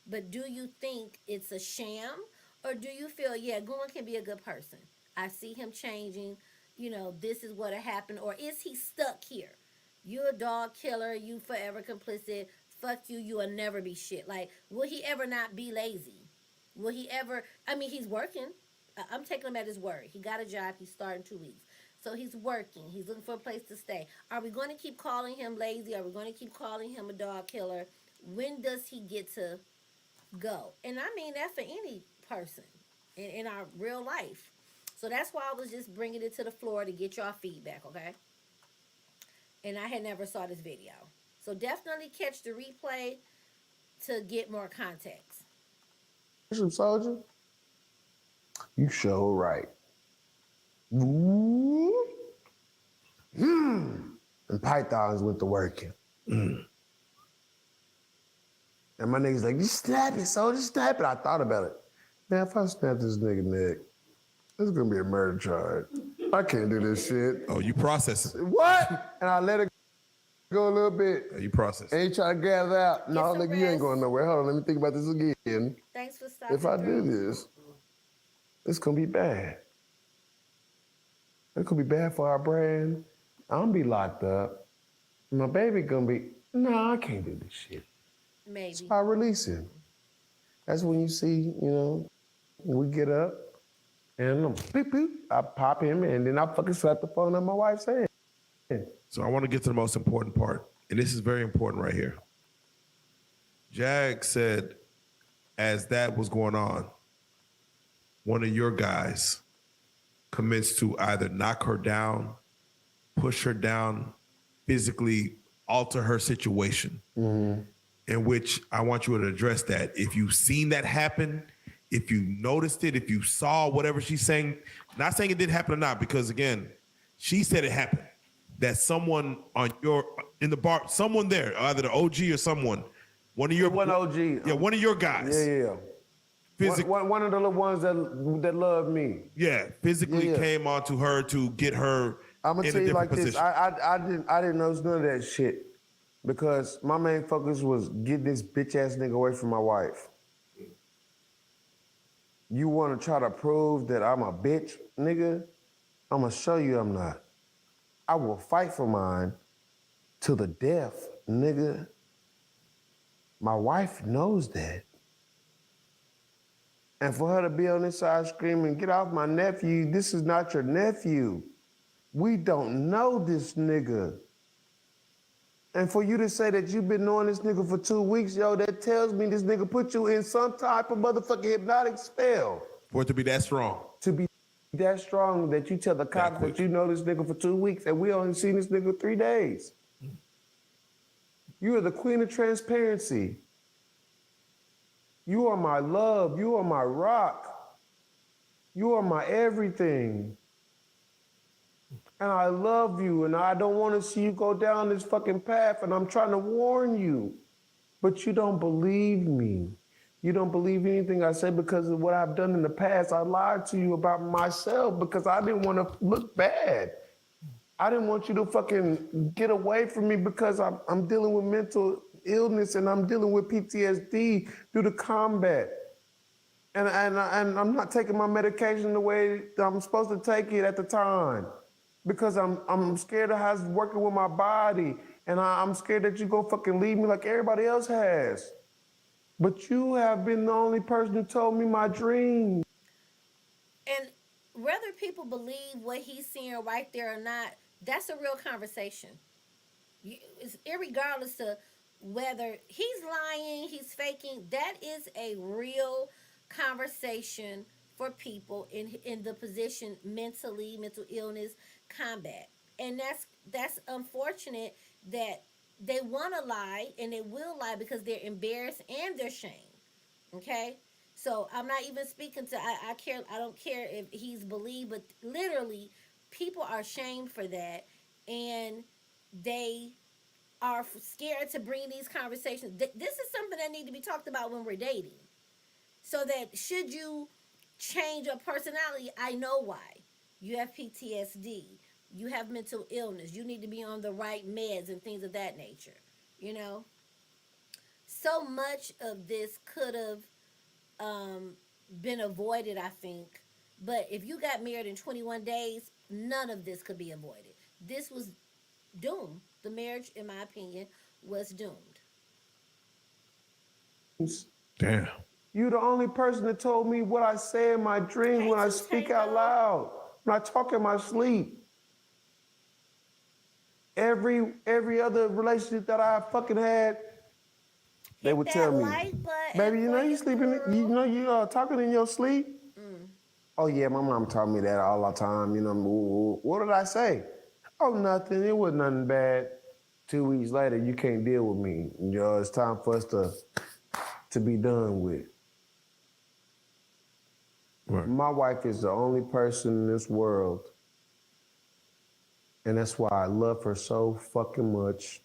But do you think it's a sham? Or do you feel, Goomba can be a good person? I see him changing. This is what happened. Or is he stuck here? You're a dog killer. You forever complicit. Fuck you, you will never be shit. Like, will he ever not be lazy? Will he ever, he's working. I'm taking him at his word. He got a job. He's starting 2 weeks. So he's working. He's looking for a place to stay. Are we going to keep calling him lazy? Are we going to keep calling him a dog killer? When does he get to go? And I mean that for any person in our real life. So that's why I was just bringing it to the floor to get y'all feedback, okay? And I had never saw this video. So definitely catch the replay to get more context. Soldier, you sure right. And pythons went to working. And my nigga's like, you snap it, soldier, snap it. I thought about it. Man, if I snap this nigga neck, it's gonna be a murder charge. I can't do this shit. Oh, you process it. What? And I let it go a little bit. You process. And he try to gather out. No, nigga, you ain't going nowhere. Hold on, let me think about this again. Thanks for stopping. If I do this, it's gonna be bad. It's gonna be bad for our brand. I'm gonna be locked up. My baby gonna be, no, I can't do this shit. Maybe. So I release him. That's when you see, we get up and I'm beep, beep, I pop him and then I fucking slap the phone on my wife's hand. So I want to get to the most important part, and this is very important right here. Jag said, as that was going on, one of your guys commenced to either knock her down, push her down, physically alter her situation. Mm-hmm. In which I want you to address that. If you've seen that happen, if you noticed it, if you saw whatever she's saying, not saying it didn't happen or not, because again, she said it happened. That someone in the bar, someone there, either the OG or someone, one of your one OG, yeah, one of your guys, one of the little ones that love me, physically came onto her to get her. I'm gonna in tell a you like different this. position. I didn't know none of that shit because my main focus was getting this bitch ass nigga away from my wife. You want to try to prove that I'm a bitch, nigga? I'm gonna show you I'm not. I will fight for mine to the death, nigga. My wife knows that. And for her to be on this side screaming, get off my nephew, this is not your nephew. We don't know this nigga. And for you to say that you've been knowing this nigga for 2 weeks, yo, that tells me this nigga put you in some type of motherfucking hypnotic spell. For it to be that strong. To be that strong that you tell the cops that you know this nigga for 2 weeks and we only seen this nigga 3 days. You are the queen of transparency. You are my love. You are my rock. You are my everything. And I love you, and I don't want to see you go down this fucking path, and I'm trying to warn you. But you don't believe me. You don't believe anything I said because of what I've done in the past. I lied to you about myself because I didn't want to look bad. I didn't want you to fucking get away from me because I'm dealing with mental illness and I'm dealing with PTSD due to combat. And I'm not taking my medication the way that I'm supposed to take it at the time. Because I'm scared of how it's working with my body. And I'm scared that you're gonna fucking leave me like everybody else has. But you have been the only person who told me my dream. And whether people believe what he's seeing right there or not, that's a real conversation. It's irregardless to whether he's lying, he's faking. That is a real conversation for people in the position mentally, mental illness, combat. And that's unfortunate that they want to lie and they will lie because they're embarrassed and they're shamed. Okay? So I'm not even speaking to I don't care if he's believed, but literally people are shamed for that and they are scared to bring these conversations. This is something that need to be talked about when we're dating. So that should you change your personality, I know why. You have PTSD. You have mental illness. You need to be on the right meds and things of that nature. You know? So much of this could have been avoided, I think. But if you got married in 21 days, none of this could be avoided. This was doomed. The marriage, in my opinion, was doomed. Damn. You the only person that told me what I say in my dreams when I speak out loud, when I talk in my sleep. Every other relationship that I fucking had, they would tell me, baby, you know you sleeping, you know you talking in your sleep. Oh yeah, my mom taught me that all the time. You know, what did I say? Oh, nothing. It was nothing bad. 2 weeks later, you can't deal with me. You know, it's time for us to be done with. Right. My wife is the only person in this world, and that's why I love her so fucking much,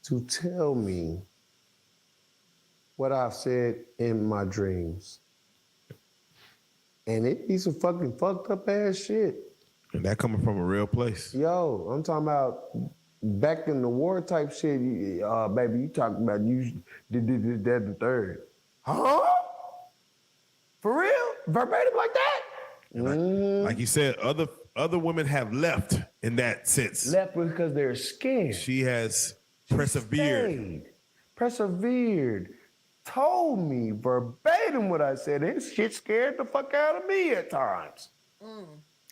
to tell me what I've said in my dreams. And it be some fucking fucked up ass shit. And that coming from a real place. Yo, I'm talking about back in the war type shit. Baby, you talking about you did that the third. Huh? For real? Verbatim like that? Like you said, other Other women have left in that sense. Left because they're scared. She has persevered. Persevered. Told me verbatim what I said. This shit scared the fuck out of me at times.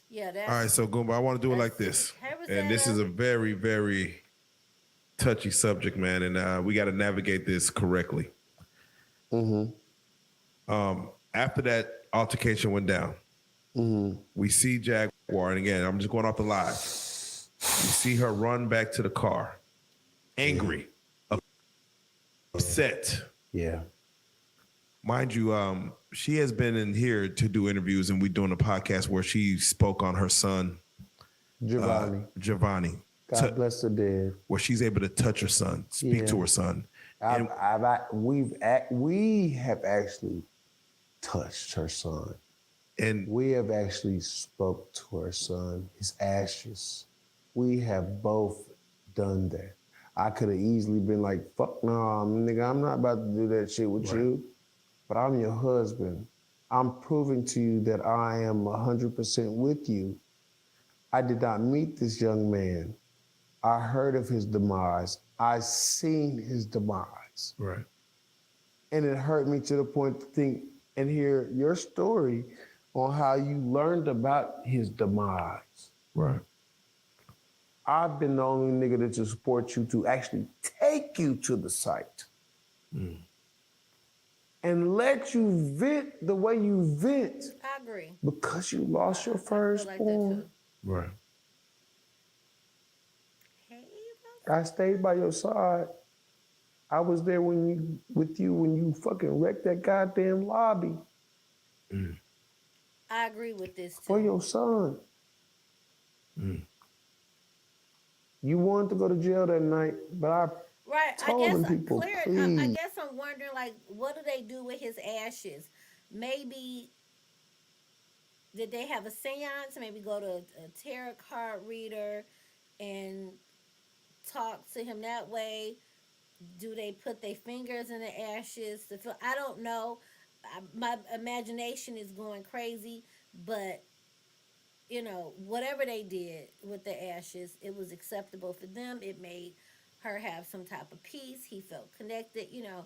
Yeah, that's All right, so Goomba, I want to do it like this. And this is a very, very touchy subject, man. And we got to navigate this correctly. After that altercation went down, we see Jaguar. And again, I'm just going off the live. We see her run back to the car, angry, upset. Yeah. Mind you, she has been in here to do interviews, and we're doing a podcast where she spoke on her son, Giovanni. God bless the dead. Where she's able to touch her son, speak to her son. We have actually touched her son. And we have actually spoke to her son, his ashes. We have both done that. I could have easily been like, fuck no, nigga, I'm not about to do that shit with you. But I'm your husband. I'm proving to you that I am 100% with you. I did not meet this young man. I heard of his demise. I seen his demise. Right. And it hurt me to the point to think and hear your story on how you learned about his demise. Right. I've been the only nigga that to support you to actually take you to the site. And let you vent the way you vent. I agree. Because you lost your firstborn. Right. I stayed by your side. I was there with you when you fucking wrecked that goddamn lobby. I agree with this too. For your son. You wanted to go to jail that night, but I told them people, please. I guess I'm wondering, like, what do they do with his ashes? Maybe did they have a seance? Maybe go to a tarot card reader and talk to him that way? Do they put their fingers in the ashes to feel? I don't know. My imagination is going crazy, but you know, whatever they did with the ashes, it was acceptable for them. It made her have some type of peace. He felt connected. You know,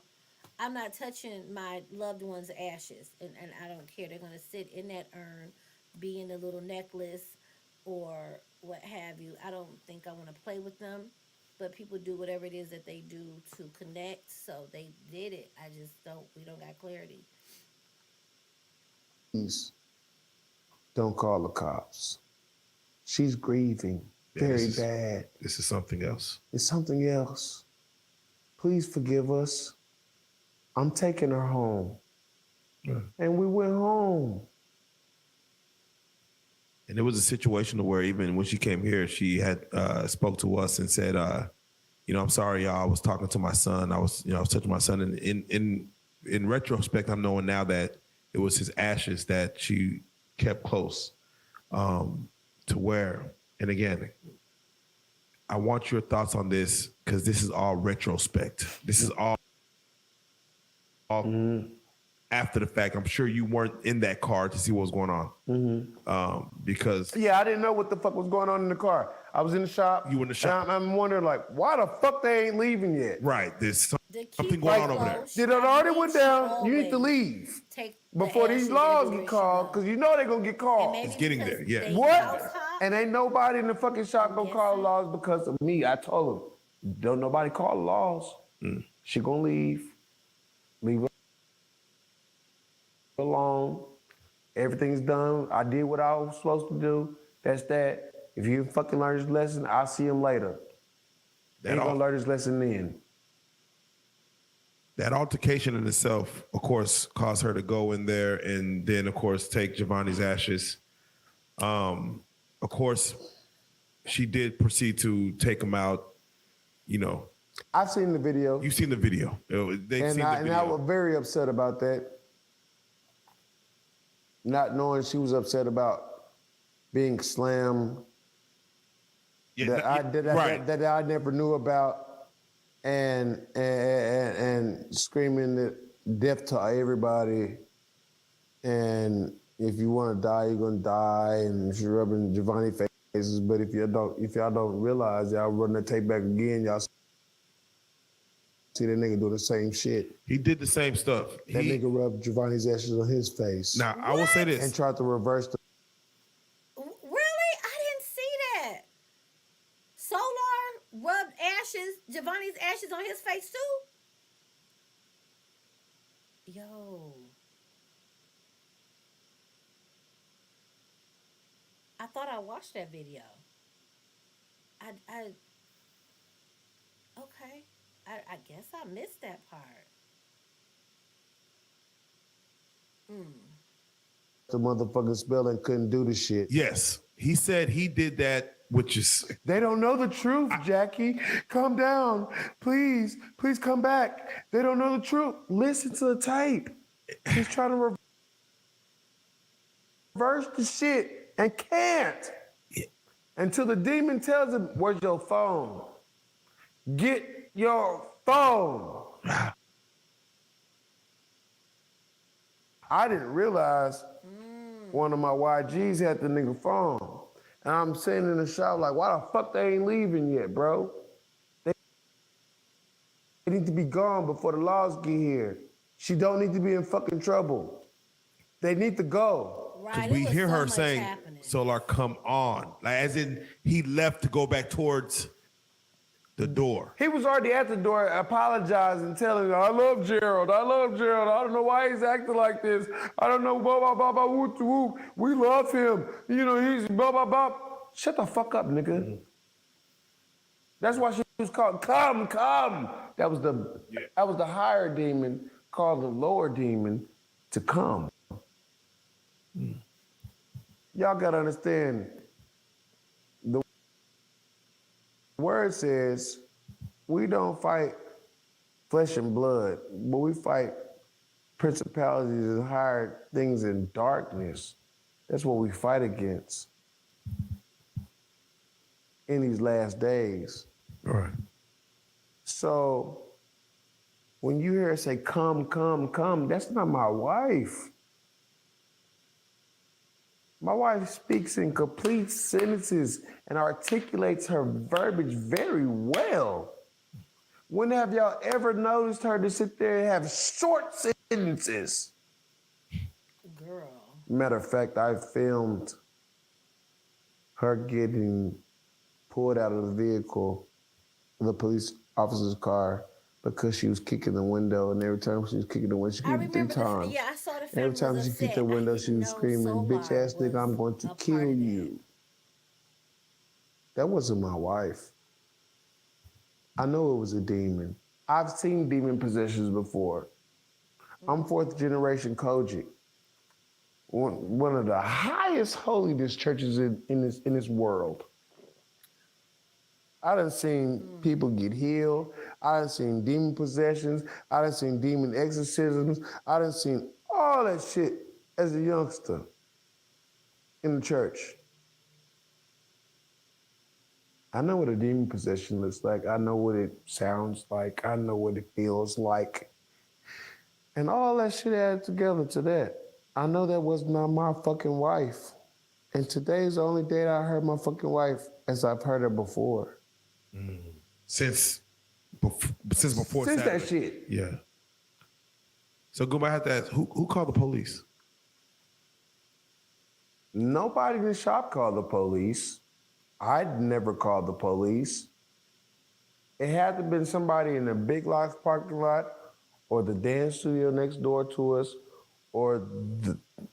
I'm not touching my loved one's ashes, and I don't care. They're going to sit in that urn, be in a little necklace or what have you. I don't think I want to play with them, but people do whatever it is that they do to connect, so they did it. We don't got clarity. Please don't call the cops. She's grieving very bad. This is something else. It's something else. Please forgive us. I'm taking her home. And we went home. And it was a situation where even when she came here, she had spoke to us and said, you know, I'm sorry, y'all. I was talking to my son. I was touching my son. And in retrospect, I'm knowing now that it was his ashes that she kept close to where, and again, I want your thoughts on this because this is all retrospect. This is all after the fact. I'm sure you weren't in that car to see what was going on. Because I didn't know what the fuck was going on in the car. I was in the shop. You were in the shop. And I'm wondering, like, why the fuck they ain't leaving yet? Right. There's something going on over there. Did it already went down? You need to leave before these laws get called, because you know they're going to get called. It's getting there, yeah. What? And ain't nobody in the fucking shop going to call the laws because of me. I told them, don't nobody call the laws. She going to leave. Leave her alone. Everything's done. I did what I was supposed to do. That's that. If you fucking learn this lesson, I'll see him later. They ain't gonna learn this lesson then. That altercation in itself, of course, caused her to go in there and then, of course, take Giovanni's ashes. Of course, she did proceed to take him out, you know. I've seen the video. You've seen the video. And I was very upset about that. Not knowing she was upset about being slammed. That I never knew about, and screaming death to everybody, and if you want to die, you're gonna die, and she rubbing Giovanni faces. But if y'all don't realize, y'all run the tape back again, y'all see that nigga do the same shit. He did the same stuff. That nigga rubbed Giovanni's ashes on his face. Now, I will say this. And tried to reverse the. Really? I didn't see that. Solar rubbed Giovanni's ashes on his face too? Yo. I thought I watched that video. Okay. I guess I missed that part. The motherfucking spell and couldn't do the shit. Yes. He said he did that, which is... They don't know the truth, Jackie. Calm down. Please come back. They don't know the truth. Listen to the tape. He's trying to reverse the shit and can't. Until the demon tells him, where's your phone? Get your phone. I didn't realize one of my YGs had the nigga phone. And I'm sitting in the shop like, why the fuck they ain't leaving yet, bro? They need to be gone before the laws get here. She don't need to be in fucking trouble. They need to go. Because we hear her saying, Solar, come on. Like, as in, he left to go back towards the door. He was already at the door apologizing, telling her, I love Gerald. I don't know why he's acting like this. I don't know, blah, blah, blah, blah, whoop, whoop. We love him. You know, he's blah, blah, blah. Shut the fuck up, nigga. That's why she was called, come. That was the higher demon called the lower demon to come. Y'all gotta understand, the word says we don't fight flesh and blood, but we fight principalities and higher things in darkness. That's what we fight against in these last days. All right. So when you hear her say, come, that's not my wife. My wife speaks in complete sentences and articulates her verbiage very well. When have y'all ever noticed her to sit there and have short sentences? Girl. Matter of fact, I filmed her getting pulled out of the vehicle, the police officer's car, because she was kicking the window, and every time she was kicking the window, she kicked it 3 times. Yeah, I saw the film. Every time she kicked the window, she was screaming, bitch ass nigga, I'm going to kill you. That wasn't my wife. I know it was a demon. I've seen demon possessions before. I'm 4th generation Kojic. One of the highest holiness churches in this world. I done seen people get healed. I done seen demon possessions. I done seen demon exorcisms. I done seen all that shit as a youngster in the church. I know what a demon possession looks like. I know what it sounds like. I know what it feels like. And all that shit added together to that. I know that was not my fucking wife. And today's the only day that I heard my fucking wife as I've heard her before. Since before Since Saturday. that shit. Yeah. So Goomba, I have to ask, who called the police? Nobody in the shop called the police. I'd never called the police. It had to have been somebody in the Big Lots parking lot or the dance studio next door to us or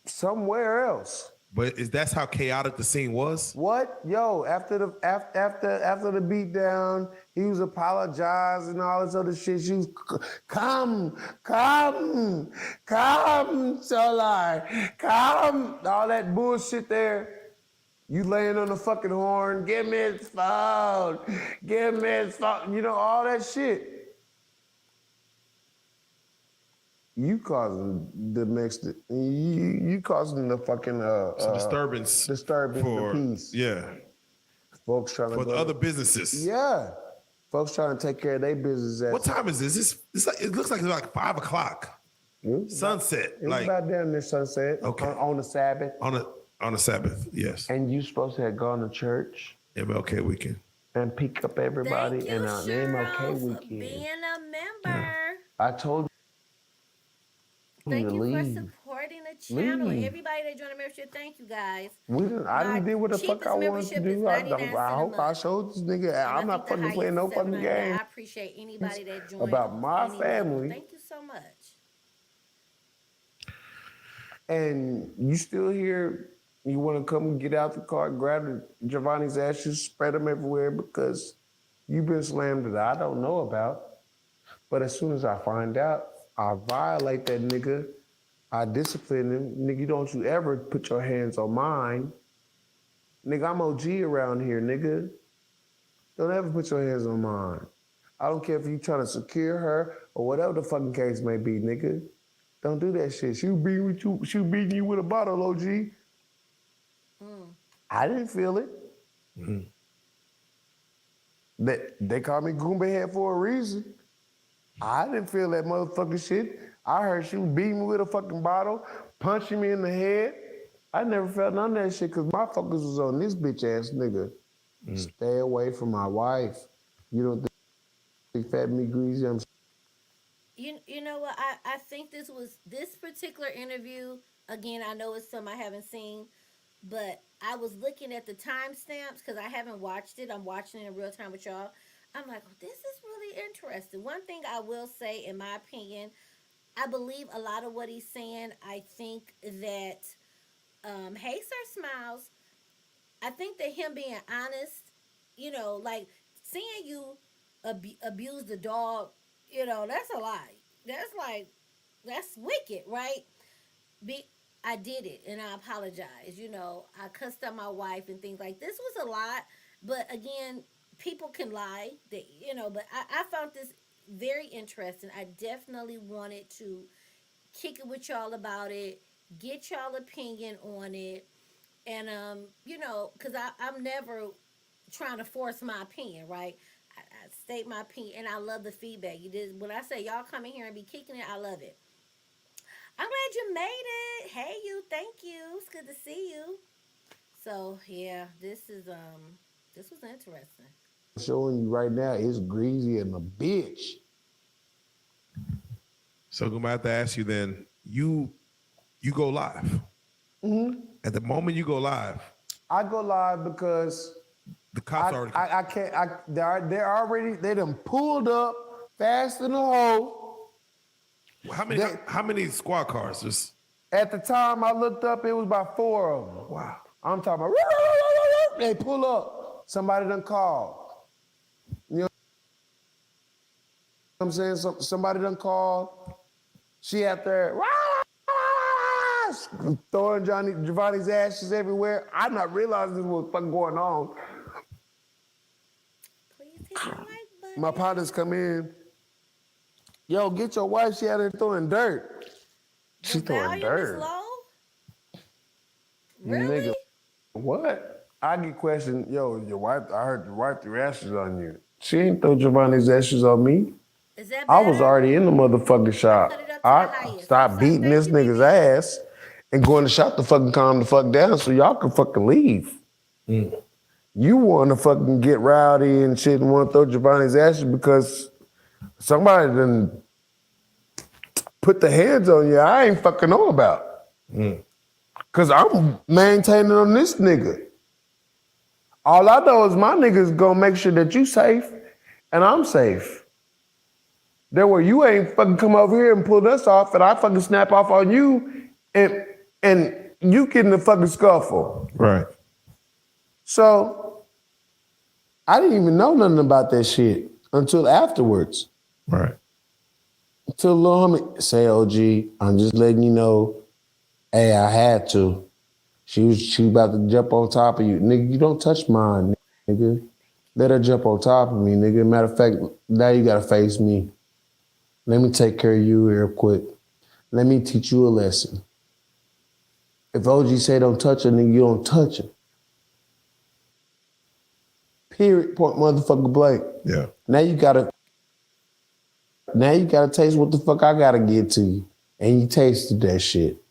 somewhere else. But that's how chaotic the scene was? What? Yo, after the beat down, he was apologizing and all this other shit. She was, come, Solar, come. All that bullshit there. You laying on the fucking horn, give me his phone, you know, all that shit. You causing domestic, you causing the fucking disturbance for the peace. Yeah. Folks trying to for the other businesses. Yeah. Folks trying to take care of their business. What time is this? It looks like it's like 5 o'clock. Sunset, It was like about down there sunset. Okay. On the Sabbath. on a Sabbath. Yes, And you supposed to have gone to church MLK weekend. and pick up everybody Thank you, and on the MLK Cheryl, for weekend. being a member. I told you Thank to you for leave. supporting the channel. Leave. Everybody that joined the membership, thank you guys. I didn't do what the fuck cheapest I wanted to membership is do. I 99 cents a hope I month. showed this nigga. And I'm I not think the fucking playing no highest is fucking $7.99. game I appreciate anybody that joined about my any level. family. Thank you so much. And you still here. You want to come get out the car, grab Giovanni's ashes, spread them everywhere because you've been slammed that I don't know about. But as soon as I find out, I violate that nigga. I discipline him. Nigga, don't you ever put your hands on mine. Nigga, I'm OG around here, nigga. Don't ever put your hands on mine. I don't care if you trying to secure her or whatever the fucking case may be, nigga. Don't do that shit. She beating you with a bottle, OG. I didn't feel it. They call me Goomba head for a reason. I didn't feel that motherfucking shit. I heard she was beating me with a fucking bottle, punching me in the head. I never felt none of that shit because my focus was on this bitch ass nigga. Stay away from my wife. You don't think fat me greasy? I'm You know what? I think this particular interview, again, I know it's some I haven't seen, but I was looking at the timestamps because I haven't watched it. I'm watching it in real time with y'all. I'm like, oh, this is really interesting. One thing I will say, in my opinion, I believe a lot of what he's saying. I think that, hey, Sir Smiles, I think that him being honest, like seeing you abuse the dog, that's a lie. That's like, that's wicked, right? Be I did it and I apologize. I cussed out my wife and things like this was a lot. But again, people can lie. But I found this very interesting. I definitely wanted to kick it with y'all about it, get y'all opinion on it, and because I'm never trying to force my opinion, right? I state my opinion, and I love the feedback. You did when I say y'all come in here and be kicking it. I love it. I'm glad you made it. Hey, you. Thank you. It's good to see you. So yeah, this was interesting. showing you right now is greasy and a bitch. So I'm gonna have to ask you then. You go live. At the moment you go live, I go live because the cops already. I can't. They're already. They done pulled up fast in the hole. How many squad cars? Just At the time I looked up, it was about 4 of them. wow. I'm talking about. They pull up. Somebody done called. You know what I'm saying? Somebody done called. She out there throwing Giovanni's ashes everywhere. I'm not realizing this was fucking going on. Please hit the like button. My partners come in. Yo, get your wife. She out there throwing dirt. She The throwing volume is dirt. low. Really? Nigga, what? I get questioned. Yo, your wife. I heard your wife threw ashes on you. She ain't throw Giovanni's ashes on me. Is that I better? was already in the motherfucking shop. cut it up to the I highest. stopped I'm beating sorry. this Thank you, nigga's baby. ass and going to shop to fucking calm the fuck down so y'all can fucking leave. You want to fucking get rowdy and shit and want to throw Giovanni's ashes because somebody done put the hands on you I ain't fucking know about. Because I'm maintaining on this nigga. All I know is my niggas gonna make sure that you safe and I'm safe. That way you ain't fucking come over here and pulled us off and I fucking snap off on you and you get in the fucking scuffle. Right. So I didn't even know nothing about that shit until afterwards. Right. Until little homie say, OG, I'm just letting you know, hey, I had to. She about to jump on top of you. Nigga, you don't touch mine, nigga. Let her jump on top of me, nigga. Matter of fact, now you gotta face me. Let me take care of you real quick. Let me teach you a lesson. If OG say don't touch her, nigga, you don't touch her. Period, point motherfucker blank. Yeah. Now you gotta taste what the fuck I gotta get to you. and he tasted that shit.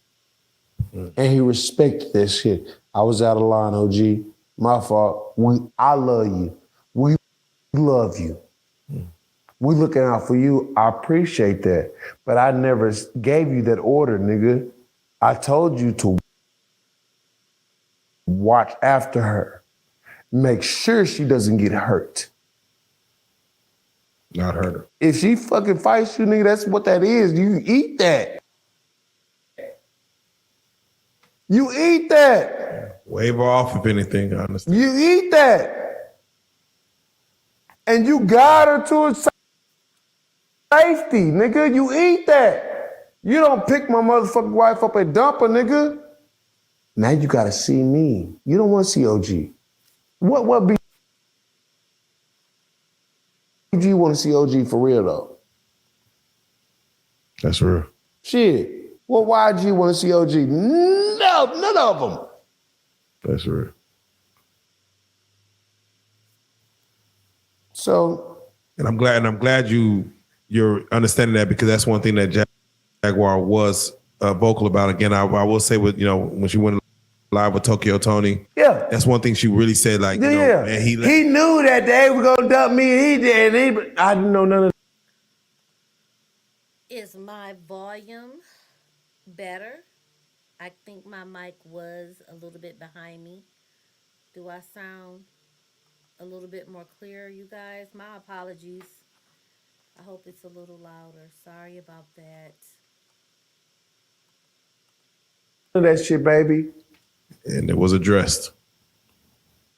And he respected that shit. I was out of line, OG. My fault. I love you. We love you. We looking out for you. I appreciate that. But I never gave you that order, nigga. I told you to watch after her. Make sure she doesn't get hurt. Not hurt her. If she fucking fights you, nigga, that's what that is. You eat that. You eat that. Wave her off if anything, I understand. You eat that. And you got her to a safety, nigga. You eat that. You don't pick my motherfucking wife up and dump her, nigga. Now you gotta see me. You don't want to see OG. What BG you want to see OG for real though? That's real. Shit. Well, YG want to see OG? No, none of them. That's real. So, and I'm glad you're understanding that, because that's one thing that Jaguar was vocal about. Again, I will say with, when she went live with Tokyo Tony, yeah, that's one thing she really said. Like, man, he knew that they were gonna dump me. He did. I didn't know none of. Is my volume better? I think my mic was a little bit behind me. Do I sound a little bit more clear, you guys? My apologies. I hope it's a little louder. Sorry about that. That shit, baby. And it was addressed.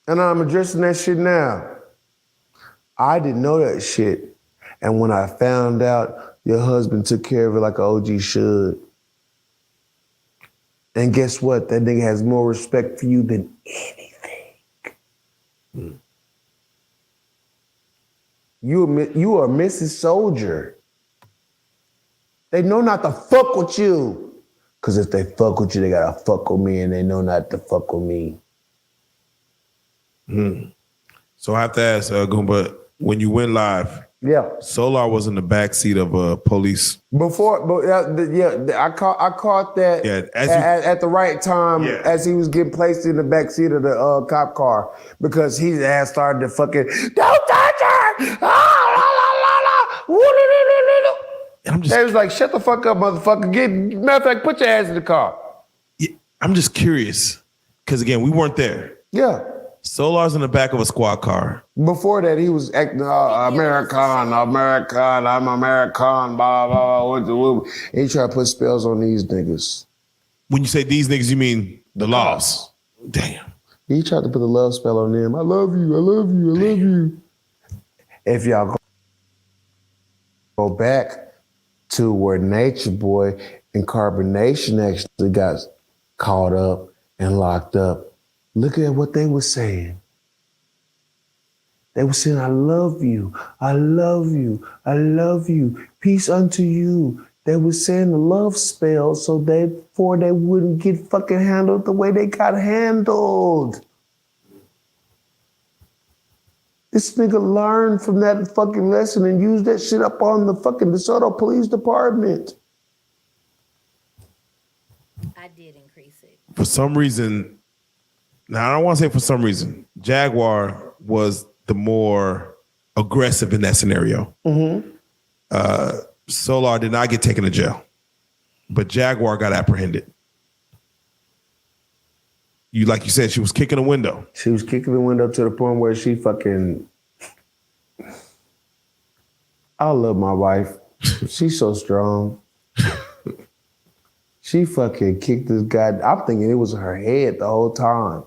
And I'm addressing that shit now. I didn't know that shit. And when I found out your husband took care of it like an OG should. And guess what? That nigga has more respect for you than anything. You are Mrs. Soldier. They know not to fuck with you. Because if they fuck with you, they gotta fuck with me, and they know not to fuck with me. So I have to ask, Goomba, when you went live, Solar was in the back seat of police. I caught that at the right time as he was getting placed in the back seat of the cop car, because his ass started to fucking, don't touch her! They was like, shut the fuck up, motherfucker. Matter of fact, put your ass in the car. Yeah, I'm just curious, because again, we weren't there. Yeah. Solar's in the back of a squad car. Before that, he was acting American, I'm American, blah, blah, blah. He tried to put spells on these niggas. When you say these niggas, you mean the laws? Damn. He tried to put a love spell on them. I love you, I love you, I love you. If y'all go back to where Nature Boy and Carbonation actually got caught up and locked up, look at what they were saying. They were saying, I love you, I love you, I love you, peace unto you. They were saying the love spell so they wouldn't get fucking handled the way they got handled. This nigga learned from that fucking lesson and used that shit up on the fucking DeSoto Police Department. I did increase it. For some reason, now I don't want to say for some reason, Jaguar was the more aggressive in that scenario. Solar did not get taken to jail, but Jaguar got apprehended. Like you said, she was kicking a window. She was kicking the window to the point where she fucking... I love my wife. She's so strong. She fucking kicked this guy. I'm thinking it was her head the whole time.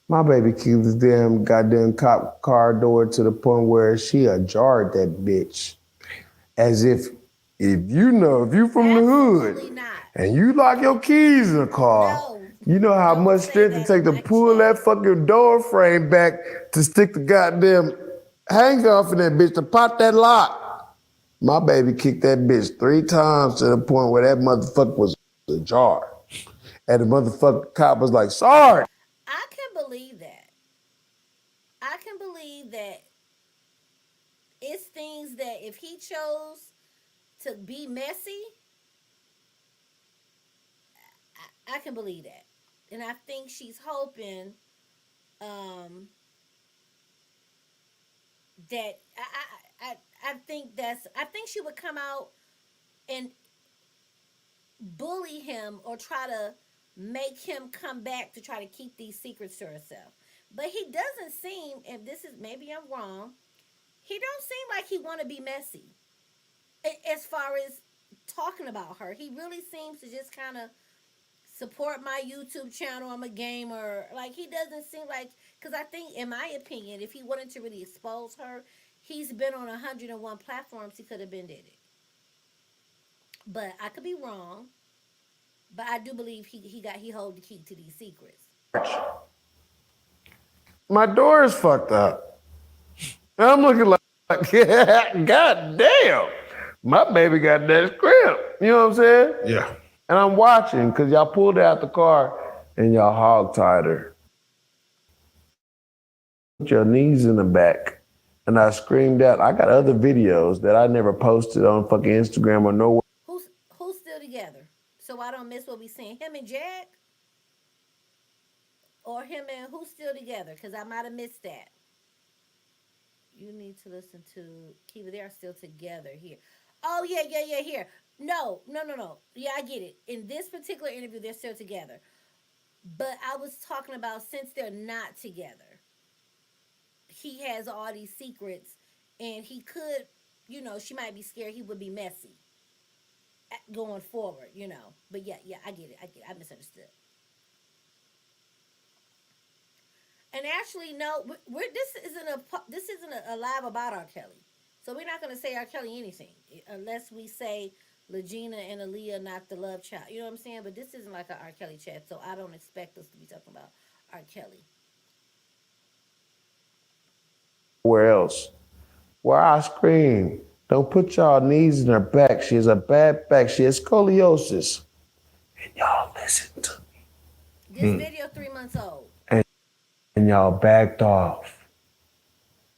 My baby kicked this damn goddamn cop car door to the point where she ajarred that bitch. As if you from the hood and you lock your keys in the car, you know how much strength it takes to pull that fucking door frame back to stick the goddamn handcuff in that bitch to pop that lock. My baby kicked that bitch 3 times to the point where that motherfucker was ajar. And the motherfucking cop was like, sorry. I can believe that. I can believe that it's things that if he chose to be messy, I can believe that. And I think she's hoping um, that I think she would come out and bully him or try to make him come back to try to keep these secrets to herself. But he doesn't seem, if this is maybe I'm wrong, he don't seem like he want to be messy as far as talking about her. He really seems to just kind of support my YouTube channel. I'm a gamer. Like he doesn't seem like, because I think, in my opinion, if he wanted to really expose her, he's been on 101 platforms. He could have been did it. But I could be wrong. But I do believe he hold the key to these secrets. My door is fucked up. And I'm looking like, God damn, my baby got that script. You know what I'm saying? Yeah. And I'm watching because y'all pulled her out the car and y'all hog-tied her. Put your knees in the back. And I screamed out. I got other videos that I never posted on fucking Instagram or nowhere. Who's still together? So I don't miss what we saying. Him and Jack? Or him and who's still together? Because I might have missed that. You need to listen to Kiva. They are still together here. Oh, yeah, here. No. Yeah, I get it. In this particular interview, they're still together. But I was talking about since they're not together, he has all these secrets, and he could, she might be scared he would be messy going forward, But yeah, I get it. I misunderstood. And actually, no, this isn't a live about R. Kelly, so we're not gonna say R. Kelly anything unless we say Legina and Aaliyah not the love child. You know what I'm saying? But this isn't like a R. Kelly chat, so I don't expect us to be talking about R. Kelly. Where else? Where I scream, don't put y'all knees in her back. She has a bad back. She has scoliosis. And y'all listen to me. This video 3 months old. And y'all backed off.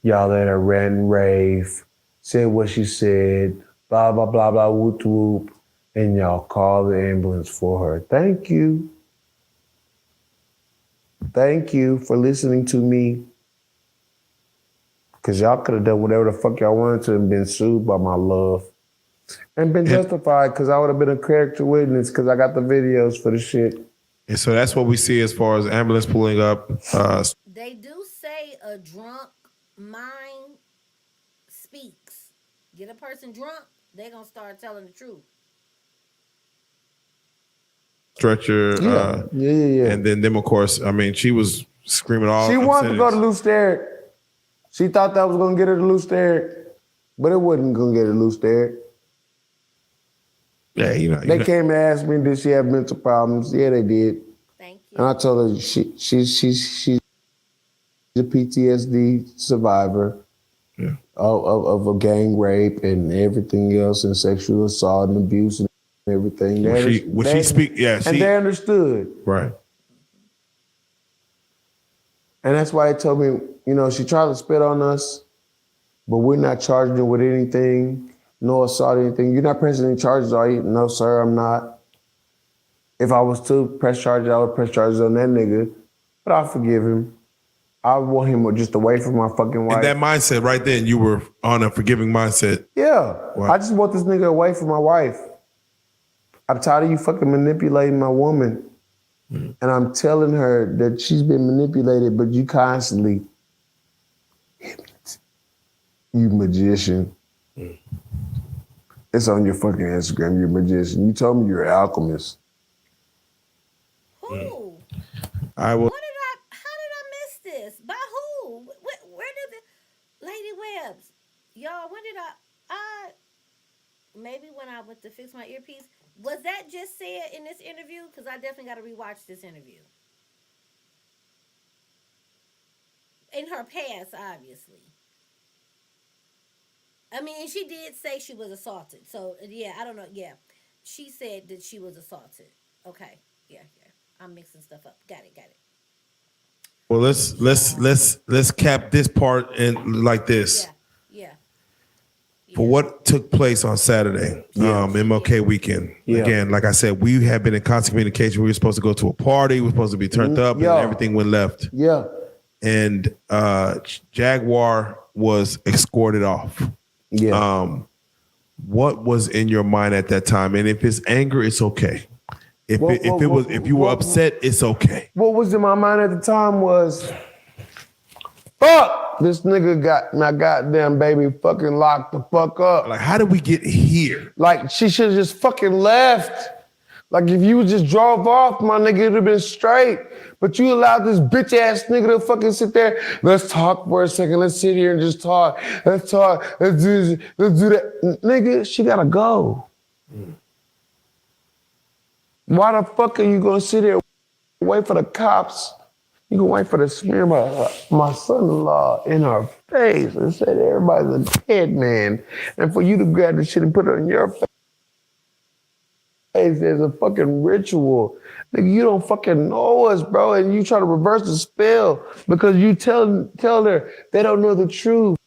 Y'all let her rant and rave, said what she said, blah, blah, blah, blah, whoop, whoop. And y'all called the ambulance for her. Thank you. Thank you for listening to me. Because y'all could have done whatever the fuck y'all wanted to and been sued by my love. And been justified because I would have been a character witness because I got the videos for the shit. And so that's what we see as far as ambulance pulling up. They do say a drunk mind speaks. Get a person drunk, they're going to start telling the truth. Stretcher. Yeah. And then them, of course, I mean, she was screaming all. She wanted to go to Loose Derrick. She thought that was going to get her to Loose Derrick, but it wasn't going to get her to Loose Derrick. Yeah, They came and asked me, did she have mental problems? Yeah, they did. Thank you. And I told her she's a PTSD survivor of a gang rape and everything else, and sexual assault and abuse and everything. And they understood. Right. And that's why they told me, she tried to spit on us, but we're not charging her with anything. No assault or anything. You're not pressing any charges, are you? No, sir, I'm not. If I was to press charges, I would press charges on that nigga. But I'll forgive him. I want him just away from my fucking wife. In that mindset right then, you were on a forgiving mindset. Yeah. Wow. I just want this nigga away from my wife. I'm tired of you fucking manipulating my woman. Mm. And I'm telling her that she's been manipulated, but you constantly, you magician. Mm. It's on your fucking Instagram, you're a magician. You told me you're an alchemist. Who? I will. How did I miss this? By who? Where did the Lady Webbs? Y'all, when did I maybe when I went to fix my earpiece. Was that just said in this interview? Because I definitely got to rewatch this interview. In her past, obviously. I mean, she did say she was assaulted. So, yeah, I don't know. Yeah. She said that she was assaulted. Okay. Yeah. I'm mixing stuff up. Got it. Well, let's cap this part in like this. Yeah. for what took place on Saturday, MLK weekend. Yeah. Again, like I said, we have been in constant communication. We were supposed to go to a party. We were supposed to be turned up, and everything went left. Yeah. And Jaguar was escorted off. Yeah. What was in your mind at that time? And if it's anger, it's okay. If you were upset, it's okay. What was in my mind at the time was, fuck, this nigga got my goddamn baby fucking locked the fuck up. Like, how did we get here? Like, she should have just fucking left. Like, if you just drove off, my nigga, it would have been straight. But you allowed this bitch ass nigga to fucking sit there. Let's talk for a second. Let's sit here and just talk. Let's talk. Let's do this. Let's do that. Nigga, she gotta go. Why the fuck are you gonna sit here and wait for the cops? You can wait for the smear my son-in-law in her face and say that everybody's a dead man. And for you to grab the shit and put it on your face as a fucking ritual. Nigga, you don't fucking know us, bro. And you try to reverse the spell because you tell her they don't know the truth.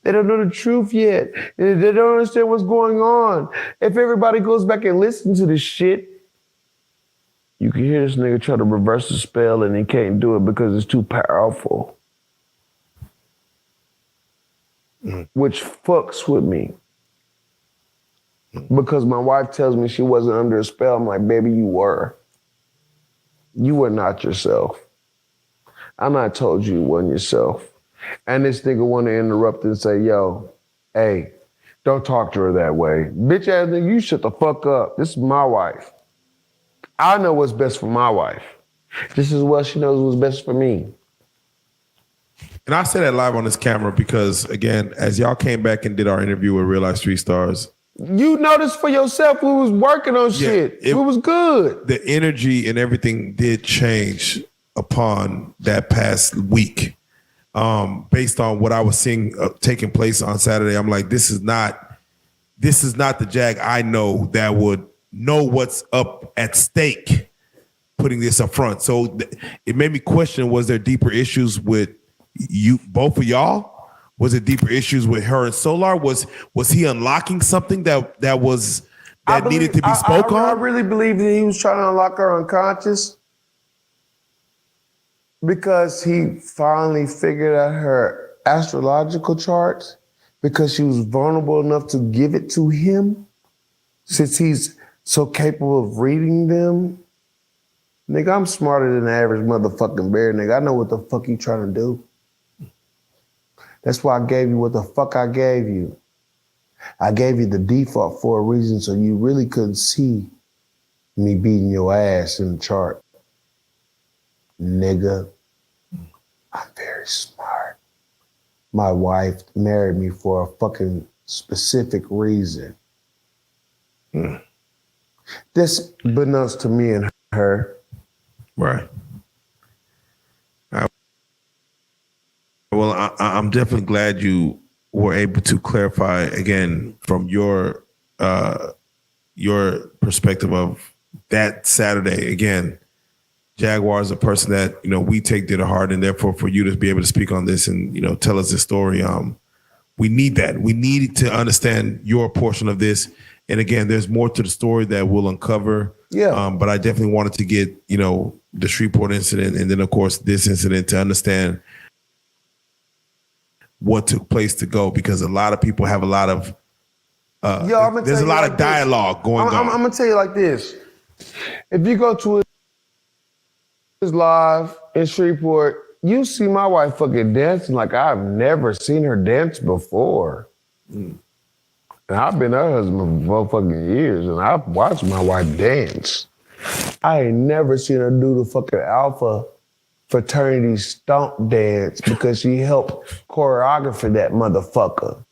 They don't know the truth yet. And they don't understand what's going on. If everybody goes back and listens to this shit, you can hear this nigga try to reverse the spell and he can't do it because it's too powerful. Which fucks with me. Because my wife tells me she wasn't under a spell. I'm like, baby, you were. You were not yourself. I not told you wasn't yourself. And this nigga want to interrupt and say, yo, hey, don't talk to her that way. Bitch ass nigga, you shut the fuck up. This is my wife. I know what's best for my wife. Just as well she knows what's best for me. And I say that live on this camera because, again, as y'all came back and did our interview with Real Life Street Stars, you noticed for yourself we was working on shit. It was good. The energy and everything did change upon that past week. Based on what I was seeing taking place on Saturday, I'm like, this is not the Jag I know that would know what's up at stake putting this up front. So it made me question, was there deeper issues with you, both of y'all? Was it deeper issues with her and Solar? Was he unlocking something that needed to be spoke on? I really believe that he was trying to unlock her unconscious because he finally figured out her astrological charts because she was vulnerable enough to give it to him since he's so capable of reading them. Nigga, I'm smarter than the average motherfucking bear, nigga. I know what the fuck you trying to do. That's why I gave you what the fuck I gave you. I gave you the default for a reason so you really couldn't see me beating your ass in the chart. Nigga, I'm very smart. My wife married me for a fucking specific reason. This unbeknownst to me and her. Right. Well, I'm definitely glad you were able to clarify again from your perspective of that Saturday. Again, Jaguar is a person that we take to the heart, and therefore for you to be able to speak on this and tell us this story, we need that. We need to understand your portion of this. And again, there's more to the story that we'll uncover. Yeah. But I definitely wanted to get the Shreveport incident and then of course this incident to understand what took place to go, because a lot of people have a lot of there's a lot of dialogue going on. I'm gonna tell you like this. If you go to his live in Shreveport, you see my wife fucking dancing like I've never seen her dance before. And I've been her husband for 4 fucking years, and I've watched my wife dance. I ain't never seen her do the fucking Alpha fraternity stomp dance because she helped choreograph that motherfucker.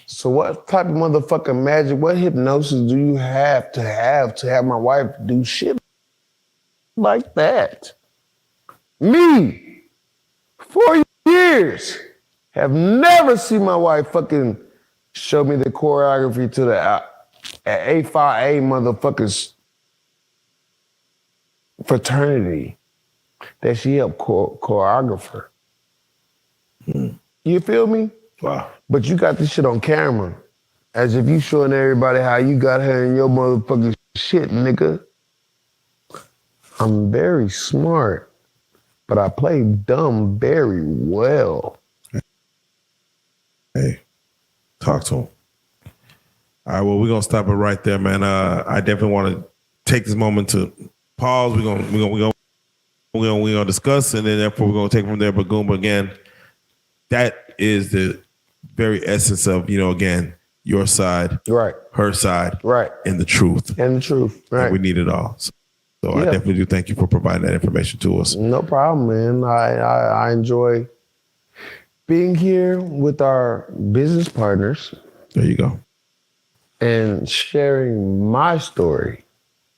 So what type of motherfucking magic, what hypnosis do you have to my wife do shit like that? Me, 4 years, have never seen my wife fucking show me the choreography to the A5A motherfuckers fraternity that she helped choreograph her. You feel me? Wow. But you got this shit on camera. As if you showing everybody how you got her in your motherfucking shit, nigga. I'm very smart, but I play dumb very well. Hey, talk to him. All right, well, we're gonna stop it right there, man. I definitely want to take this moment to pause. We're gonna discuss, and then therefore we're gonna take it from there. But Goomba, again, that is the very essence of, again, your side, Right, her side, right. and the truth. And the truth, right. And we need it all. So I definitely do thank you for providing that information to us. No problem, man. I enjoy being here with our business partners There you go. and sharing my story.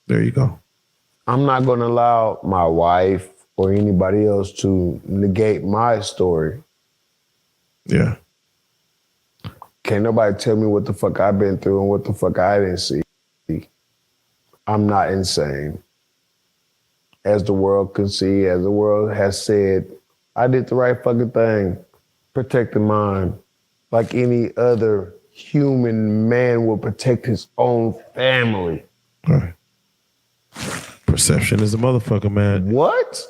There you go. I'm not going to allow my wife or anybody else to negate my story. Yeah. Can't nobody tell me what the fuck I've been through and what the fuck I didn't see. I'm not insane. As the world can see, as the world has said, I did the right fucking thing, protecting mine, like any other human man would protect his own family. All right. Perception is a motherfucker, man. What?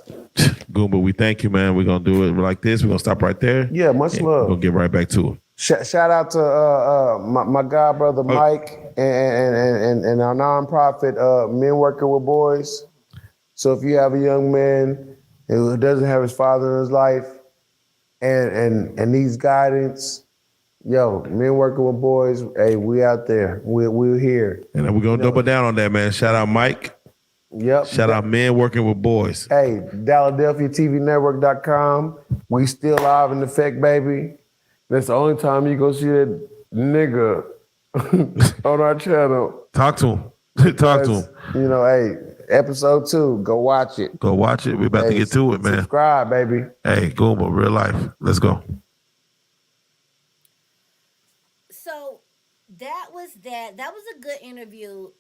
Goomba, we thank you, man. We're going to do it like this. We're going to stop right there. Yeah, much love. We're going to get right back to it. Shout out to my god brother Mike and our nonprofit Men Working with Boys. So if you have a young man who doesn't have his father in his life and needs guidance, yo, Men Working with Boys, hey, we out there. We're here. And then we're going to double down on that, man. Shout out Mike. Yep. Shout out Men Working with Boys. Hey, DaladelphiaTVNetwork.com. We still live in effect, baby. That's the only time you go see that nigga on our channel. Talk to him. Talk to him. Hey, episode 2, go watch it. Go watch it. We're about to get to it, man. Subscribe, baby. Hey, Goomba, real life. Let's go. So that was that. That was a good interview,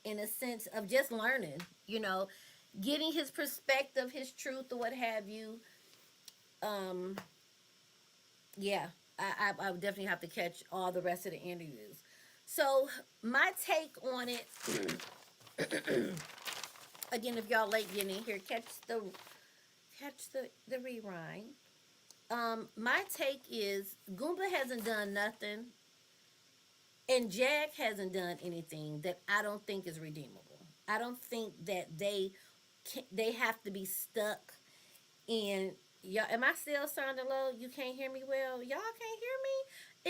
in a sense of just learning, getting his perspective, his truth, or what have you. Yeah, I would definitely have to catch all the rest of the interviews. So my take on it, again, if y'all late getting in here, catch the rewind. My take is Goomba hasn't done nothing, and Jag hasn't done anything that I don't think is redeemable. I don't think that they have to be stuck in y'all. Am I still sounding low? You can't hear me well. Y'all can't hear me.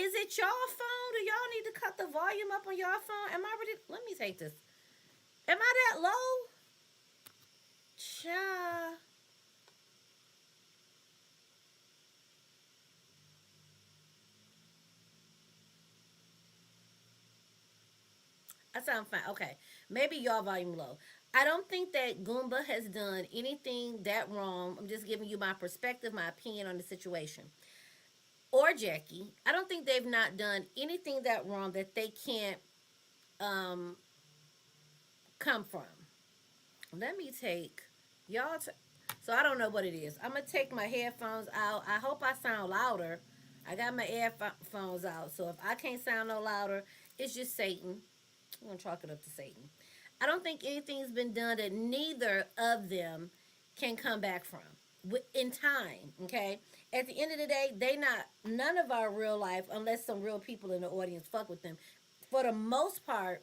Is it y'all phone? Do y'all need to cut the volume up on y'all phone? Am I ready? Let me take this. Am I that low? Cha. I sound fine. Okay. Maybe y'all volume low. I don't think that Goomba has done anything that wrong. I'm just giving you my perspective, my opinion on the situation. Or Jackie. I don't think they've not done anything that wrong that they can't um come from. Let me take y'all. So I don't know what it is. I'm gonna take my headphones out. I hope I sound louder. I got my earphones out, so if I can't sound no louder, it's just Satan. I'm gonna chalk it up to Satan. I don't think anything's been done that neither of them can come back from in time. Okay. At the end of the day, they not none of our real life, unless some real people in the audience fuck with them. For the most part,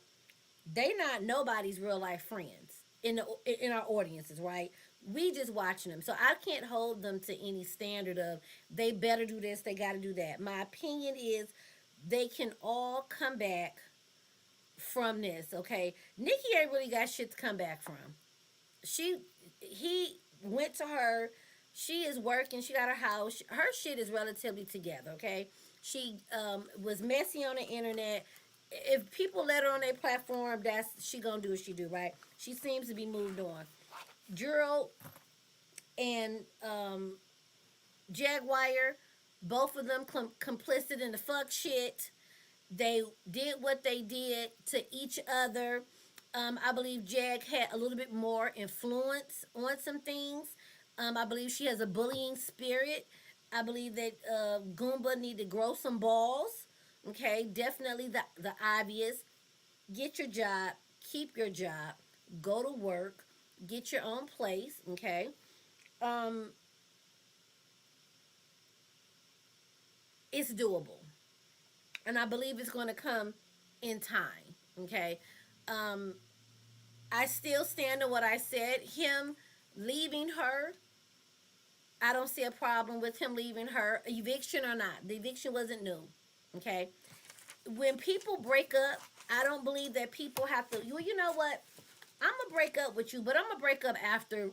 they not nobody's real life friends in our audiences, right? We just watching them, so I can't hold them to any standard of they better do this, they got to do that. My opinion is they can all come back from this. Okay, Nikki ain't really got shit to come back from. He went to her. She is working. She got her house. Her shit is relatively together. Okay, she was messy on the internet. If people let her on their platform, that's she gonna do what she do, right? She seems to be moved on. Gerald and Jaguar, both of them complicit in the fuck shit. They did what they did to each other. I believe Jag had a little bit more influence on some things. I believe she has a bullying spirit. I believe that Goomba need to grow some balls. Okay, definitely the obvious. Get your job, keep your job, go to work, get your own place. Okay, um, it's doable, and I believe it's going to come in time. Okay, um, I still stand on what I said. Him leaving her, I don't see a problem with him leaving her, eviction or not. The eviction wasn't new. Okay, when people break up, I don't believe that people have to. Well, you know what? I'm gonna break up with you, but I'm gonna break up after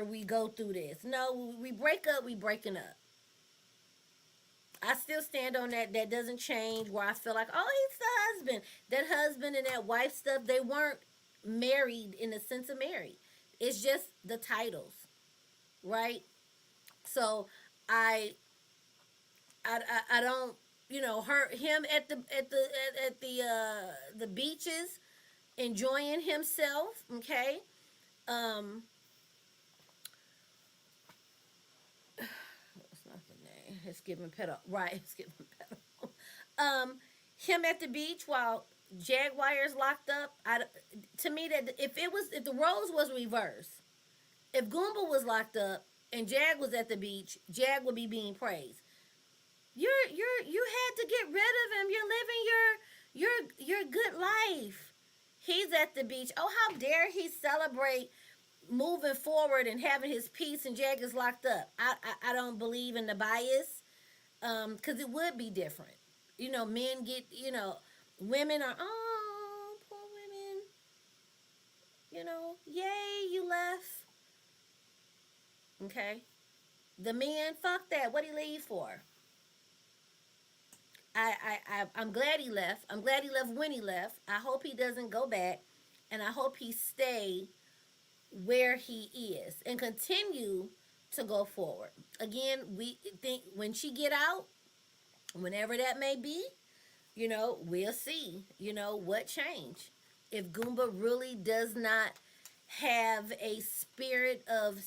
we go through this. No, we break up. We breaking up. I still stand on that. That doesn't change. Where I feel like, oh, he's the husband. That husband and that wife stuff. They weren't married in the sense of married. It's just the titles, right? So I I don't, her him at the beaches enjoying himself. Okay, um, what's not the name? It's giving pedal right. It's giving pedal. Um, him at the beach while Jaguar is locked up. To me that if the roles was reversed, if Goomba was locked up and Jag was at the beach, Jag would be being praised. You had to get rid of him. You're living your good life. He's at the beach. Oh, how dare he celebrate moving forward and having his peace and Jag is locked up. I don't believe in the bias. Because it would be different. Men get, women are, oh, poor women. Yay, you left. Okay. The man, fuck that. What he leave for? I'm glad he left. I'm glad he left when he left. I hope he doesn't go back, and I hope he stay where he is and continue to go forward. Again, we think when she get out, whenever that may be, we'll see, what change. If Goomba really does not have a spirit of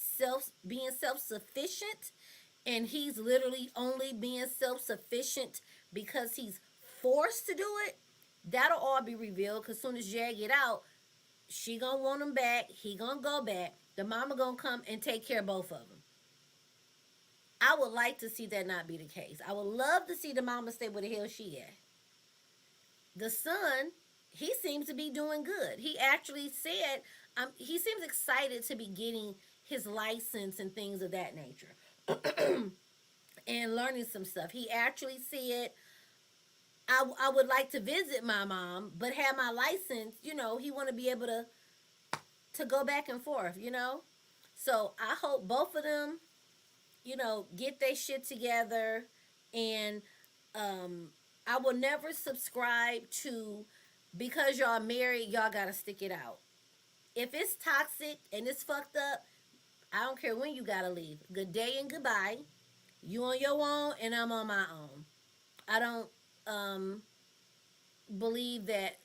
being self-sufficient, and he's literally only being self-sufficient because he's forced to do it, that'll all be revealed. Because soon as Jag get out, she gonna want him back. He gonna go back. The mama gonna come and take care of both of them. I would like to see that not be the case. I would love to see the mama stay where the hell she at. The son, he seems to be doing good. He actually said, he seems excited to be getting his license and things of that nature. And learning some stuff. He actually said, I would like to visit my mom, but have my license, he want to be able to go back and forth, So I hope both of them, get their shit together. And I will never subscribe to, because y'all married, y'all gotta stick it out. If it's toxic and it's fucked up, I don't care when you gotta leave. Good day and goodbye. You on your own and I'm on my own. I don't believe that.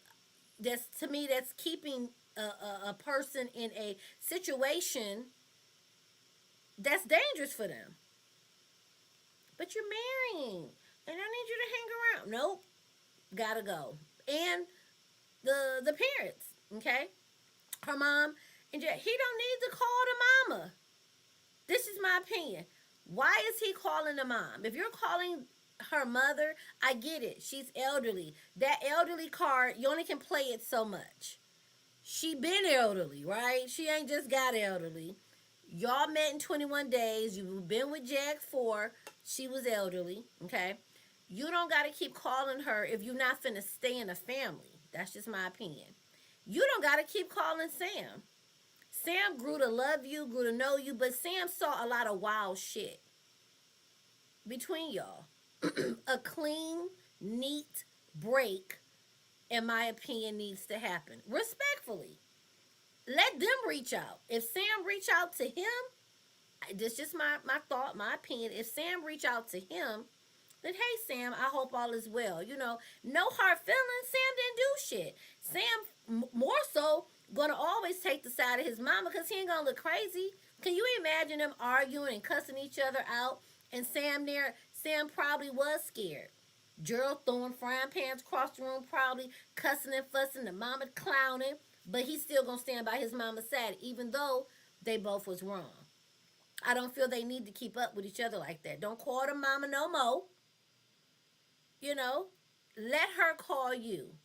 To me, that's keeping a person in a situation that's dangerous for them. But you're marrying, and I need you to hang around. Nope, gotta go. And the parents, okay, her mom and Jack. He don't need to call the mama. This is my opinion. Why is he calling the mom? If you're calling her mother, I get it. She's elderly. That elderly card, you only can play it so much. She been elderly, right? She ain't just got elderly. Y'all met in 21 days. You've been with Jag 4. She was elderly, okay? You don't got to keep calling her if you're not finna stay in a family. That's just my opinion. You don't got to keep calling Sam. Sam grew to love you, grew to know you, but Sam saw a lot of wild shit between y'all. A clean, neat break, in my opinion, needs to happen. Respectfully. Let them reach out. If Sam reach out to him, this is just my thought, my opinion. If Sam reach out to him, then hey Sam, I hope all is well. No hard feelings. Sam didn't do shit. Sam more so gonna always take the side of his mama because he ain't gonna look crazy. Can you imagine them arguing and cussing each other out And Sam probably was scared. Gerald throwing frying pans across the room, probably cussing and fussing, the mama clowning, but he's still gonna stand by his mama's side, even though they both was wrong. I don't feel they need to keep up with each other like that. Don't call the mama no more. You know, let her call you.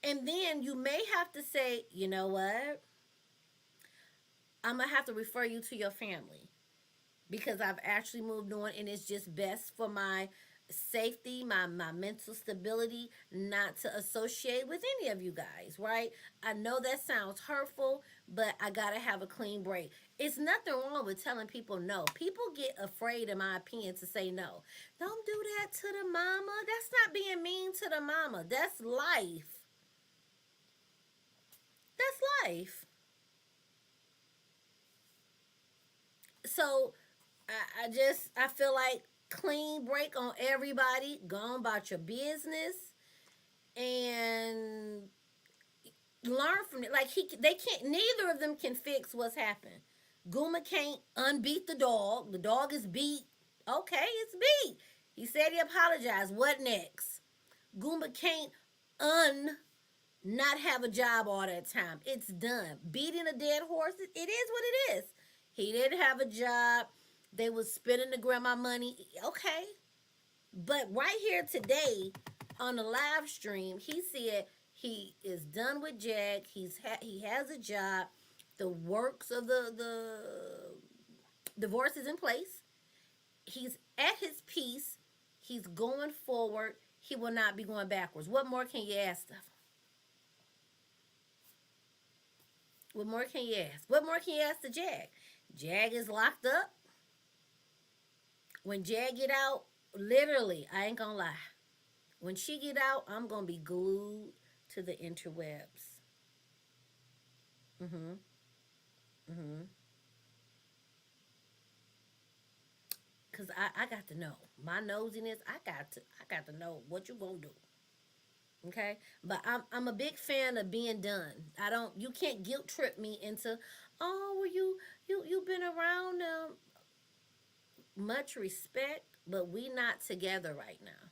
And then you may have to say, you know what? I'm going to have to refer you to your family because I've actually moved on and it's just best for my safety, my mental stability, not to associate with any of you guys, right? I know that sounds hurtful, but I gotta have a clean break. It's nothing wrong with telling people no. People get afraid, in my opinion, to say no. Don't do that to the mama. That's not being mean to the mama. That's life. That's life. So I feel like clean break on everybody. Go on about your business and learn from it. Like they can't. Neither of them can fix what's happened. Goomba can't unbeat the dog. The dog is beat. Okay, it's beat. He said he apologized. What next? Goomba can't un not have a job all that time. It's done. Beating a dead horse, it is what it is. He didn't have a job. They was spending the grandma money. Okay. But right here today on the live stream, he said he is done with Jag. He has a job. The works of the divorce is in place. He's at his peace. He's going forward. He will not be going backwards. What more can you ask of him? What more can you ask? What more can you ask to Jag? Jag is locked up. When Jag get out, literally, I ain't gonna lie. When she get out, I'm gonna be glued to the interwebs. Mm-hmm. Mm-hmm. Cause I got to know. My nosiness, I got to know what you gonna do. Okay, but I'm a big fan of being done. You can't guilt trip me into, oh, well, you've been around them. Much respect, but we not together right now,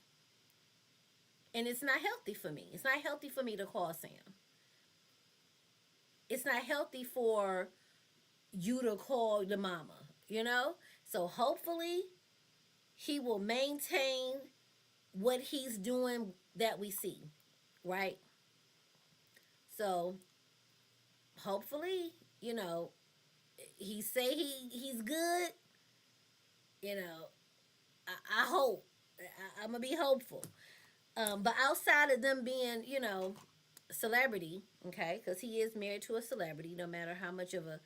and it's not healthy for me. It's not healthy for me to call Sam. It's not healthy for you to call the mama. You know, so hopefully he will maintain what he's doing that we see, right? So hopefully, he say he's good. I hope. I'm gonna be hopeful. But outside of them being, celebrity, okay, because he is married to a celebrity, no matter how much of a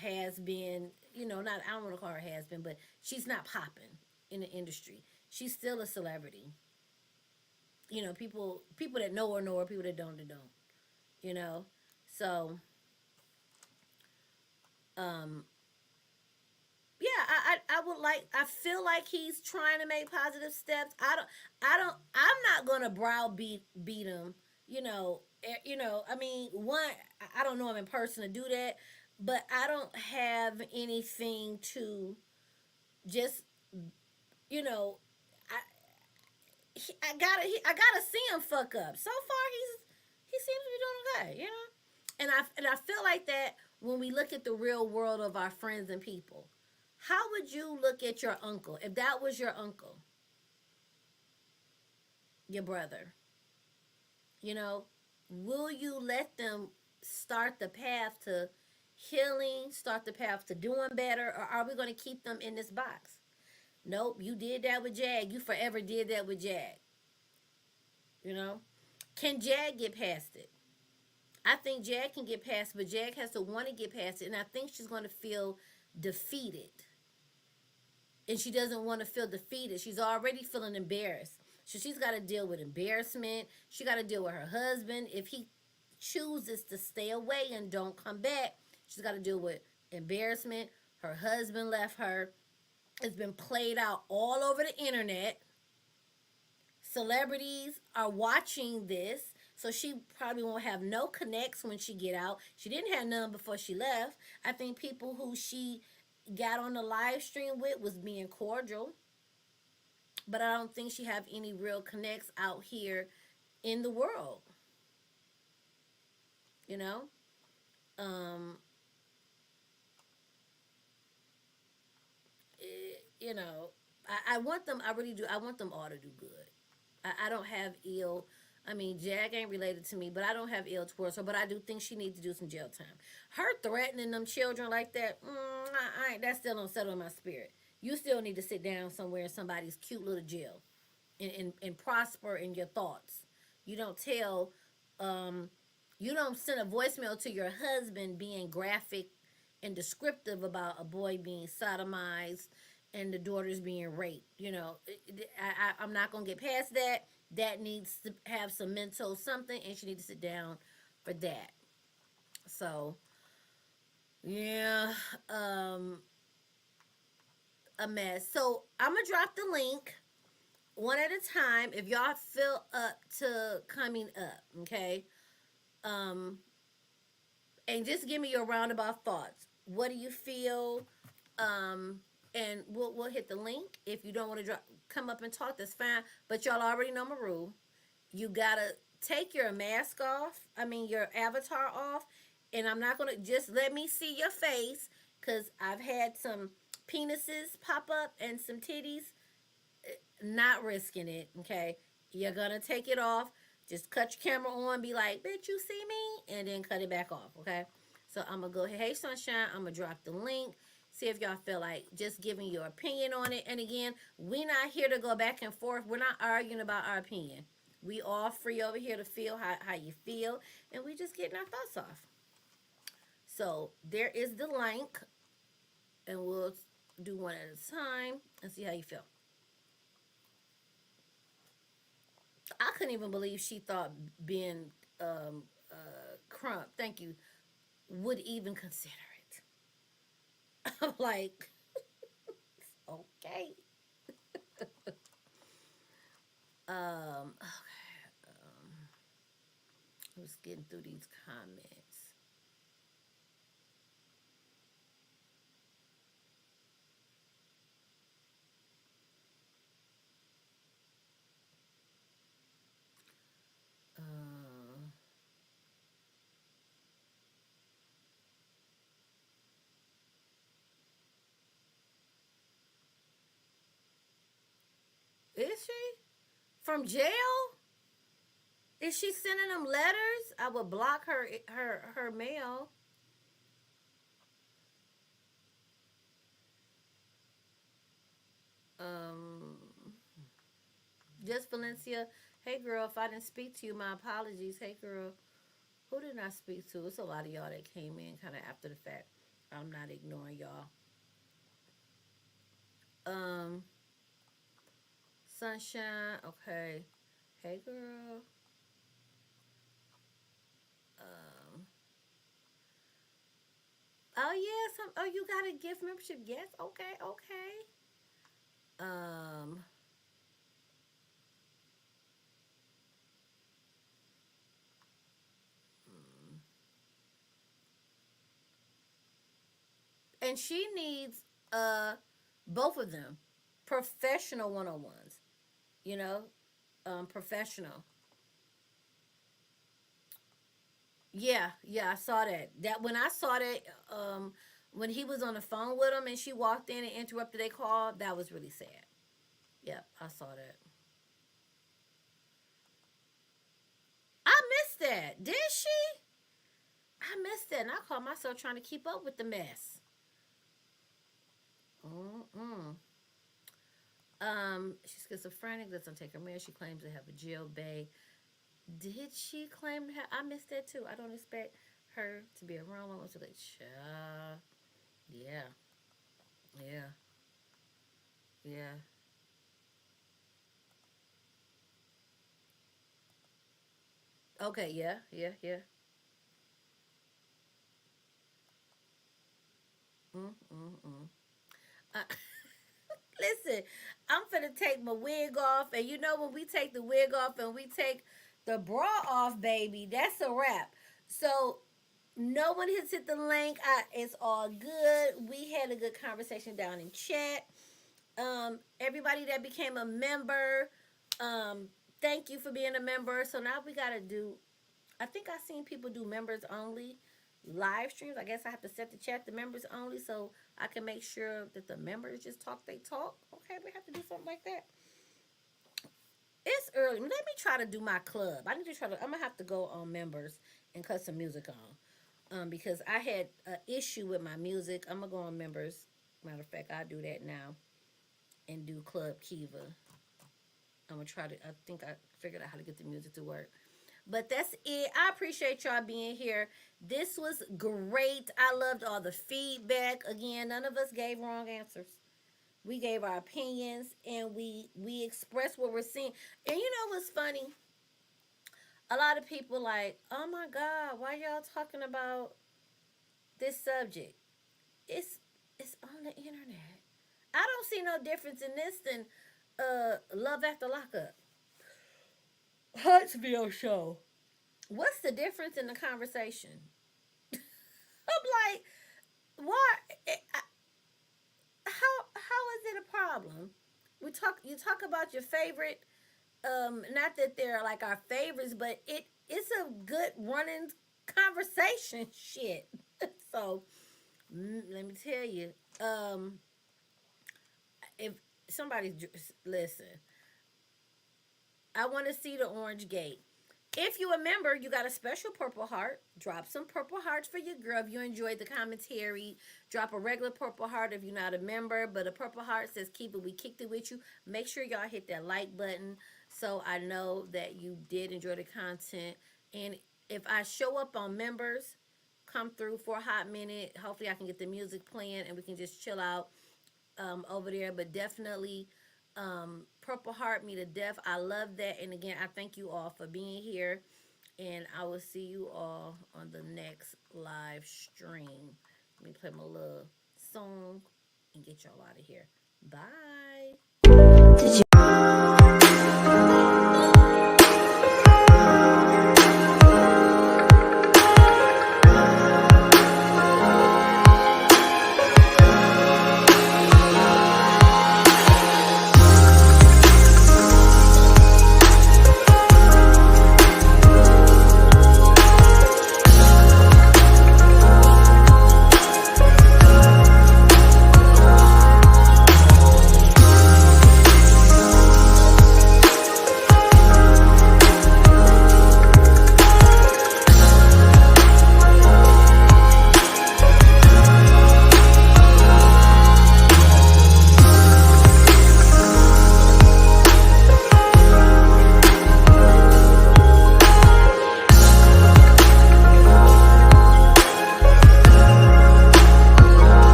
has been, not I don't want to call her has been, but she's not popping in the industry. She's still a celebrity. People that know her, people that don't. You know, so um, yeah, I would like. I feel like he's trying to make positive steps. I'm not gonna beat him. I mean, one, I don't know him in person to do that, but I don't have anything to just, you know, I I gotta see him fuck up. So far, he seems to be doing okay, and I feel like that when we look at the real world of our friends and people. How would you look at your uncle if that was your uncle, your brother? Will you let them start the path to healing, start the path to doing better, or are we going to keep them in this box? Nope, you did that with Jag. You forever did that with Jag. Can Jag get past it? I think Jag can get past it, but Jag has to want to get past it, and I think she's going to feel defeated. And she doesn't want to feel defeated. She's already feeling embarrassed. So she's got to deal with embarrassment. She got to deal with her husband. If he chooses to stay away and don't come back, she's got to deal with embarrassment. Her husband left her. It's been played out all over the internet. Celebrities are watching this, so she probably won't have no connects when she get out. She didn't have none before she left. I think people who she got on the live stream with was being cordial, but I don't think she have any real connects out here in the world. You know, um, you know, I want them. I really do. I want them all to do good. I don't have ill. I mean, Jag ain't related to me, but I don't have ill towards her. But I do think she needs to do some jail time. Her threatening them children like that, that still don't settle in my spirit. You still need to sit down somewhere in somebody's cute little jail and prosper in your thoughts. You don't tell, um, you don't send a voicemail to your husband being graphic and descriptive about a boy being sodomized and the daughters being raped. I'm not gonna get past that. That needs to have some mental something, and she needs to sit down for that. So, yeah, a mess. So I'm gonna drop the link one at a time. If y'all feel up to coming up, okay, um, and just give me your roundabout thoughts. What do you feel? Um, and we'll hit the link. If you don't want to come up and talk, that's fine. But y'all already know my rule. You gotta take your mask off. I mean your avatar off, and I'm not gonna just let me see your face because I've had some penises pop up and some titties. Not risking it. Okay, you're gonna take it off. Just cut your camera on. Be like, bitch, you see me, and then cut it back off. Okay. So I'm gonna go ahead. Hey, Sunshine. I'm gonna drop the link. See if y'all feel like just giving your opinion on it. And again, we're not here to go back and forth. We're not arguing about our opinion. We all free over here to feel how you feel. And we just getting our thoughts off. So there is the link. And we'll do one at a time and see how you feel. I couldn't even believe she thought being Crump, thank you, would even consider it. I'm like, okay. Okay. I was getting through these comments. Is she from jail? Is she sending them letters? I would block her mail. Um, just Valencia. Hey girl, if I didn't speak to you, my apologies. Hey girl, who did I speak to? It's a lot of y'all that came in kind of after the fact. I'm not ignoring y'all. Um, Sunshine. Okay. Hey girl. Um. Oh yeah. Oh, you got a gift membership? Yes. Okay. Okay. Um. And she needs both of them, professional one-on-ones. You know, professional. Yeah, yeah, I saw that. That when I saw that, when he was on the phone with him and she walked in and interrupted their call, that was really sad. Yep, I saw that. I missed that. Did she? I missed that, and I caught myself trying to keep up with the mess. Mm-mm. She's schizophrenic. Doesn't take her meds. She claims to have a jail bay. Did she claim to have? I missed that too. I don't expect her to be around long. So like, yeah, yeah, yeah. Okay, yeah, yeah, yeah. Mm. Uh, listen, I'm finna take my wig off, and you know when we take the wig off and we take the bra off, baby, that's a wrap. So No one has hit the link. It's all good. We had a good conversation down in chat. Everybody that became a member, um, thank you for being a member. So now we gotta do. I think I've seen people do members only live streams. I guess I have to set the chat to members only so I can make sure that the members just talk. They talk. Okay, we have to do something like that. It's early. Let me try to do my club. I need to try to. I'm gonna have to go on members and cut some music on. Because I had an issue with my music. I'm gonna go on members. Matter of fact, I'll do that now and do Club Kiva. I'm gonna try to. I think I figured out how to get the music to work. But that's it. I appreciate y'all being here. This was great. I loved all the feedback. Again, none of us gave wrong answers. We gave our opinions and we expressed what we're seeing. And you know what's funny? A lot of people like, oh my God, why y'all talking about this subject? It's on the internet. I don't see no difference in this than Love After Lockup. Huntsville show. What's the difference in the conversation? I'm like, why? How is it a problem? You talk about your favorite. Not that they're like our favorites, but it's a good running conversation. Shit. So let me tell you, if somebody listen, I want to see the orange gate. If you a member, you got a special purple heart. Drop some purple hearts for your girl if you enjoyed the commentary. Drop a regular purple heart if you're not a member, but a purple heart says keep it. We kicked it with you. Make sure y'all hit that like button so I know that you did enjoy the content. And if I show up on members, come through for a hot minute. Hopefully I can get the music playing and we can just chill out over there. But definitely Purple Heart me to death. I love that. And again, I thank you all for being here. And I will see you all on the next live stream. Let me play my little song and get y'all out of here. Bye.